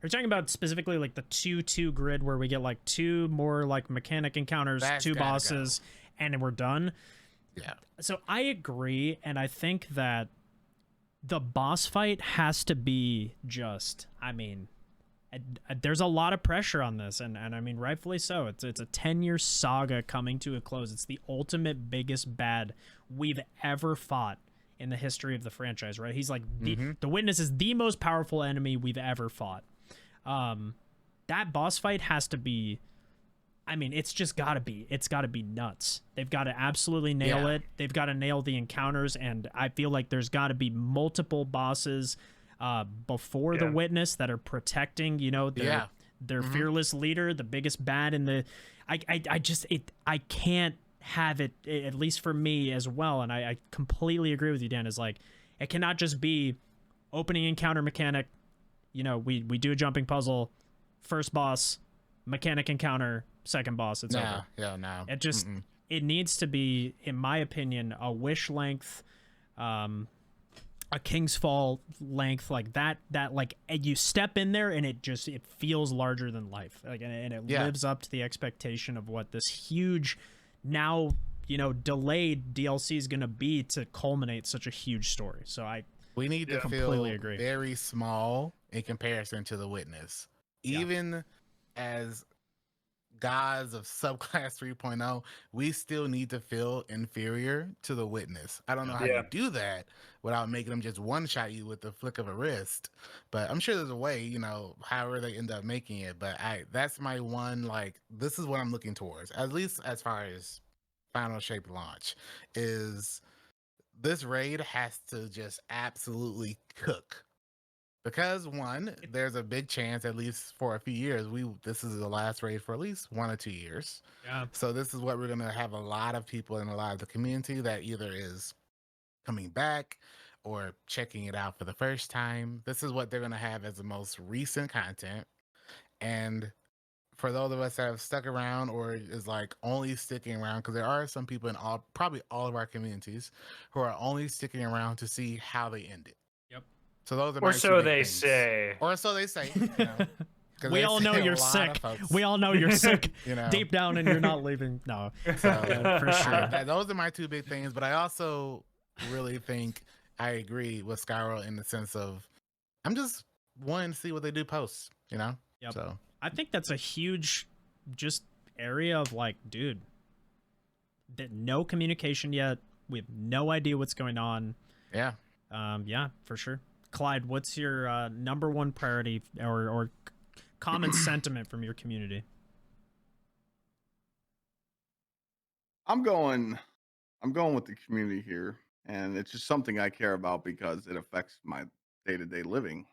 talking about specifically like the 2-2 grid where we get like 2 more like mechanic encounters, 2 bosses, and we're done? Yeah. So I agree, and I think that the boss fight has to be just, I mean, there's a lot of pressure on this, and I mean, rightfully so. It's a 10-year saga coming to a close. It's the ultimate biggest bad we've ever fought in the history of the franchise, right? He's like, the Witness is the most powerful enemy we've ever fought. That boss fight has to be, I mean, it's got to be nuts. They've got to absolutely nail it. They've got to nail the encounters, and I feel like there's got to be multiple bosses before the Witness that are protecting, you know, their fearless leader, the biggest bad in the. I can't have it, at least for me as well, and I completely agree with you, Dan. Is like, it cannot just be opening encounter mechanic. You know, we do a jumping puzzle, first boss, mechanic encounter, second boss. It's over. Yeah, no. It just it needs to be, in my opinion, a wish length a King's Fall length like that like and you step in there and it feels larger than life, like, and it lives up to the expectation of what this huge, now delayed DLC is going to be to culminate such a huge story. So we need to completely feel agree. very small in comparison to the Witness. Even as gods of Subclass 3.0, we still need to feel inferior to the Witness. I don't know how you do that without making them just one-shot you with the flick of a wrist, but I'm sure there's a way, however they end up making it. But that's my one, like, this is what I'm looking towards, at least as far as Final Shape launch, is this raid has to just absolutely cook. Because one, there's a big chance, at least for a few years, this is the last raid for at least 1 or 2 years. Yeah. So this is what we're gonna have a lot of people in a lot of the community that either is coming back or checking it out for the first time. This is what they're gonna have as the most recent content. And for those of us that have stuck around or is like only sticking around, because there are some people in probably all of our communities who are only sticking around to see how they end it. So those are or so they say. Or so they say. We all know you're sick. We all know you're sick deep down and you're not leaving. No. So, for sure. Those are my 2 big things. But I also really think I agree with Skarrow in the sense of I'm just wanting to see what they do post, Yep. So I think that's a huge just area of like, dude, no communication yet. We have no idea what's going on. Yeah. Yeah, for sure. Clyde, what's your #1 priority or common sentiment from your community? I'm going with the community here, and it's just something I care about because it affects my day-to-day living.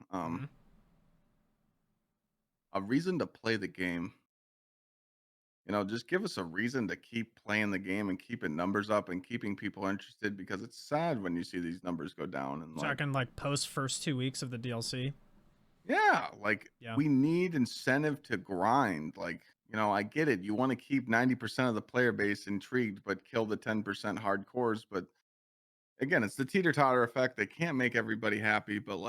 A reason to play the game. Just give us a reason to keep playing the game and keeping numbers up and keeping people interested, because it's sad when you see these numbers go down. And talking like post first 2 weeks of the DLC. Yeah, we need incentive to grind. I get it. You want to keep 90% of the player base intrigued, but kill the 10% hardcores. But again, it's the teeter-totter effect. They can't make everybody happy, but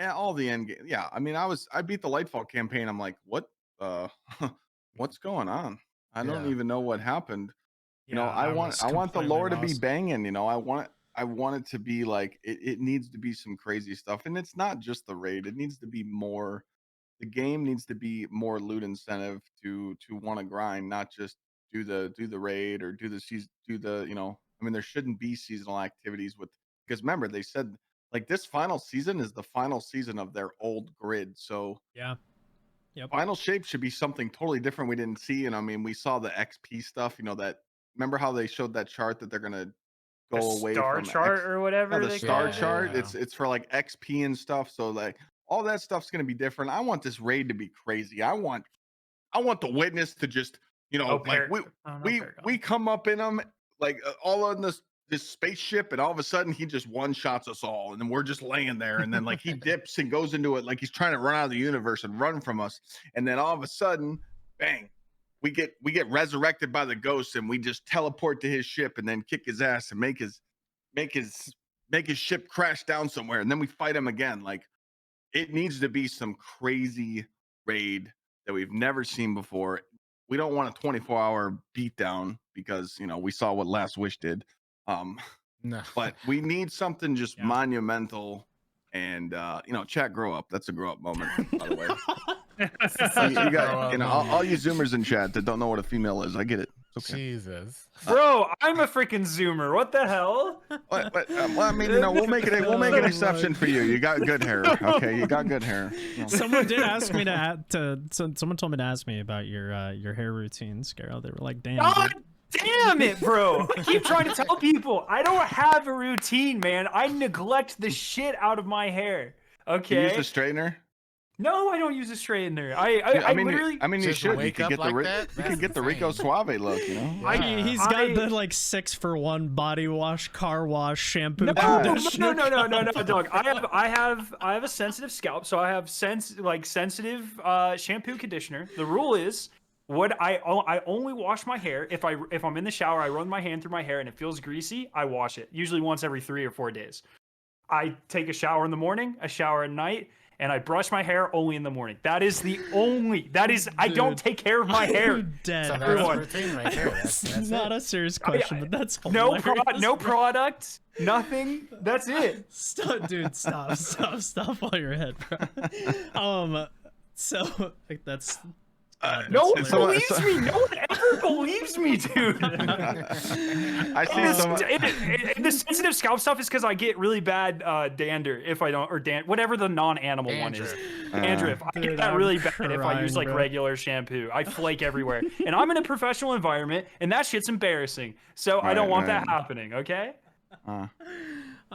all the end game. Yeah, I mean, I beat the Lightfall campaign. I'm like, what? What's going on? I don't even know what happened. I want the lore to be banging. I want it to be like it needs to be some crazy stuff, and it's not just the raid. It needs to be more. The game needs to be more loot incentive to want to grind, not just do the raid or do the season. I mean, there shouldn't be seasonal activities because remember they said like this final season is the final season of their old grid. So yeah. Yep. Final Shape should be something totally different we didn't see. And I mean, we saw the XP stuff, that remember how they showed that chart that they're gonna go away star from chart or whatever. The star chart. Yeah. It's for like XP and stuff. So like all that stuff's gonna be different. I want this raid to be crazy. I want the Witness to just we come up in them all on this spaceship, and all of a sudden he just one-shots us all, and then we're just laying there, and then like he dips and goes into it like he's trying to run out of the universe and run from us, and then all of a sudden, bang, we get resurrected by the ghost, and we just teleport to his ship and then kick his ass and make his ship crash down somewhere, and then we fight him again. Like, it needs to be some crazy raid that we've never seen before. We don't want a 24-hour beatdown because we saw what Last Wish did. No, but we need something just monumental, and chat, grow up. That's a grow up moment, by the way. You got all you Zoomers in chat that don't know what a female is. I get it. Okay. Jesus, bro, I'm a freaking Zoomer. What the hell? Well, I mean, we'll make an exception for you. You got good hair. Okay, you got good hair. Someone did ask me someone told me to ask me about your hair routine, Skarrow. They were like, "Damn." God damn it, bro! I keep trying to tell people I don't have a routine, man. I neglect the shit out of my hair. Okay. You use a straightener? No, I don't use a straightener. I mean, you should. You could get the Rico Suave look. Yeah. He's got the like 6-for-1 body wash, car wash, shampoo. No, dog. I have a sensitive scalp, so I have sensitive shampoo conditioner. The rule is, I only wash my hair if I'm in the shower. I run my hand through my hair and it feels greasy. I wash it usually once every 3 or 4 days. I take a shower in the morning, a shower at night, and I brush my hair only in the morning. That is the only. That is. I don't take care of my hair. I'm dead. So that's Everyone. the routine right there. That's not it. a serious question, but that's No hilarious, no bro. product, nothing. That's it. Stop, dude. Stop while you're ahead, bro. So like, that's. No one hilarious. believes me. No one ever believes me, dude. I see some. The sensitive scalp stuff is because I get really bad dander if I don't, or whatever the non-animal one is. Dandruff. I Dude, get that I'm really bad if I use crying, like bro. regular shampoo. I flake everywhere, and I'm in a professional environment, and that shit's embarrassing. So I don't want that happening. Okay.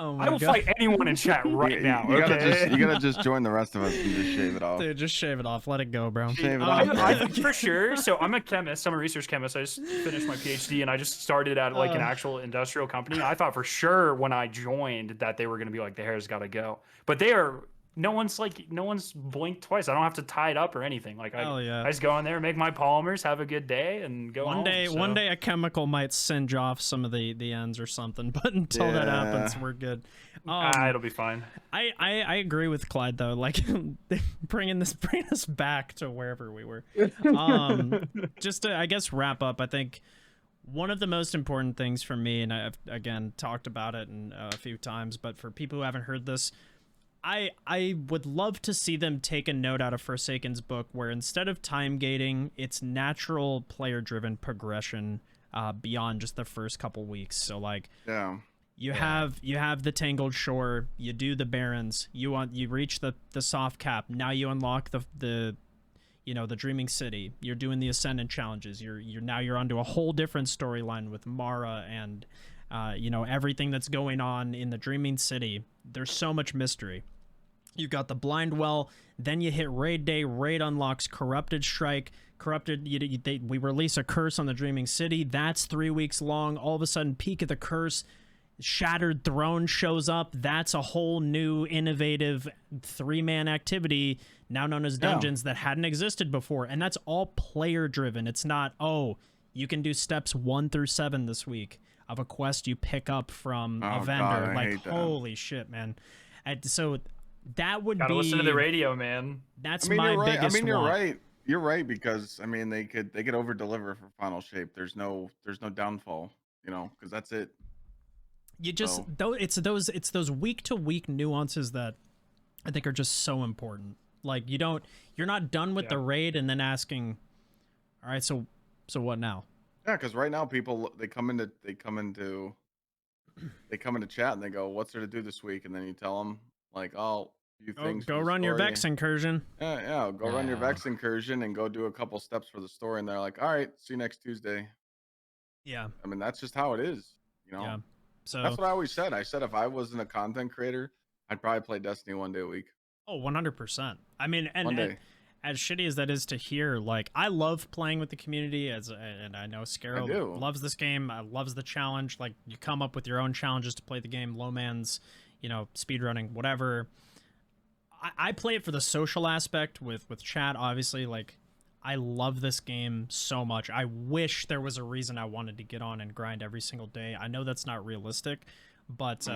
Oh my I will God. fight anyone in chat right now. You Okay. gotta just join the rest of us and just shave it off. Dude, just shave it off. Let it go, bro. Shave it I off. think for sure. So I'm a chemist. I'm a research chemist. I just finished my PhD, and I just started at like an actual industrial company. I thought for sure when I joined that they were gonna be like, the hair's got to go, but they are. No one's blinked twice. I don't have to tie it up or anything. Like Hell yeah. I just go in there, make my polymers, have a good day, and go home. One day a chemical might singe off some of the ends or something, but until that happens, we're good. It'll be fine. I agree with Clyde though. Like bring us back to wherever we were. Just to, I guess, wrap up. I think one of the most important things for me, and I've again talked about it a few times, but for people who haven't heard this, I would love to see them take a note out of Forsaken's book where instead of time gating, it's natural player driven progression beyond just the first couple weeks. So like you have the Tangled Shore, you do the Barrens, you reach the soft cap, now you unlock the Dreaming City, you're doing the Ascendant challenges, you're onto a whole different storyline with Mara and everything that's going on in the Dreaming City. There's so much mystery. You got the Blind Well, then you hit Raid Day. Raid unlocks Corrupted Strike. We release a curse on the Dreaming City. That's 3 weeks long. All of a sudden, Peak of the Curse, Shattered Throne shows up. That's a whole new, innovative 3-man activity, now known as dungeons, that hadn't existed before. And that's all player-driven. It's not, you can do steps 1 through 7 this week of a quest you pick up from a vendor. God, I hate that. Holy shit, man. So that would Gotta be listen to the radio, man. That's you're my right. biggest you're want. right. You're right, because they could over deliver for Final Shape. There's no downfall, because that's it. You just it's those week to week nuances that I think are just so important. Like you're not done with the raid and then asking, all right, so what now? Yeah, because right now people they come into chat and they go, "What's there to do this week?" And then you tell them like, "Oh, few things. Go run your Vex incursion." Yeah, go run your Vex incursion and go do a couple steps for the story." And they're like, "All right, see you next Tuesday." Yeah. I mean, that's just how it is, Yeah. So that's what I always said. I said if I wasn't a content creator, I'd probably play Destiny 1 day a week. 100%. I mean, One day. and as shitty as that is to hear, like I love playing with the community, and I know Skarrow loves this game. Loves the challenge. Like you come up with your own challenges to play the game, low man's, speedrunning, whatever. I play it for the social aspect with chat, obviously. Like I love this game so much. I wish there was a reason I wanted to get on and grind every single day. I know that's not realistic, but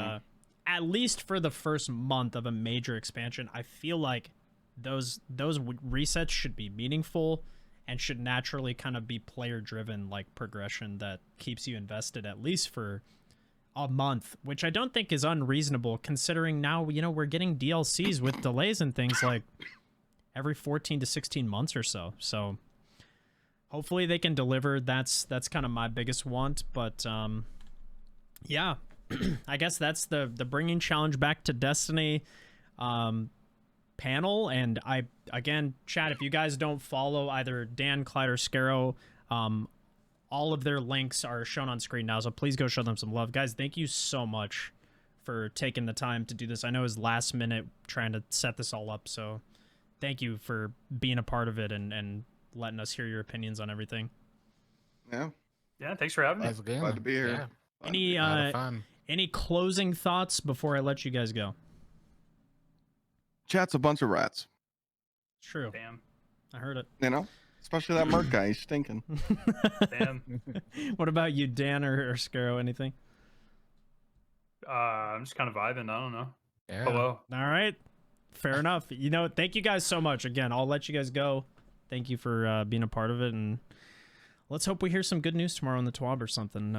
at least for the first month of a major expansion, I feel like those resets should be meaningful and should naturally kind of be player driven, like progression that keeps you invested at least for a month, which I don't think is unreasonable considering now we're getting DLCs with delays and things like every 14 to 16 months or so. So hopefully they can deliver. That's kind of my biggest want, but yeah. I guess that's the bringing challenge back to Destiny panel. And again, chat, if you guys don't follow either Dan, Clyde, or Skarrow, all of their links are shown on screen now, so please go show them some love. Guys, thank you so much for taking the time to do this. I know it was last minute trying to set this all up, so thank you for being a part of it and letting us hear your opinions on everything. Yeah, thanks for having me. That's good. glad to be here. Yeah. Any closing thoughts before I let you guys go? Chat's a bunch of rats. True. Damn. I heard it. Especially that Merc guy. He's stinking. Damn. What about you, Dan or Skarrow? Anything? I'm just kind of vibing. I don't know. Yeah. Hello. All right. Fair enough. You know, thank you guys so much. Again, I'll let you guys go. Thank you for being a part of it, and let's hope we hear some good news tomorrow on the TWAB or something.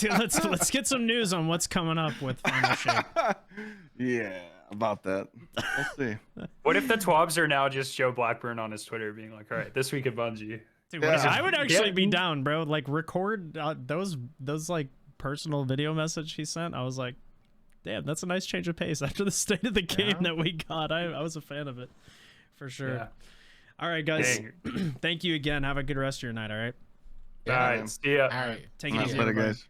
Let's get some news on what's coming up with Final Shape. Yeah, about that. We'll see. What if the TWABs are now just Joe Blackburn on his Twitter being like, all right, this week at Bungie. Dude, Yeah. I would actually be Yeah. down, bro. Like, record those like personal video message he sent. I was like, damn, that's a nice change of pace after the state of the game that we got. I was a fan of it for sure. Yeah. All right, guys. Dang. Thank you again. Have a good rest of your night. All right. All right. See ya. All right. Take it That's easy. better, everybody. guys.